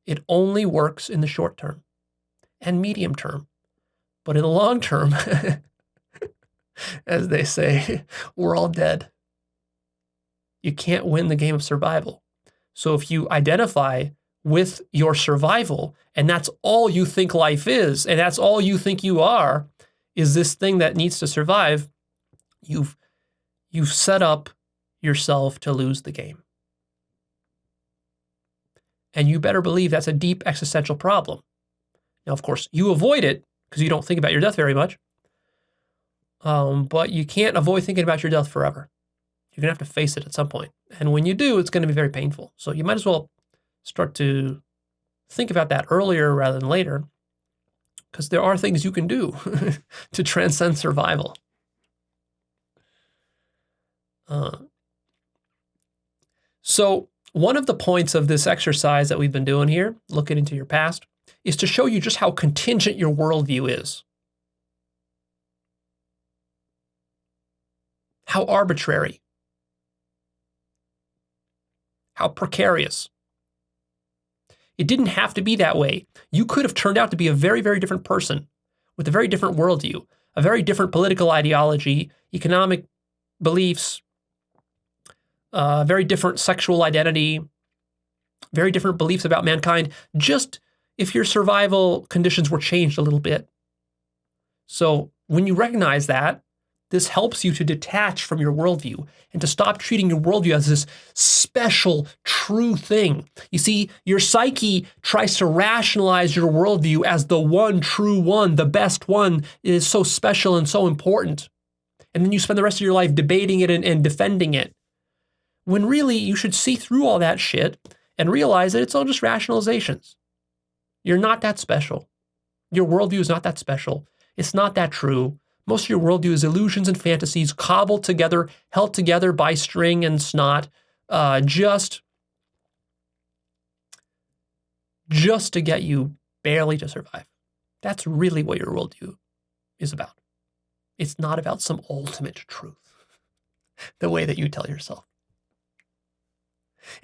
It only works in the short term and medium term. But in the long term, as they say, we're all dead. You can't win the game of survival. So if you identify with your survival, and that's all you think life is, and that's all you think you are, is this thing that needs to survive, you've set up yourself to lose the game. And you better believe that's a deep existential problem. Now, of course, you avoid it because you don't think about your death very much. But you can't avoid thinking about your death forever. You're going to have to face it at some point. And when you do, it's going to be very painful. So you might as well start to think about that earlier rather than later, because there are things you can do to transcend survival. So one of the points of this exercise that we've been doing here, looking into your past, is to show you just how contingent your worldview is. How arbitrary. How precarious. It didn't have to be that way. You could have turned out to be a very, very different person with a very different worldview, a very different political ideology, economic beliefs, very different sexual identity, very different beliefs about mankind, just if your survival conditions were changed a little bit. So when you recognize that, this helps you to detach from your worldview and to stop treating your worldview as this special, true thing. You see, your psyche tries to rationalize your worldview as the one true one, the best one. It is so special and so important. And then you spend the rest of your life debating it and defending it. when really you should see through all that shit and realize that it's all just rationalizations. You're not that special. Your worldview is not that special. It's not that true. Most of your worldview is illusions and fantasies cobbled together, held together by string and snot, just to get you barely to survive. That's really what your worldview is about. It's not about some ultimate truth, the way that you tell yourself.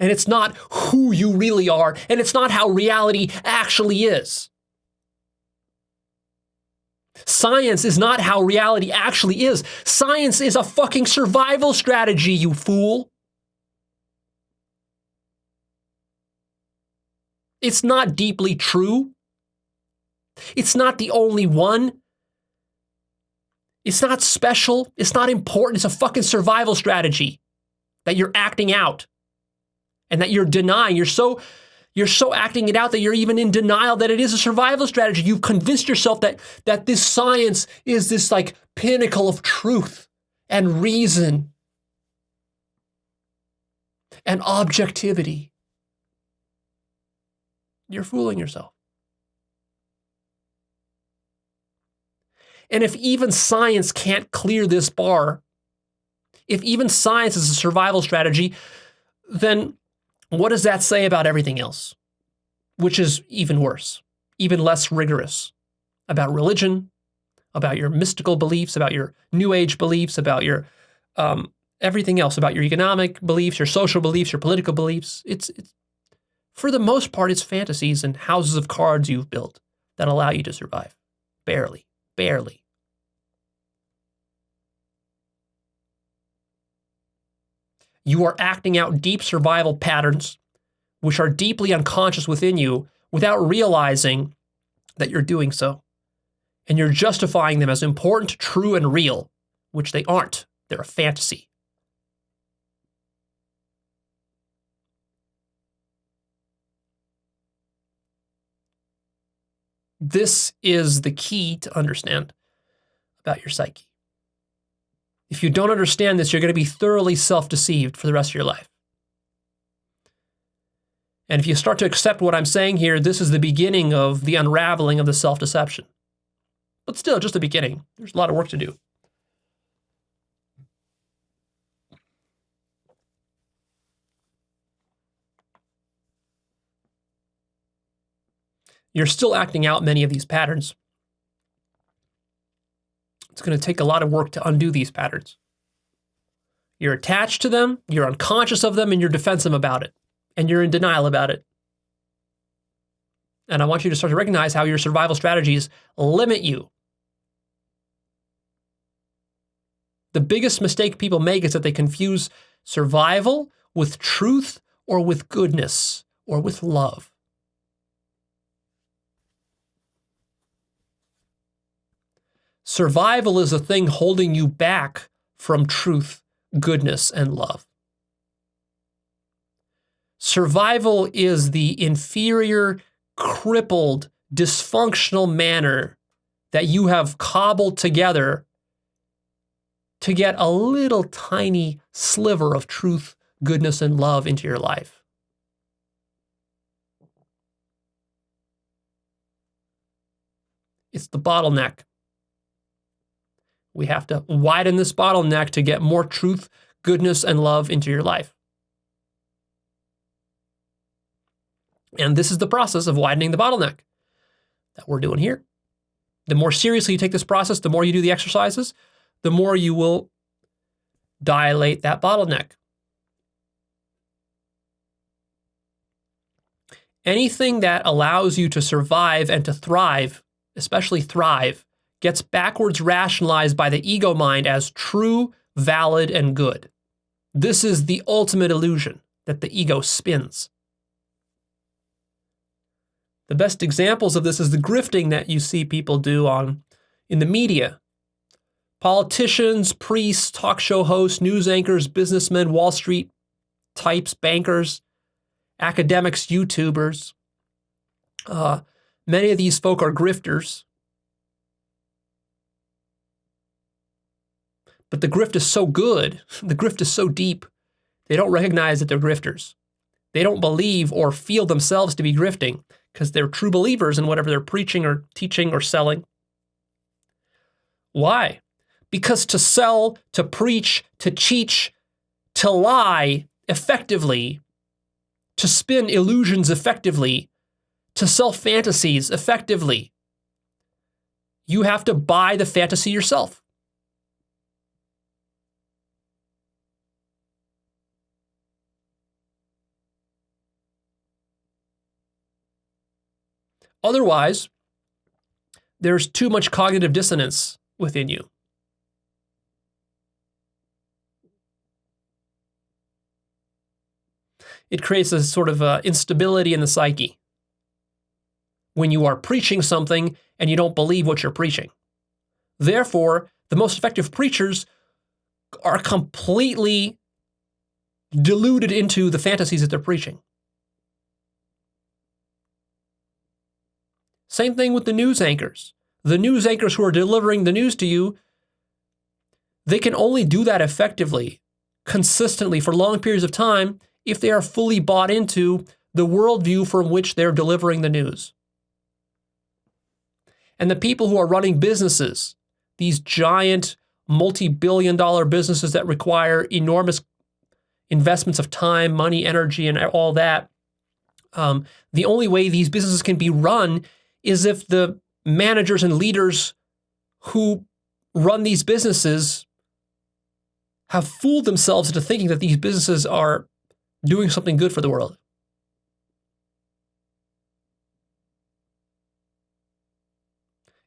And it's not who you really are, and it's not how reality actually is. Science is not how reality actually is. Science is a fucking survival strategy, you fool. It's not deeply true. It's not the only one. It's not special. It's not important. It's a fucking survival strategy that you're acting out and that you're denying. You're so acting it out that you're even in denial that it is a survival strategy. You've convinced yourself that this science is this like pinnacle of truth and reason and objectivity. You're fooling yourself. And if even science can't clear this bar, if even science is a survival strategy, then what does that say about everything else? Which is even worse, even less rigorous, about religion, about your mystical beliefs, about your New Age beliefs, about your everything else, about your economic beliefs, your social beliefs, your political beliefs. It's for the most part, it's fantasies and houses of cards you've built that allow you to survive. Barely. You are acting out deep survival patterns, which are deeply unconscious within you without realizing that you're doing so. And you're justifying them as important, true, and real, which they aren't. They're a fantasy. This is the key to understand about your psyche. If you don't understand this, you're going to be thoroughly self-deceived for the rest of your life. And if you start to accept what I'm saying here, this is the beginning of the unraveling of the self-deception. But still, just the beginning. There's a lot of work to do. You're still acting out many of these patterns. It's going to take a lot of work to undo these patterns. You're attached to them, you're unconscious of them, and you're defensive about it. And you're in denial about it. And I want you to start to recognize how your survival strategies limit you. The biggest mistake people make is that they confuse survival with truth or with goodness or with love. Survival is a thing holding you back from truth, goodness, and love. Survival is the inferior, crippled, dysfunctional manner that you have cobbled together to get a little tiny sliver of truth, goodness, and love into your life. It's the bottleneck. We have to widen this bottleneck to get more truth, goodness, and love into your life. And this is the process of widening the bottleneck that we're doing here. The more seriously you take this process, the more you do the exercises, the more you will dilate that bottleneck. Anything that allows you to survive and to thrive, especially thrive, gets backwards rationalized by the ego mind as true, valid, and good. This is the ultimate illusion that the ego spins. The best examples of this is the grifting that you see people do in the media. Politicians, priests, talk show hosts, news anchors, businessmen, Wall Street types, bankers, academics, YouTubers. Many of these folk are grifters. But the grift is so good, the grift is so deep, They don't recognize that they're grifters. They don't believe or feel themselves to be grifting because they're true believers in whatever they're preaching or teaching or selling. Why? Because to sell, to preach, to teach, to lie effectively, to spin illusions effectively, to sell fantasies effectively, you have to buy the fantasy yourself. Otherwise, there's too much cognitive dissonance within you. It creates a sort of instability in the psyche when you are preaching something and you don't believe what you're preaching. Therefore, the most effective preachers are completely deluded into the fantasies that they're preaching. Same thing with the news anchors. The news anchors who are delivering the news to you, they can only do that effectively, consistently, for long periods of time if they are fully bought into the worldview from which they're delivering the news. And the people who are running businesses, these giant multi-billion-dollar businesses that require enormous investments of time, money, energy, and all that, the only way these businesses can be run is if the managers and leaders who run these businesses have fooled themselves into thinking that these businesses are doing something good for the world.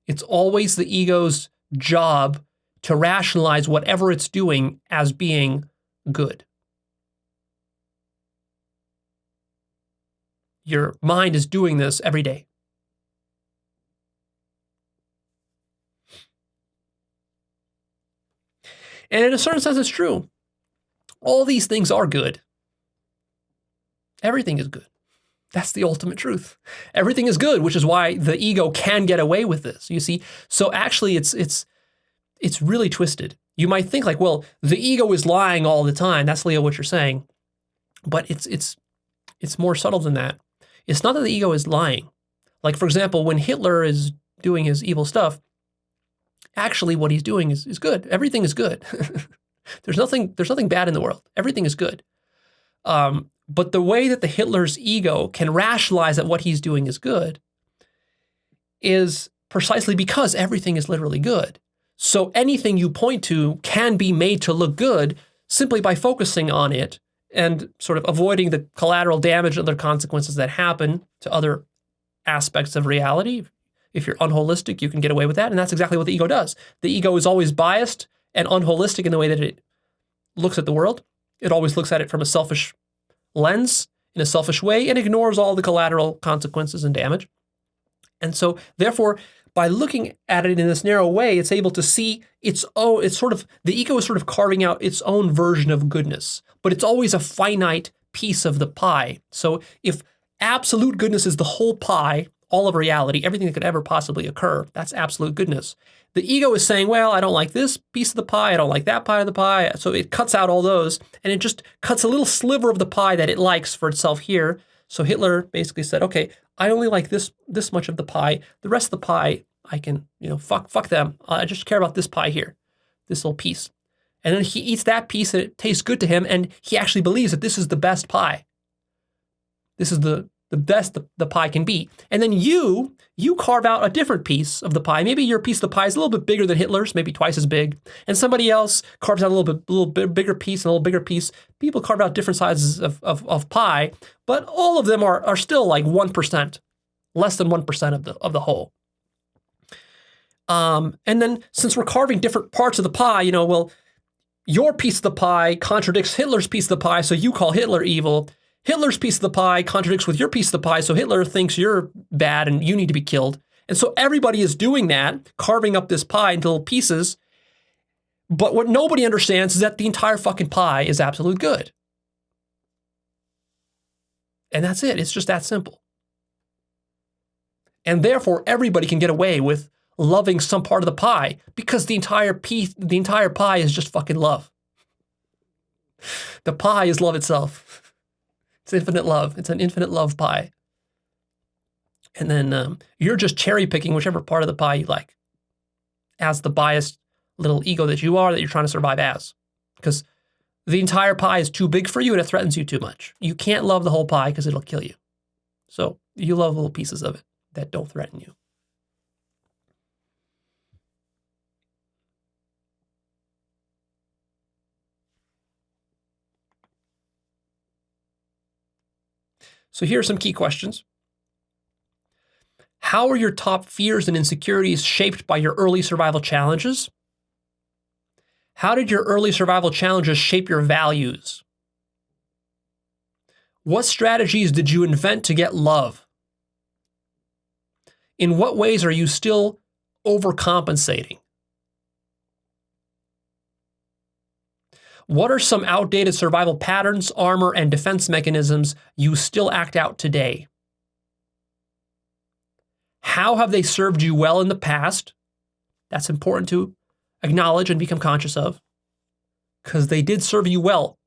It's always the ego's job to rationalize whatever it's doing as being good. Your mind is doing this every day. And in a certain sense, it's true. All these things are good. Everything is good. That's the ultimate truth. Everything is good, which is why the ego can get away with this. You see, so actually, it's really twisted. You might think like, well, the ego is lying all the time. That's, Leo, what you're saying, but it's more subtle than that. It's not that the ego is lying. Like, for example, when Hitler is doing his evil stuff, actually what he's doing is good. Everything is good. There's nothing bad in the world. Everything is good. But the way that the Hitler's ego can rationalize that what he's doing is good is precisely because everything is literally good. So anything you point to can be made to look good simply by focusing on it and sort of avoiding the collateral damage and other consequences that happen to other aspects of reality. If you're unholistic, you can get away with that. And that's exactly what the ego does. The ego is always biased and unholistic in the way that it looks at the world. It always looks at it from a selfish lens, in a selfish way, and ignores all the collateral consequences and damage. And so, therefore, by looking at it in this narrow way, it's able to see its own, the ego is sort of carving out its own version of goodness, but it's always a finite piece of the pie. So if absolute goodness is the whole pie, all of reality, everything that could ever possibly occur, that's absolute goodness. The ego is saying, well, I don't like this piece of the pie, I don't like that pie of the pie, so it cuts out all those, and it just cuts a little sliver of the pie that it likes for itself here. So Hitler basically said, okay, I only like this much of the pie. The rest of the pie, I can, fuck them. I just care about this pie here, this little piece. And then he eats that piece and it tastes good to him, and he actually believes that this is the best pie. This is the best the pie can be. And then you carve out a different piece of the pie. Maybe your piece of the pie is a little bit bigger than Hitler's, maybe twice as big. And somebody else carves out a little bit bigger piece and a little bigger piece. People carve out different sizes of pie, but all of them are still like 1%, less than 1% of the whole. And then since we're carving different parts of the pie, well, your piece of the pie contradicts Hitler's piece of the pie, so you call Hitler evil. Hitler's piece of the pie contradicts with your piece of the pie, so Hitler thinks you're bad and you need to be killed. And so everybody is doing that, carving up this pie into little pieces. But what nobody understands is that the entire fucking pie is absolute good. And that's it. It's just that simple. And therefore, everybody can get away with loving some part of the pie because the entire pie is just fucking love. The pie is love itself. It's infinite love. It's an infinite love pie. And then you're just cherry picking whichever part of the pie you like, as the biased little ego that you are, that you're trying to survive as. Because the entire pie is too big for you and it threatens you too much. You can't love the whole pie because it'll kill you. So you love little pieces of it that don't threaten you. So here are some key questions. How are your top fears and insecurities shaped by your early survival challenges? How did your early survival challenges shape your values? What strategies did you invent to get love? In what ways are you still overcompensating? What are some outdated survival patterns, armor, and defense mechanisms you still act out today? How have they served you well in the past? That's important to acknowledge and become conscious of, because they did serve you well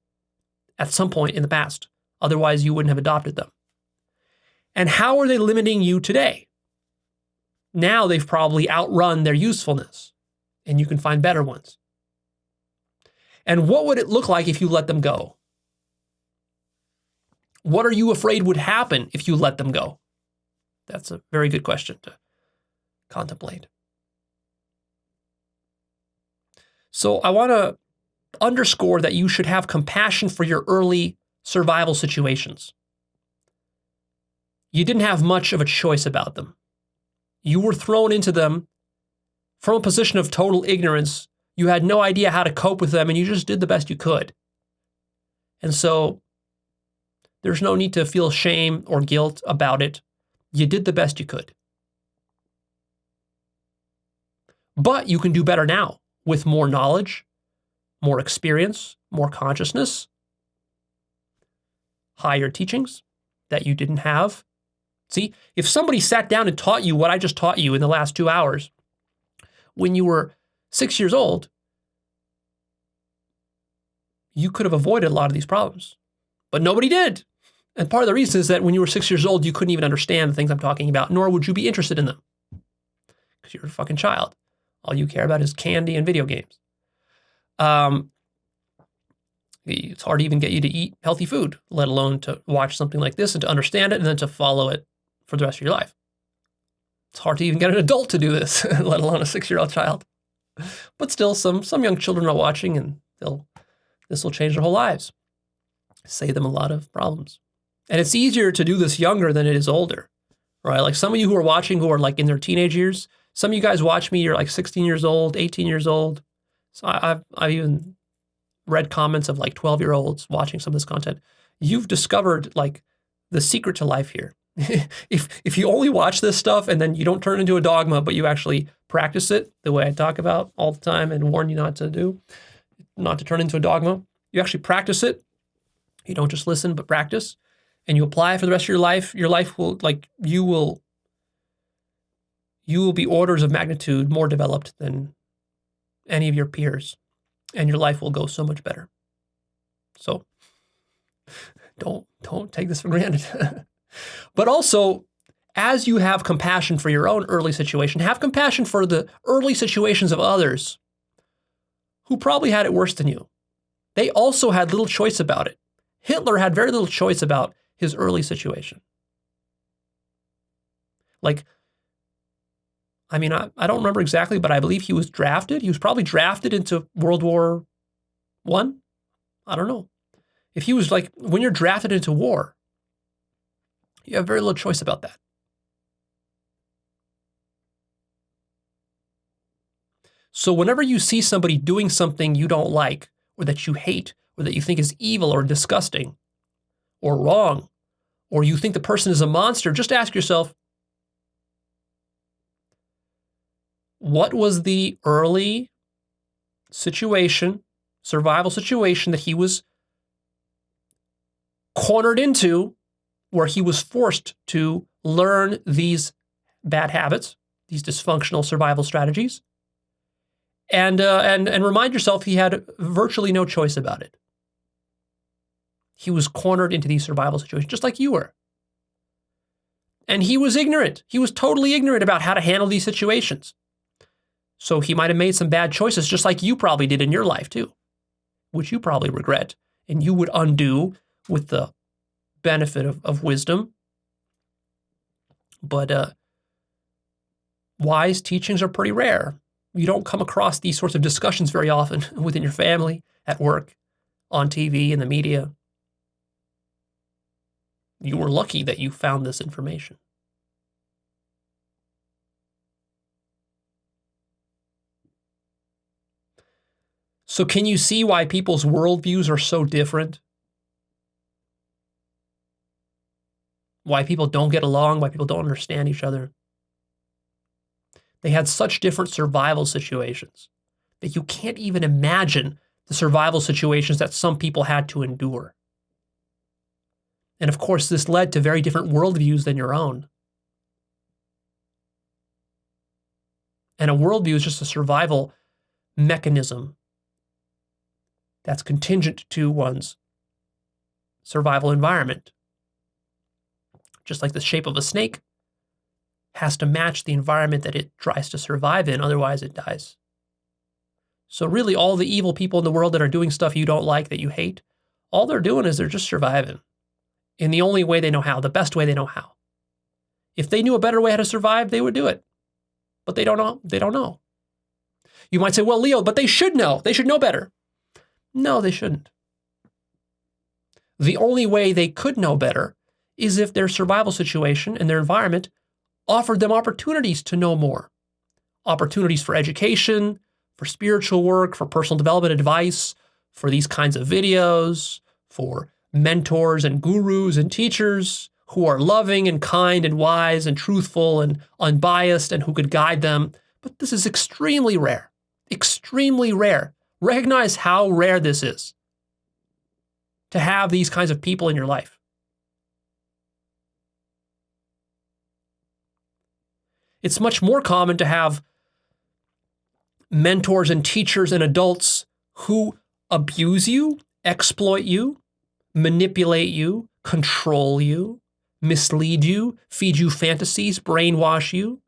at some point in the past. Otherwise, you wouldn't have adopted them. And how are they limiting you today? Now they've probably outrun their usefulness, and you can find better ones. And what would it look like if you let them go? What are you afraid would happen if you let them go? That's a very good question to contemplate. So I want to underscore that you should have compassion for your early survival situations. You didn't have much of a choice about them. You were thrown into them from a position of total ignorance. You had no idea how to cope with them, and you just did the best you could. And so there's no need to feel shame or guilt about it. You did the best you could. But you can do better now with more knowledge, more experience, more consciousness, higher teachings that you didn't have. See, if somebody sat down and taught you what I just taught you in the last 2 hours, when you were 6 years old, you could have avoided a lot of these problems. But nobody did. And part of the reason is that when you were 6 years old, you couldn't even understand the things I'm talking about, nor would you be interested in them. Because you're a fucking child. All you care about is candy and video games. It's hard to even get you to eat healthy food, let alone to watch something like this and to understand it and then to follow it for the rest of your life. It's hard to even get an adult to do this, let alone a 6-year-old child. But still, some young children are watching, and this will change their whole lives. Save them a lot of problems. And it's easier to do this younger than it is older, right? Like some of you who are watching who are like in their teenage years, some of you guys watch me, you're like 16 years old, 18 years old. So I've even read comments of like 12-year-olds watching some of this content. You've discovered like the secret to life here. If you only watch this stuff and then you don't turn into a dogma, but you actually practice it the way I talk about all the time and warn you not to turn into a dogma. You actually practice it. You don't just listen, but practice. And you apply it for the rest of your life will, like, you will be orders of magnitude more developed than any of your peers, and your life will go so much better. So don't take this for granted. But also, as you have compassion for your own early situation, have compassion for the early situations of others who probably had it worse than you. They also had little choice about it. Hitler had very little choice about his early situation. Like, I mean, I don't remember exactly, but I believe he was drafted. He was probably drafted into World War I. I don't know. If he was like, when you're drafted into war, you have very little choice about that. So whenever you see somebody doing something you don't like, or that you hate, or that you think is evil or disgusting or wrong, or you think the person is a monster, just ask yourself, what was the early situation, survival situation that he was cornered into, where he was forced to learn these bad habits, these dysfunctional survival strategies, and remind yourself he had virtually no choice about it. He was cornered into these survival situations, just like you were. And he was ignorant. He was totally ignorant about how to handle these situations. So he might have made some bad choices, just like you probably did in your life too, which you probably regret and you would undo with the benefit of wisdom. But wise teachings are pretty rare. You don't come across these sorts of discussions very often within your family, at work, on TV, in the media. You were lucky that you found this information. So can you see why people's worldviews are so different? Why people don't get along, why people don't understand each other? They had such different survival situations that you can't even imagine the survival situations that some people had to endure. And of course, this led to very different worldviews than your own. And a worldview is just a survival mechanism that's contingent to one's survival environment. Just like the shape of a snake has to match the environment that it tries to survive in, otherwise it dies. So really, all the evil people in the world that are doing stuff you don't like, that you hate, all they're doing is they're just surviving in the only way they know how, the best way they know how. If they knew a better way how to survive, they would do it. But they don't know. They don't know. You might say, well, Leo, but they should know. They should know better. No, they shouldn't. The only way they could know better is if their survival situation and their environment offered them opportunities to know more. Opportunities for education, for spiritual work, for personal development advice, for these kinds of videos, for mentors and gurus and teachers who are loving and kind and wise and truthful and unbiased and who could guide them. But this is extremely rare. Extremely rare. Recognize how rare this is to have these kinds of people in your life. It's much more common to have mentors and teachers and adults who abuse you, exploit you, manipulate you, control you, mislead you, feed you fantasies, brainwash you,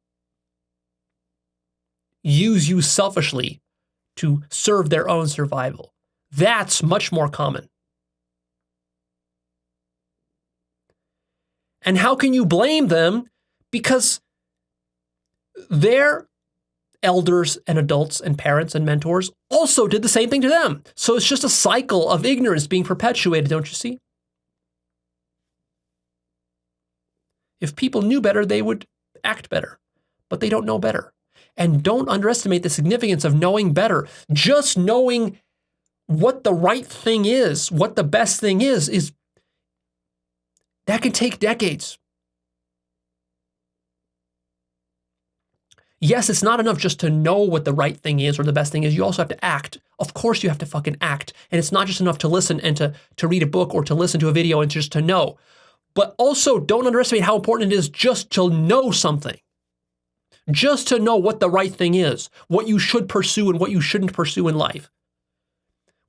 use you selfishly to serve their own survival. That's much more common. And how can you blame them? Because their elders and adults and parents and mentors also did the same thing to them. So it's just a cycle of ignorance being perpetuated, don't you see? If people knew better, they would act better, but they don't know better. And don't underestimate the significance of knowing better. Just knowing what the right thing is, what the best thing is that can take decades. Yes, it's not enough just to know what the right thing is or the best thing is. You also have to act. Of course you have to fucking act. And it's not just enough to listen and to read a book or to listen to a video and just to know. But also don't underestimate how important it is just to know something. Just to know what the right thing is, what you should pursue and what you shouldn't pursue in life.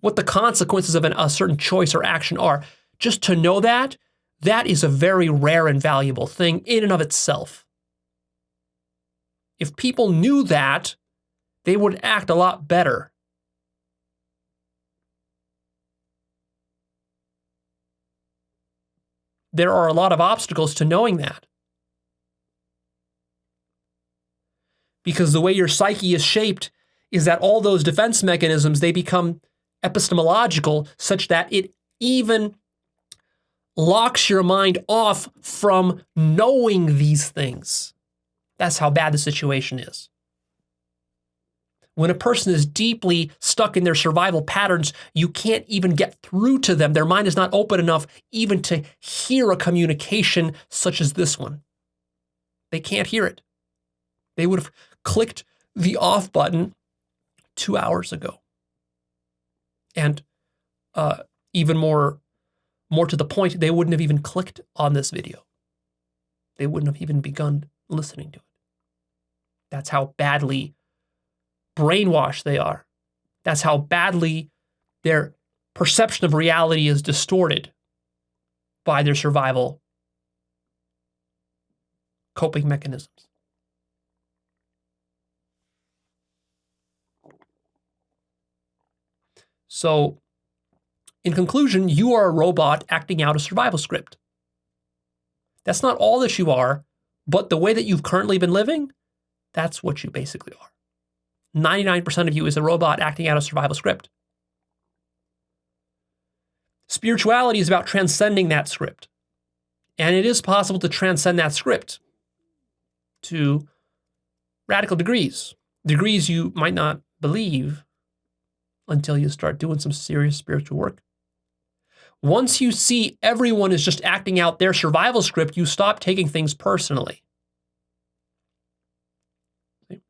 What the consequences of a certain choice or action are. Just to know that is a very rare and valuable thing in and of itself. If people knew that, they would act a lot better. There are a lot of obstacles to knowing that. Because the way your psyche is shaped is that all those defense mechanisms, they become epistemological such that it even locks your mind off from knowing these things. That's how bad the situation is. When a person is deeply stuck in their survival patterns, you can't even get through to them. Their mind is not open enough even to hear a communication such as this one. They can't hear it. They would have clicked the off button 2 hours ago. And even more to the point, they wouldn't have even clicked on this video. They wouldn't have even begun listening to it. That's how badly brainwashed they are. That's how badly their perception of reality is distorted by their survival coping mechanisms. So, in conclusion, you are a robot acting out a survival script. That's not all that you are, but the way that you've currently been living, that's what you basically are. 99% of you is a robot acting out a survival script. Spirituality is about transcending that script. And it is possible to transcend that script to radical degrees you might not believe until you start doing some serious spiritual work. Once you see everyone is just acting out their survival script, you stop taking things personally. See?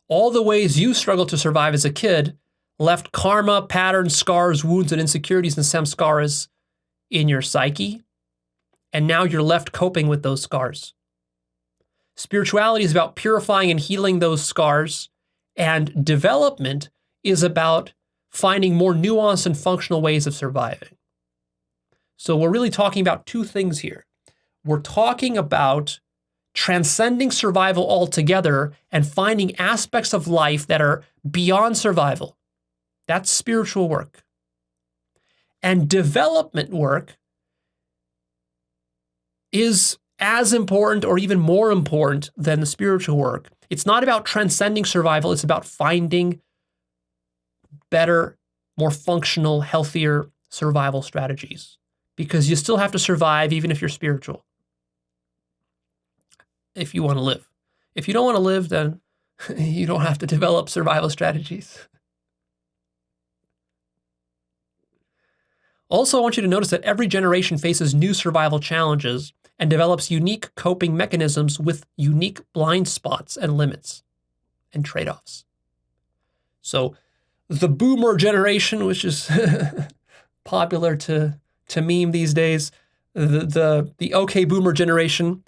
All the ways you struggled to survive as a kid left karma, patterns, scars, wounds, and insecurities and samskaras in your psyche, and now you're left coping with those scars. Spirituality is about purifying and healing those scars, and development is about finding more nuanced and functional ways of surviving. So we're really talking about two things here. We're talking about transcending survival altogether and finding aspects of life that are beyond survival. That's spiritual work. And development work is as important or even more important than the spiritual work. It's not about transcending survival. It's about finding better, more functional, healthier survival strategies. Because you still have to survive even if you're spiritual. If you want to live. If you don't want to live, then you don't have to develop survival strategies. Also, I want you to notice that every generation faces new survival challenges and develops unique coping mechanisms with unique blind spots and limits and trade-offs. So the boomer generation, which is popular to meme these days, the okay boomer generation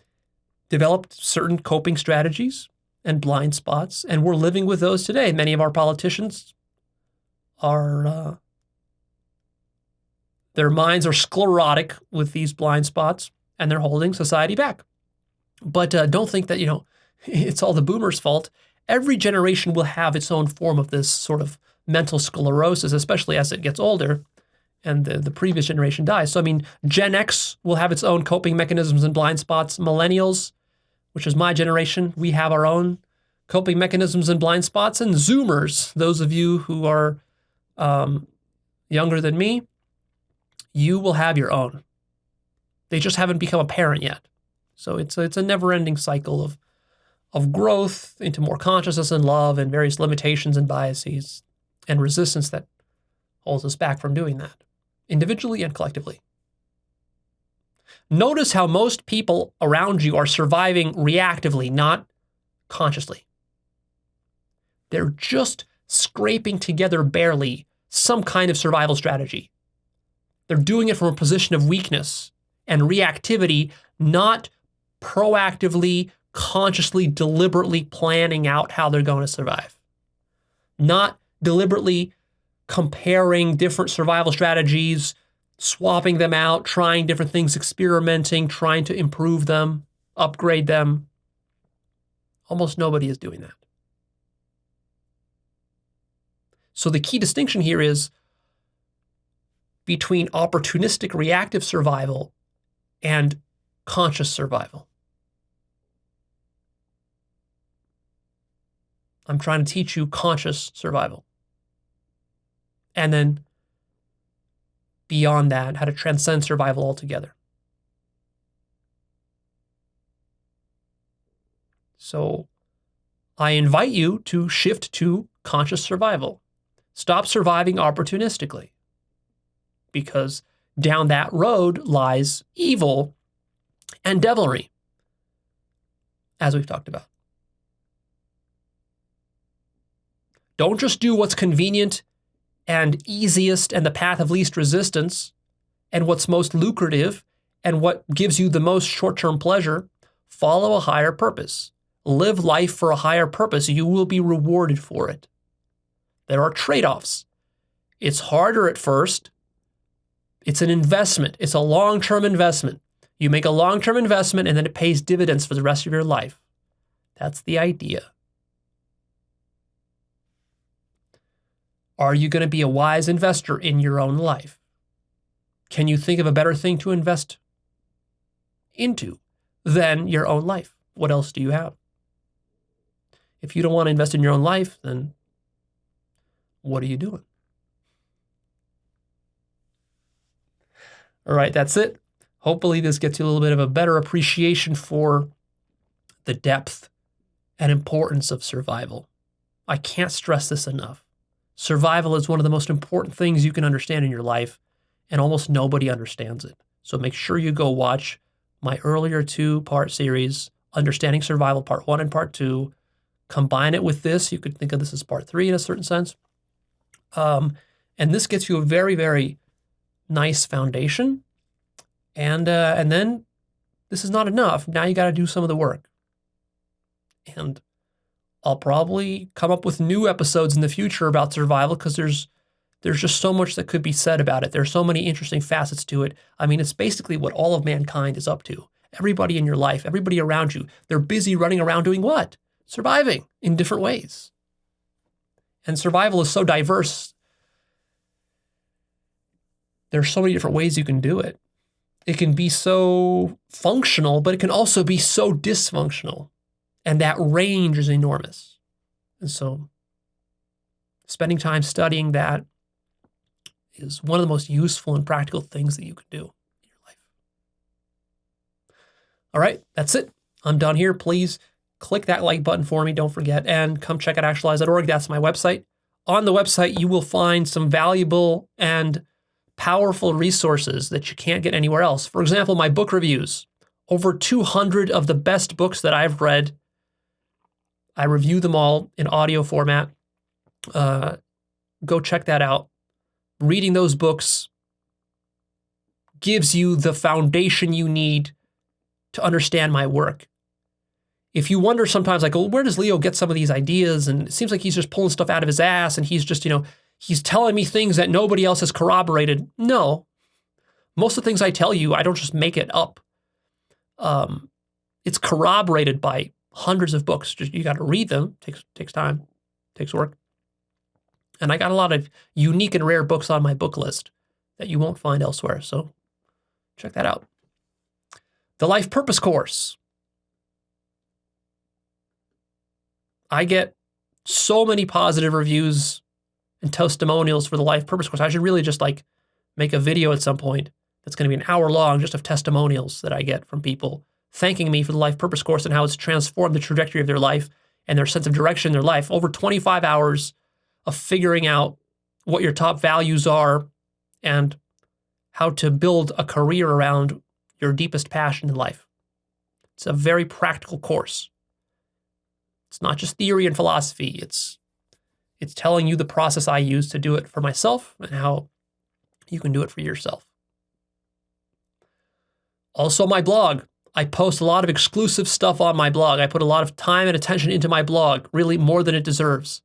developed certain coping strategies and blind spots, and we're living with those today. Many of our politicians are, their minds are sclerotic with these blind spots, and they're holding society back. But don't think that, it's all the boomers' fault. Every generation will have its own form of this sort of mental sclerosis, especially as it gets older and the previous generation dies. So, Gen X will have its own coping mechanisms and blind spots. Millennials, which is my generation, we have our own coping mechanisms and blind spots. And Zoomers, those of you who are younger than me, you will have your own. They just haven't become apparent yet. So it's a never-ending cycle of growth into more consciousness and love and various limitations and biases and resistance that holds us back from doing that, individually and collectively. Notice how most people around you are surviving reactively, not consciously. They're just scraping together barely some kind of survival strategy. They're doing it from a position of weakness and reactivity, not proactively, consciously, deliberately planning out how they're going to survive. Not deliberately comparing different survival strategies, swapping them out, trying different things, experimenting, trying to improve them, upgrade them. Almost nobody is doing that. So the key distinction here is between opportunistic reactive survival and conscious survival. I'm trying to teach you conscious survival. And then beyond that, how to transcend survival altogether. So I invite you to shift to conscious survival. Stop surviving opportunistically, because down that road lies evil and devilry, as we've talked about. Don't just do what's convenient and easiest and the path of least resistance and what's most lucrative and what gives you the most short-term pleasure. Follow a higher purpose. Live life for a higher purpose. You will be rewarded for it. There are trade-offs. It's harder at first. It's an investment. It's a long-term investment. You make a long-term investment and then it pays dividends for the rest of your life. That's the idea. Are you going to be a wise investor in your own life? Can you think of a better thing to invest into than your own life? What else do you have? If you don't want to invest in your own life, then what are you doing? All right, that's it. Hopefully this gets you a little bit of a better appreciation for the depth and importance of survival. I can't stress this enough. Survival is one of the most important things you can understand in your life, and almost nobody understands it. So make sure you go watch my earlier 2-part series, Understanding Survival Part 1 and Part 2. Combine it with this. You could think of this as Part 3 in a certain sense. And this gets you a very, very nice foundation. And then this is not enough. Now you got to do some of the work. And I'll probably come up with new episodes in the future about survival because there's just so much that could be said about it. There's so many interesting facets to it. I mean, it's basically what all of mankind is up to. Everybody in your life, everybody around you, they're busy running around doing what? Surviving in different ways. And survival is so diverse. There's so many different ways you can do it. It can be so functional, but it can also be so dysfunctional. And that range is enormous. And so spending time studying that is one of the most useful and practical things that you can do in your life. All right, that's it. I'm done here. Please click that like button for me. Don't forget. And come check out Actualized.org. That's my website. On the website, you will find some valuable and powerful resources that you can't get anywhere else. For example, my book reviews. Over 200 of the best books that I've read. I review them all in audio format. Go check that out. Reading those books gives you the foundation you need to understand my work. If you wonder sometimes, like, well, where does Leo get some of these ideas? And it seems like he's just pulling stuff out of his ass and he's just, he's telling me things that nobody else has corroborated. No. Most of the things I tell you, I don't just make it up. It's corroborated by hundreds of books. Just you got to read them. Takes time. Takes work. And I got a lot of unique and rare books on my book list that you won't find elsewhere. So check that out. The Life Purpose Course. I get so many positive reviews and testimonials for the Life Purpose Course. I should really just make a video at some point that's going to be an hour long just of testimonials that I get from people thanking me for the Life Purpose Course and how it's transformed the trajectory of their life and their sense of direction in their life. Over 25 hours of figuring out what your top values are and how to build a career around your deepest passion in life. It's a very practical course. It's not just theory and philosophy. It's telling you the process I use to do it for myself and how you can do it for yourself. Also, my blog. I post a lot of exclusive stuff on my blog. I put a lot of time and attention into my blog, really more than it deserves.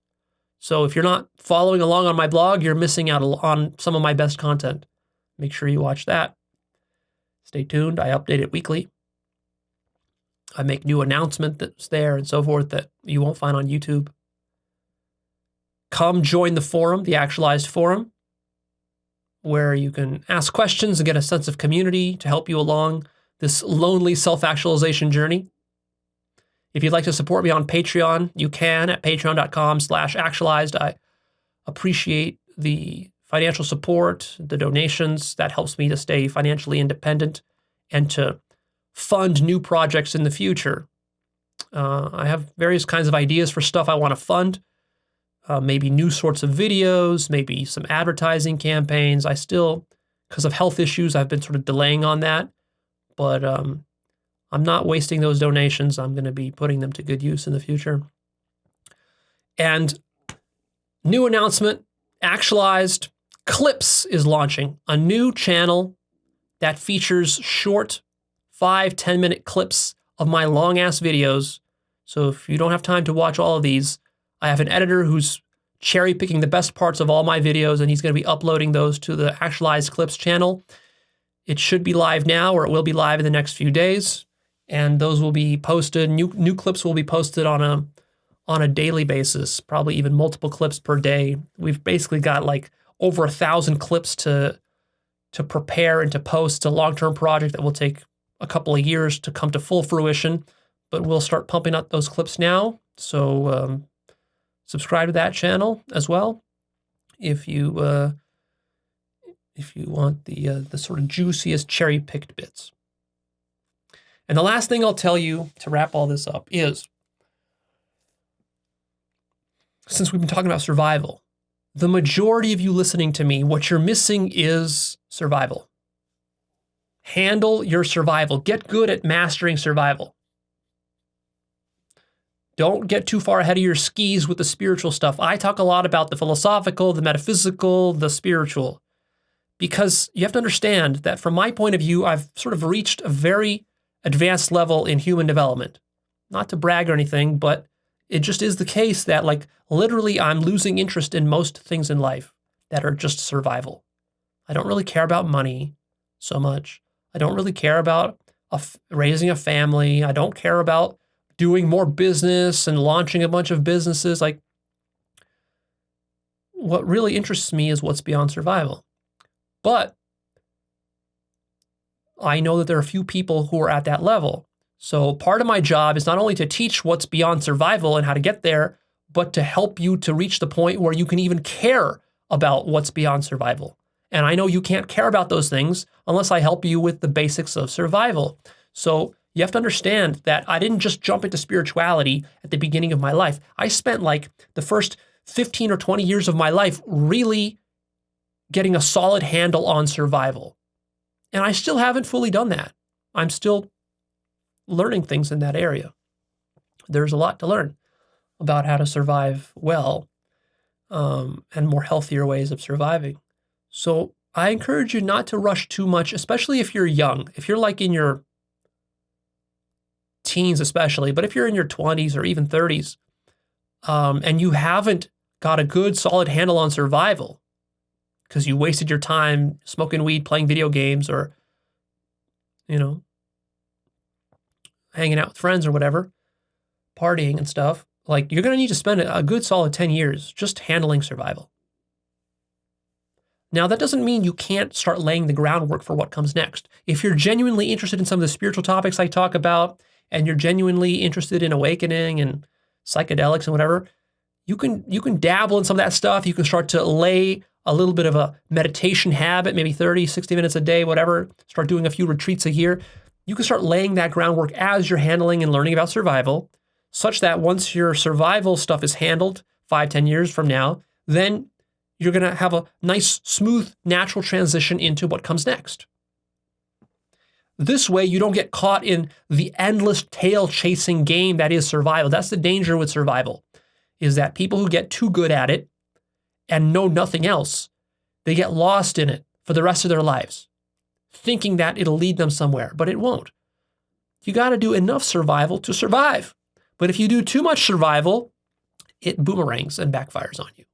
So if you're not following along on my blog, you're missing out on some of my best content. Make sure you watch that. Stay tuned. I update it weekly. I make new announcements that's there and so forth that you won't find on YouTube. Come join the forum, the Actualized Forum, where you can ask questions and get a sense of community to help you along this lonely self-actualization journey. If you'd like to support me on Patreon, you can at patreon.com/actualized. I appreciate the financial support, the donations. That helps me to stay financially independent and to fund new projects in the future. I have various kinds of ideas for stuff I want to fund. Maybe new sorts of videos, maybe some advertising campaigns. I still, because of health issues, I've been sort of delaying on that. But I'm not wasting those donations. I'm going to be putting them to good use in the future. And new announcement, Actualized Clips is launching a new channel that features short 5-10 minute clips of my long ass videos. So if you don't have time to watch all of these, I have an editor who's cherry picking the best parts of all my videos, and he's going to be uploading those to the Actualized Clips channel. It should be live now, or it will be live in the next few days, and those will be posted. New clips will be posted on a daily basis, probably even multiple clips per day. We've basically got like over 1,000 clips to prepare and to post. It's a long-term project that will take a couple of years to come to full fruition, but we'll start pumping out those clips now. So subscribe to that channel as well if you want the sort of juiciest cherry-picked bits. And the last thing I'll tell you to wrap all this up is, since we've been talking about survival, the majority of you listening to me, what you're missing is survival. Handle your survival. Get good at mastering survival. Don't get too far ahead of your skis with the spiritual stuff. I talk a lot about the philosophical, the metaphysical, the spiritual, because you have to understand that from my point of view, I've sort of reached a very advanced level in human development. Not to brag or anything, but it just is the case that, like, literally I'm losing interest in most things in life that are just survival. I don't really care about money so much. I don't really care about raising a family. I don't care about doing more business and launching a bunch of businesses. Like, what really interests me is what's beyond survival. But I know that there are a few people who are at that level. So part of my job is not only to teach what's beyond survival and how to get there, but to help you to reach the point where you can even care about what's beyond survival. And I know you can't care about those things unless I help you with the basics of survival. So you have to understand that I didn't just jump into spirituality at the beginning of my life. I spent like the first 15 or 20 years of my life really getting a solid handle on survival. And I still haven't fully done that. I'm still learning things in that area. There's a lot to learn about how to survive well, and more healthier ways of surviving. So I encourage you not to rush too much, especially if you're young. If you're like in your teens especially, but if you're in your 20s or even 30s, and you haven't got a good solid handle on survival because you wasted your time smoking weed, playing video games, or, hanging out with friends or whatever, partying and stuff, like, you're going to need to spend a good solid 10 years just handling survival. Now, that doesn't mean you can't start laying the groundwork for what comes next. If you're genuinely interested in some of the spiritual topics I talk about, and you're genuinely interested in awakening and psychedelics and whatever, you can dabble in some of that stuff. You can start to lay a little bit of a meditation habit, maybe 30, 60 minutes a day, whatever. Start doing a few retreats a year. You can start laying that groundwork as you're handling and learning about survival, such that once your survival stuff is handled 5-10 years from now, then you're going to have a nice, smooth, natural transition into what comes next. This way, you don't get caught in the endless tail-chasing game that is survival. That's the danger with survival, is that people who get too good at it and know nothing else, they get lost in it for the rest of their lives, thinking that it'll lead them somewhere, but it won't. You got to do enough survival to survive. But if you do too much survival, it boomerangs and backfires on you.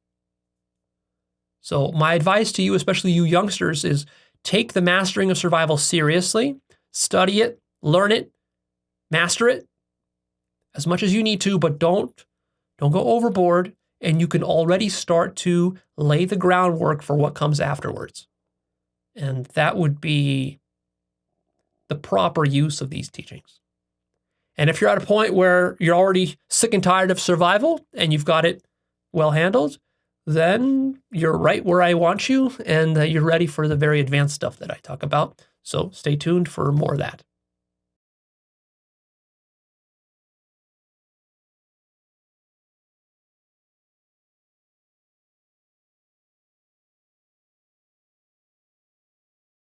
So my advice to you, especially you youngsters, is take the mastering of survival seriously, study it, learn it, master it as much as you need to, but don't go overboard, and you can already start to lay the groundwork for what comes afterwards. And that would be the proper use of these teachings. And if you're at a point where you're already sick and tired of survival and you've got it well handled, then you're right where I want you, and you're ready for the very advanced stuff that I talk about. So stay tuned for more of that.